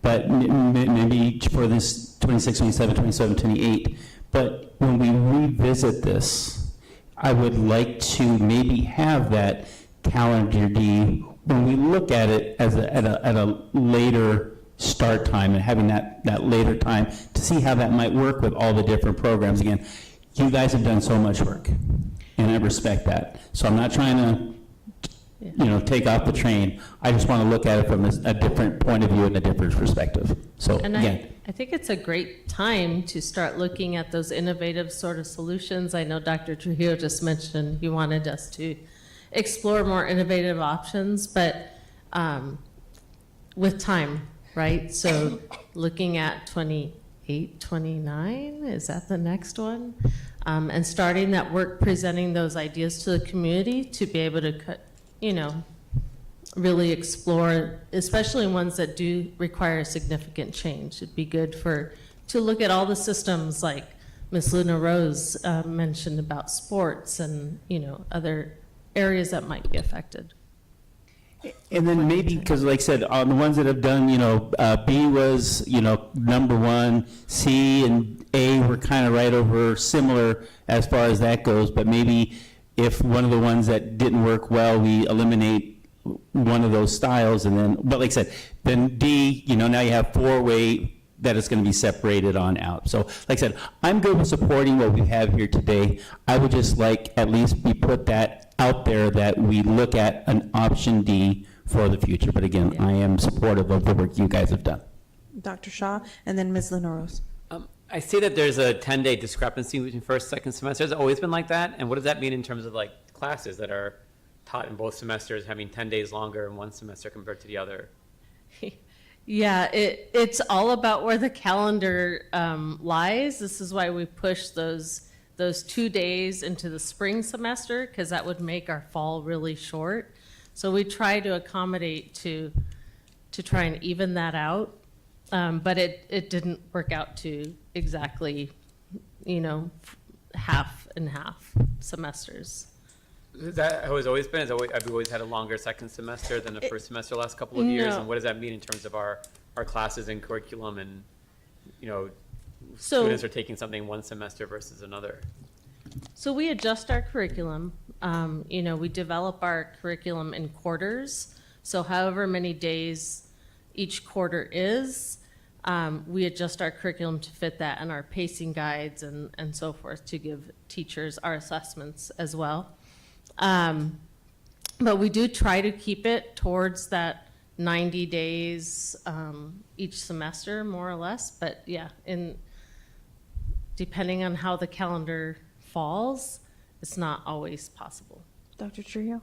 But maybe for this 26, 27, 27, 28. But when we revisit this, I would like to maybe have that calendar D when we look at it as at a later start time and having that later time to see how that might work with all the different programs. Again, you guys have done so much work, and I respect that. So I'm not trying to take off the train. I just want to look at it from a different point of view and a different perspective. So And again, I think it's a great time to start looking at those innovative sort of solutions. I know Dr. Trujillo just mentioned he wanted us to explore more innovative options, but with time, right? So looking at 28, 29, is that the next one? And starting that work, presenting those ideas to the community to be able to really explore, especially ones that do require significant change. It'd be good to look at all the systems, like Ms. Luna Rose mentioned about sports and, other areas that might be affected. And then maybe, because like I said, on the ones that have done, B was, number one, C and A were kind of right over similar as far as that goes, but maybe if one of the ones that didn't work well, we eliminate one of those styles, and then, but like I said, then D, now you have four-way that is going to be separated on out. So like I said, I'm good with supporting what we have here today. I would just like at least we put that out there that we look at an option D for the future. But again, I am supportive of the work you guys have done. Dr. Shaw, and then Ms. Luna Rose. I see that there's a 10-day discrepancy between first and second semester. Has it always been like that? And what does that mean in terms of like classes that are taught in both semesters having 10 days longer in one semester compared to the other? Yeah, it's all about where the calendar lies. This is why we push those 2 days into the spring semester, because that would make our fall really short. So we try to accommodate to try and even that out. But it didn't work out to exactly, half and half semesters. Is that how it's always been? Have we always had a longer second semester than the first semester the last couple of years? No. And what does that mean in terms of our classes and curriculum and, So- students are taking something one semester versus another? So we adjust our curriculum. We develop our curriculum in quarters. So however many days each quarter is, we adjust our curriculum to fit that and our pacing guides and so forth to give teachers our assessments as well. But we do try to keep it towards that 90 days each semester, more or less. But yeah, depending on how the calendar falls, it's not always possible. Dr. Trujillo?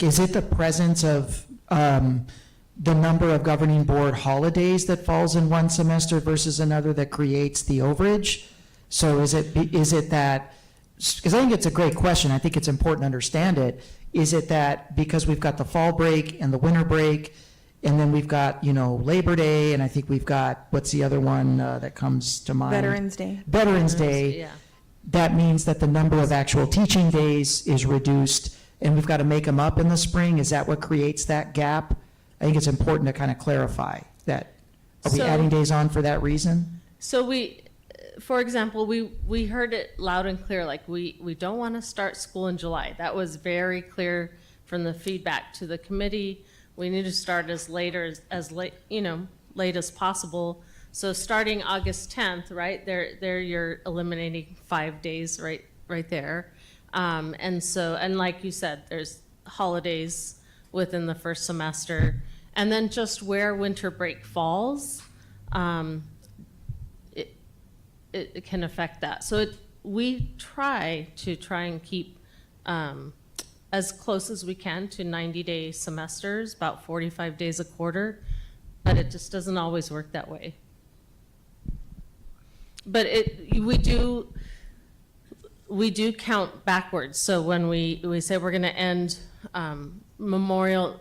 Is it the presence of the number of governing board holidays that falls in one semester versus another that creates the overage? So is it that, because I think it's a great question, I think it's important to understand it, is it that because we've got the fall break and the winter break, and then we've got, Labor Day, and I think we've got, what's the other one that comes to mind? Veterans Day. Veterans Day. Yeah. That means that the number of actual teaching days is reduced, and we've got to make them up in the spring. Is that what creates that gap? I think it's important to kind of clarify that. Are we So- adding days on for that reason? So for example, we heard it loud and clear, like we don't want to start school in July. That was very clear from the feedback to the committee. We need to start as late as possible. So starting August 10th, right, there you're eliminating 5 days right there. And like you said, there's holidays within the first semester. And then just where winter break falls, it can affect that. So we try and keep as close as we can to 90-day semesters, about 45 days a quarter, but it just doesn't always work that way. But we do count backwards. So when we say we're going to end by Memorial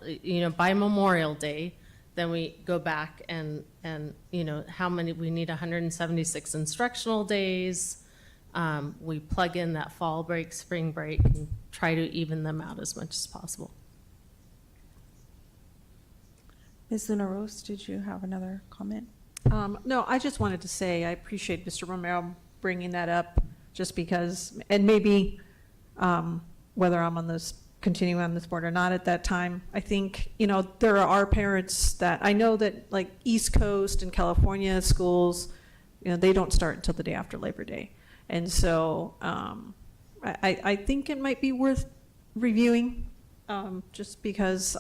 Day, then we go back and how many, we need 176 instructional days. We plug in that fall break, spring break, and try to even them out as much as possible. Ms. Luna Rose, did you have another comment? No, I just wanted to say I appreciate Mr. Romero bringing that up, just because, and maybe whether I'm continuing on this board or not at that time, I think, there are parents that, I know that like East Coast and California schools, they don't start until the day after Labor Day. And so I think it might be worth reviewing, just because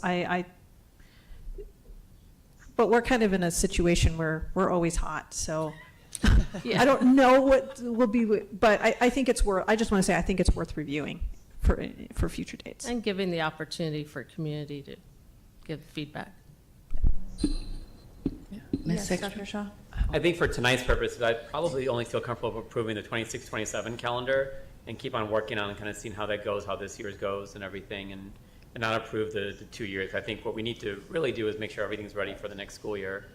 but we're kind of in a situation where we're always hot, so I don't know what will be, but I think it's worth, I just want to say I think it's worth reviewing for future dates. And giving the opportunity for community to give feedback. Yes, Dr. Shaw? I think for tonight's purposes, I'd probably only feel comfortable approving the 26-27 calendar and keep on working on and kind of seeing how that goes, how this year's goes and everything, and not approve the 2 years. I think what we need to really do is make sure everything's ready for the next school year.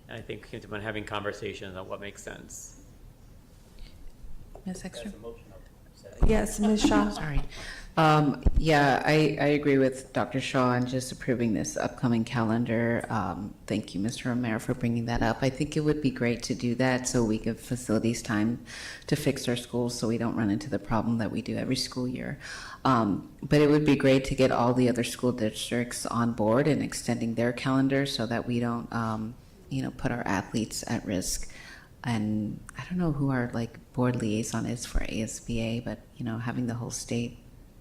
And I think when having conversations on what makes sense. Ms. Extra? Yes, Ms. Shaw. Sorry. Yeah, I agree with Dr. Shaw on just approving this upcoming calendar. Thank you, Mr. Romero, for bringing that up. I think it would be great to do that so we give facilities time to fix our schools so we don't run into the problem that we do every school year. But it would be great to get all the other school districts on board and extending their calendar so that we don't, put our athletes at risk. And I don't know who our board liaison is for ASBA, but having the whole state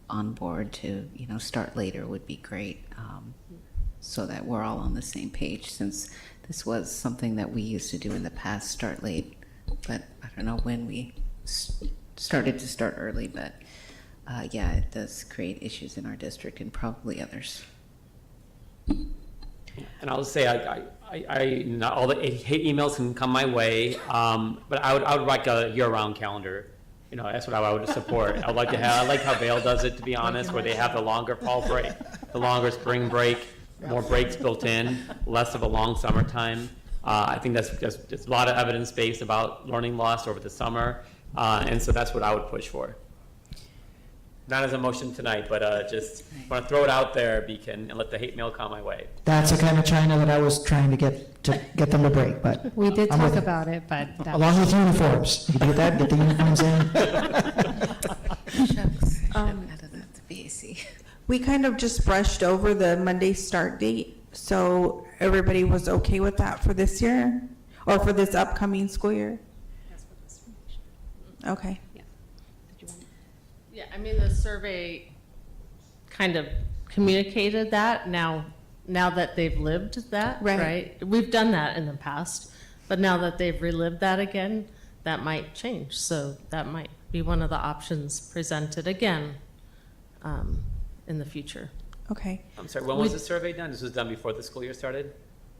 on board to start later would be great, so that we're all on the same page, since this was something that we used to do in the past, start late. But I don't know when we started to start early, but yeah, it does create issues in our district and probably others. And I'll say, not all the hate emails can come my way, but I would like a year-round calendar. That's what I would support. I like how Vail does it, to be honest, where they have the longer fall break, the longer spring break, more breaks built in, less of a long summertime. I think that's a lot of evidence-based about learning loss over the summer, and so that's what I would push for. Not as a motion tonight, but just want to throw it out there and let the hate mail come my way. That's the kind of China that I was trying to get them to break, but. We did I'm talk with it. about it, but. Along with uniforms. You can get that, get the uniforms in. Shucks, out of that BAC. We kind of just brushed over the Monday start date, so everybody was okay with that for this year, or for this upcoming school year? Okay. Yeah, I mean, the survey kind of communicated that now that they've lived that, right? We've done that in the past, but now that they've relived that again, that might change. So that might be one of the options presented again in the future. Okay. I'm sorry, when was the survey done? This was done before the school year started?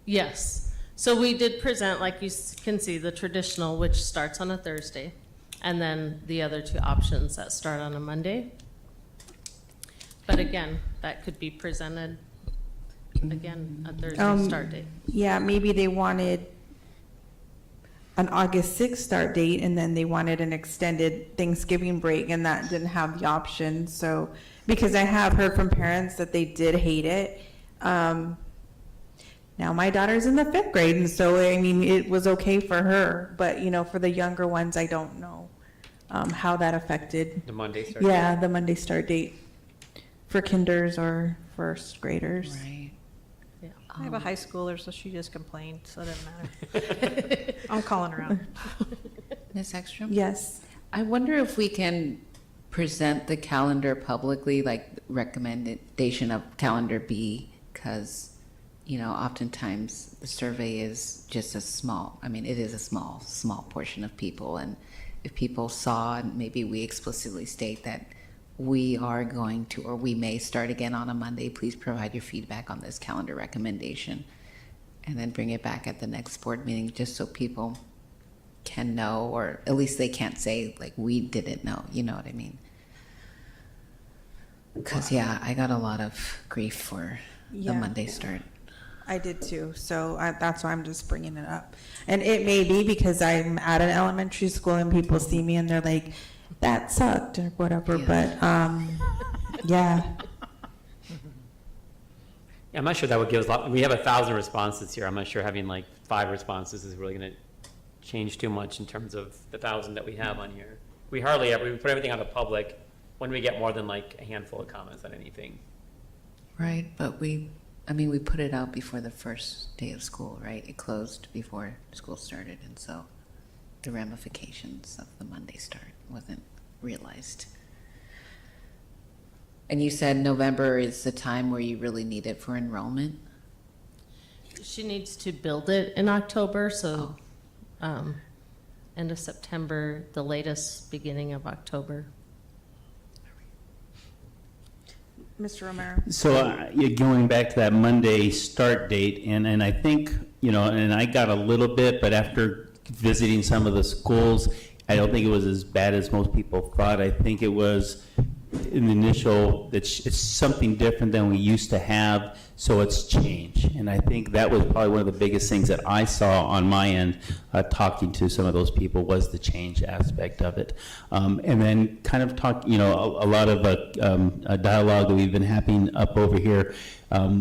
Yes. So we did present, like you can see, the traditional, which starts on a Thursday, and then the other two options that start on a Monday. But again, that could be presented again, a Thursday start date. Yeah, maybe they wanted an August 6th start date, and then they wanted an extended Thanksgiving break, and that didn't have the option. So, because I have heard from parents that they did hate it. Now my daughter's in the 5th grade, and so, I mean, it was okay for her, but, for the younger ones, I don't know how that affected. The Monday start date? Yeah, the Monday start date for kinders or first graders. Right. Yeah. I have a high schooler, so she just complained, so it doesn't matter. I'm calling her out. Ms. Ekstrom? Yes. I wonder if we can present the calendar publicly, like recommendation of calendar B, because oftentimes the survey is just it is a small portion of people. And if people saw, and maybe we explicitly state that we are going to, or we may start again on a Monday, please provide your feedback on this calendar recommendation. And then bring it back at the next board meeting, just so people can know, or at least they can't say, we didn't know, you know what I mean? Because, I got a lot of grief for the Monday start. I did too, so that's why I'm just bringing it up. And it may be because I'm at an elementary school and people see me and they're like, that sucked or whatever, but yeah. I'm not sure that would give us a lot. We have 1,000 responses here. I'm not sure having 5 responses is really going to change too much in terms of the 1,000 that we have on here. We hardly ever, we put everything out to public when we get more than a handful of comments on anything. Right, but we put it out before the first day of school, right? It closed before school started, and so the ramifications of the Monday start wasn't realized. And you said November is the time where you really need it for enrollment? She needs to build it in October, so end of September, the latest beginning of October. Mr. Romero. So you're going back to that Monday start date, and I think, and I got a little bit, but after visiting some of the schools, I don't think it was as bad as most people thought. I think it was in the initial, it's something different than we used to have, so it's change. And I think that was probably one of the biggest things that I saw on my end, talking to some of those people, was the change aspect of it. And then kind of talk, you know, a lot of a dialogue that we've been having up over here,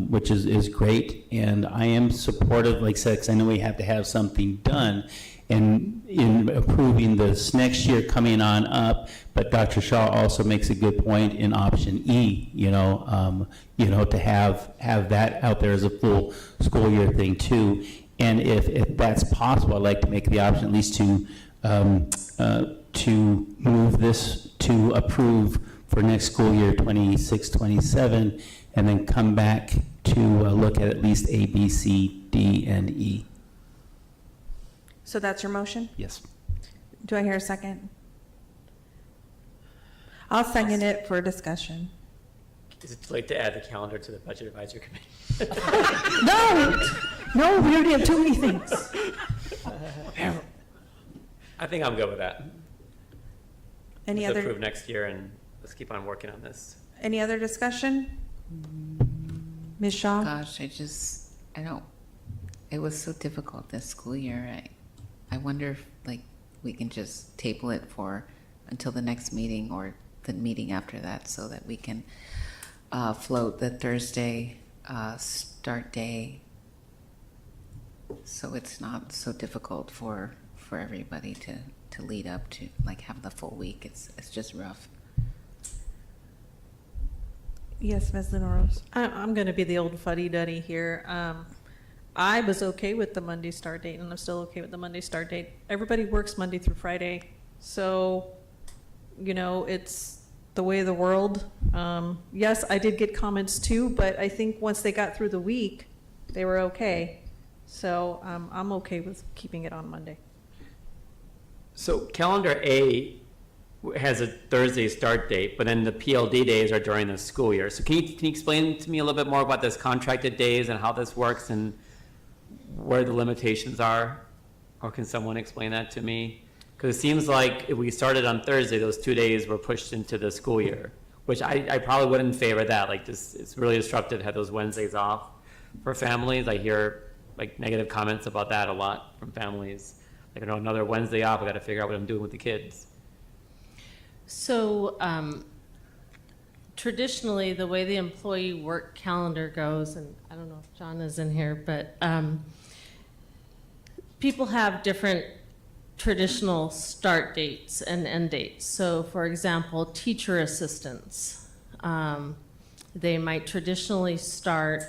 which is great. And I am supportive, like I said, because I know we have to have something done in approving this next year coming on up. But Dr. Shaw also makes a good point in option E, to have that out there as a full school year thing too. And if that's possible, I'd like to make the option at least to move this to approve for next school year 26, 27, and then come back to look at least A, B, C, D, and E. So that's your motion? Yes. Do I hear a second? I'll second it for discussion. Is it too late to add the calendar to the Budget Advisory Committee? No, we already have too many things. I think I'm good with that. Any Let's other, approve next year, and let's keep on working on this. any other discussion? Ms. Shaw? Gosh, it was so difficult this school year. I wonder if, like, we can just table it until the next meeting or the meeting after that, so that we can float the Thursday start day, so it's not so difficult for everybody to lead up to, like, have the full week. It's just rough. Yes, Ms. Linaros. I'm going to be the old fuddy-duddy here. I was okay with the Monday start date, and I'm still okay with the Monday start date. Everybody works Monday through Friday, so, it's the way of the world. Yes, I did get comments too, but I think once they got through the week, they were okay. So I'm okay with keeping it on Monday. So calendar A has a Thursday start date, but then the PLD days are during the school year. So can you explain to me a little bit more about this contracted days and how this works and where the limitations are? Or can someone explain that to me? Because it seems like if we started on Thursday, those 2 days were pushed into the school year, which I probably wouldn't favor that. Like, this, it's really disruptive to have those Wednesdays off for families. I hear like negative comments about that a lot from families. Like, another Wednesday off, I got to figure out what I'm doing with the kids. So traditionally, the way the employee work calendar goes, and I don't know if John is in here, but people have different traditional start dates and end dates. So for example, teacher assistants, they might traditionally start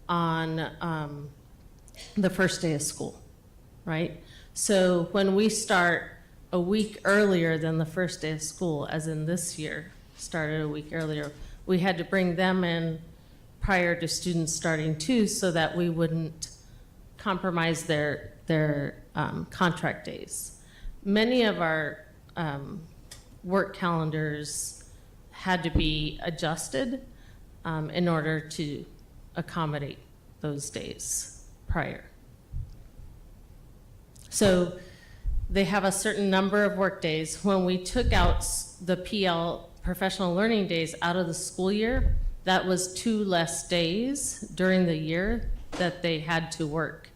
on the first day of school, right? So when we start a week earlier than the first day of school, as in this year, started a week earlier, we had to bring them in prior to students starting too, so that we wouldn't compromise their contract days. Many of our work calendars had to be adjusted in order to accommodate those days prior. So they have a certain number of work days. When we took out the PL, professional learning days, out of the school year, that was 2 less days during the year that they had to work.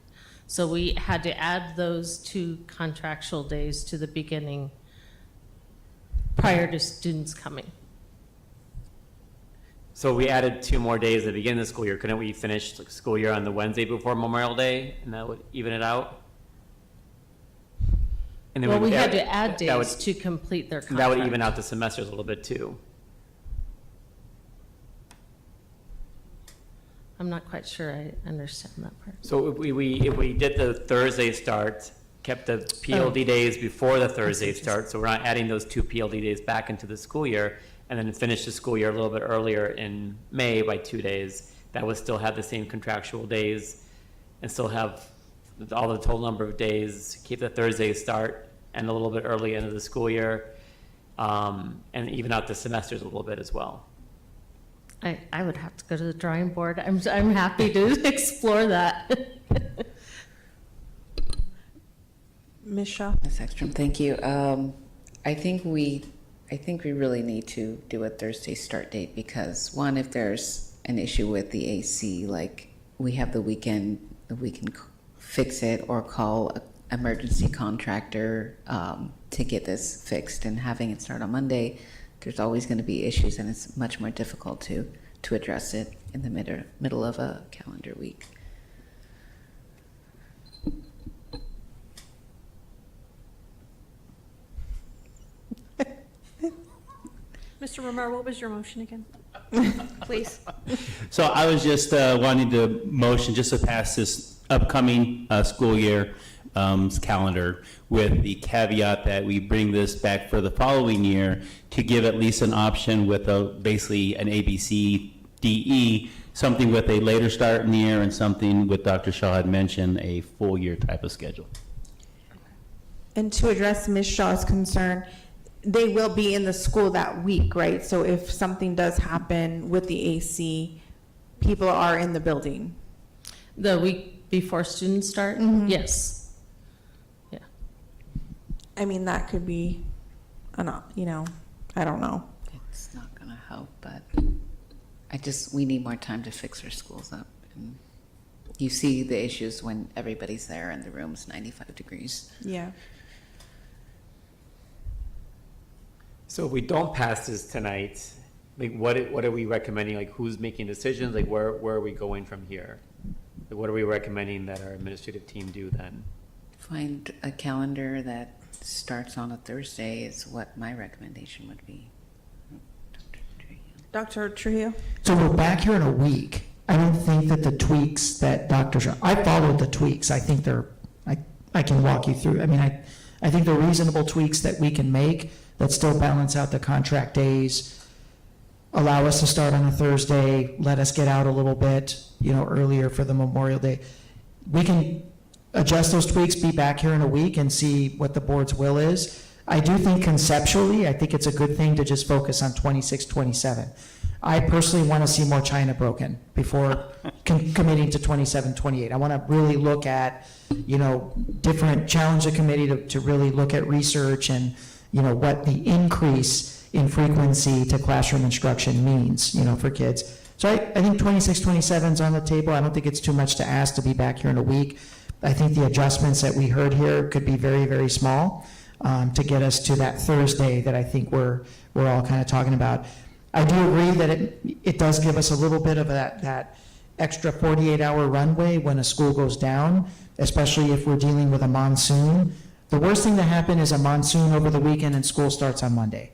So we had to add those 2 contractual days to the beginning prior to students coming. So we added 2 more days at the beginning of the school year. Couldn't we finish the school year on the Wednesday before Memorial Day, and that would even it out? And then Well, we had that- to add that would- days to complete their contract. That would even out the semesters a little bit too. I'm not quite sure I understand that part. So if we did the Thursday start, kept the PLD days before the Thursday start, so we're not adding those 2 PLD days back into the school year, and then finish the school year a little bit earlier in May by 2 days, that would still have the same contractual days and still have all the total number of days, keep the Thursday start and a little bit early into the school year, and even out the semesters a little bit as well. I would have to go to the drawing board. I'm happy to explore that. Ms. Shaw? Ms. Ekstrom, thank you. I think we really need to do a Thursday start date because one, if there's an issue with the AC, like we have the weekend, we can fix it or call an emergency contractor to get this fixed. And having it start on Monday, there's always going to be issues, and it's much more difficult to address it in the middle of a calendar week. Mr. Romero, what was your motion again? Please. So I was just wanting to motion just to pass this upcoming school year calendar with the caveat that we bring this back for the following year to give at least an option with basically an ABCDE, something with a later start in the year and something with Dr. Shaw had mentioned, a full year type of schedule. And to address Ms. Shaw's concern, they will be in the school that week, right? So if something does happen with the AC, people are in the building. The week before students start? Mhm. Yes. Yeah. I mean, that could be, I don't know. It's not going to help, but we need more time to fix our schools up. And you see the issues when everybody's there and the room's 95 degrees. Yeah. So if we don't pass this tonight, like what are we recommending? Like who's making decisions? Like where are we going from here? Like what are we recommending that our administrative team do then? Find a calendar that starts on a Thursday is what my recommendation would be. Dr. Trujillo? So we're back here in a week. I don't think that the tweaks that I followed the tweaks. I think I can walk you through. I mean, I think they're reasonable tweaks that we can make that still balance out the contract days, allow us to start on a Thursday, let us get out a little bit, earlier for the Memorial Day. We can adjust those tweaks, be back here in a week and see what the board's will is. I do think conceptually, I think it's a good thing to just focus on 26, 27. I personally want to see more China broken before committing to 27, 28. I want to really look at, challenge the committee to really look at research and, what the increase in frequency to classroom instruction means, for kids. So I think 26, 27 is on the table. I don't think it's too much to ask to be back here in a week. I think the adjustments that we heard here could be very, very small to get us to that Thursday that I think we're all kind of talking about. I do agree that it does give us a little bit of that extra 48-hour runway when a school goes down, especially if we're dealing with a monsoon. The worst thing to happen is a monsoon over the weekend and school starts on Monday.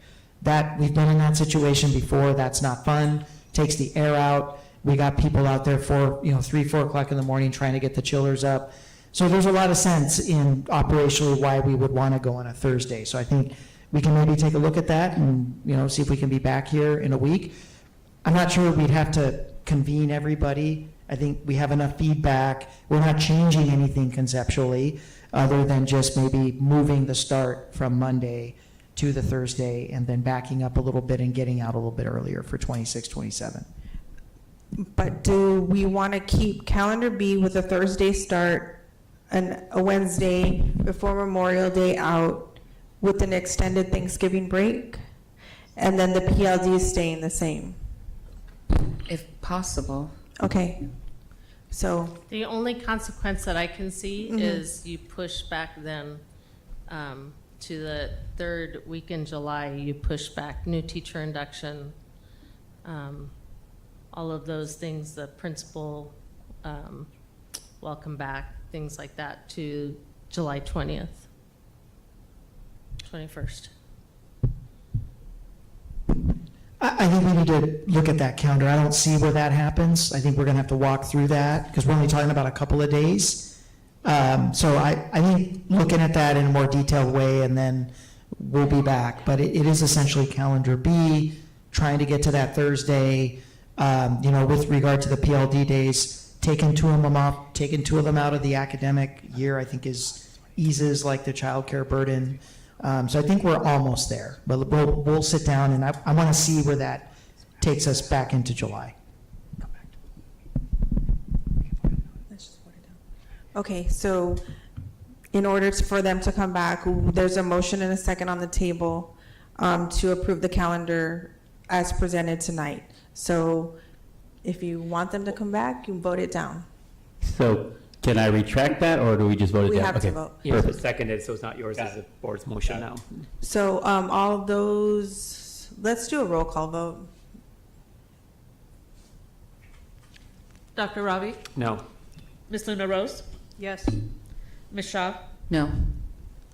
We've been in that situation before. That's not fun. Takes the air out. We got people out there for 3, 4 o'clock in the morning trying to get the chillers up. So there's a lot of sense in operationally why we would want to go on a Thursday. So I think we can maybe take a look at that and see if we can be back here in a week. I'm not sure we'd have to convene everybody. I think we have enough feedback. We're not changing anything conceptually other than just maybe moving the start from Monday to the Thursday and then backing up a little bit and getting out a little bit earlier for 26, 27. But do we want to keep calendar B with a Thursday start and a Wednesday before Memorial Day out with an extended Thanksgiving break? And then the PLD is staying the same? If possible. Okay. So The only consequence that I can see is you push back then to the third week in July, you push back new teacher induction, all of those things, the principal welcome back, things like that, to July 20th, 21st. I think we need to look at that calendar. I don't see where that happens. I think we're going to have to walk through that because we're only talking about a couple of days. So I think looking at that in a more detailed way, and then we'll be back. But it is essentially calendar B, trying to get to that Thursday. With regard to the PLD days, taking two of them out of the academic year, I think eases like the childcare burden. So I think we're almost there, but we'll sit down and I want to see where that takes us back into July. Okay, so in order for them to come back, there's a motion and a second on the table to approve the calendar as presented tonight. So if you want them to come back, you vote it down. So can I retract that, or do we just vote it We down? have to Okay, vote. Yours perfect. was seconded, so it's not yours, it's the board's motion now. So all of those, let's do a roll call vote. Dr. Ravi? No. Ms. Luna Rose? Yes. Ms. Shaw? No.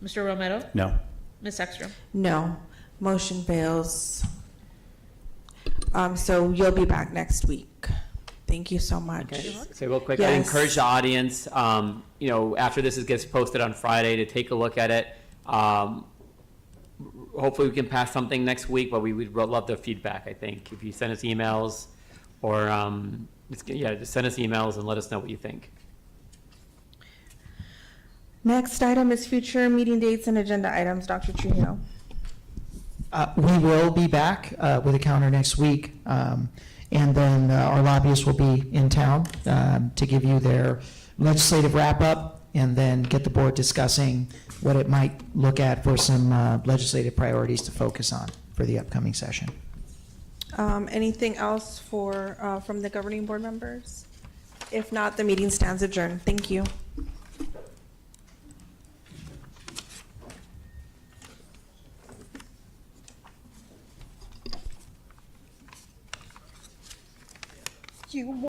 Mr. Romero? No. Ms. Ekstrom? No, motion fails. So you'll be back next week. Thank you so much. Okay, so real quick, I Yes. encourage the audience, you know, after this gets posted on Friday, to take a look at it. Hopefully, we can pass something next week, but we would love the feedback, I think. If you send us emails or, just send us emails and let us know what you think. Next item is future meeting dates and agenda items. Dr. Trujillo. We will be back with a calendar next week, and then our lobbyists will be in town to give you their legislative wrap-up, and then get the board discussing what it might look at for some legislative priorities to focus on for the upcoming session. Anything else from the governing board members? If not, the meeting stands adjourned. Thank you.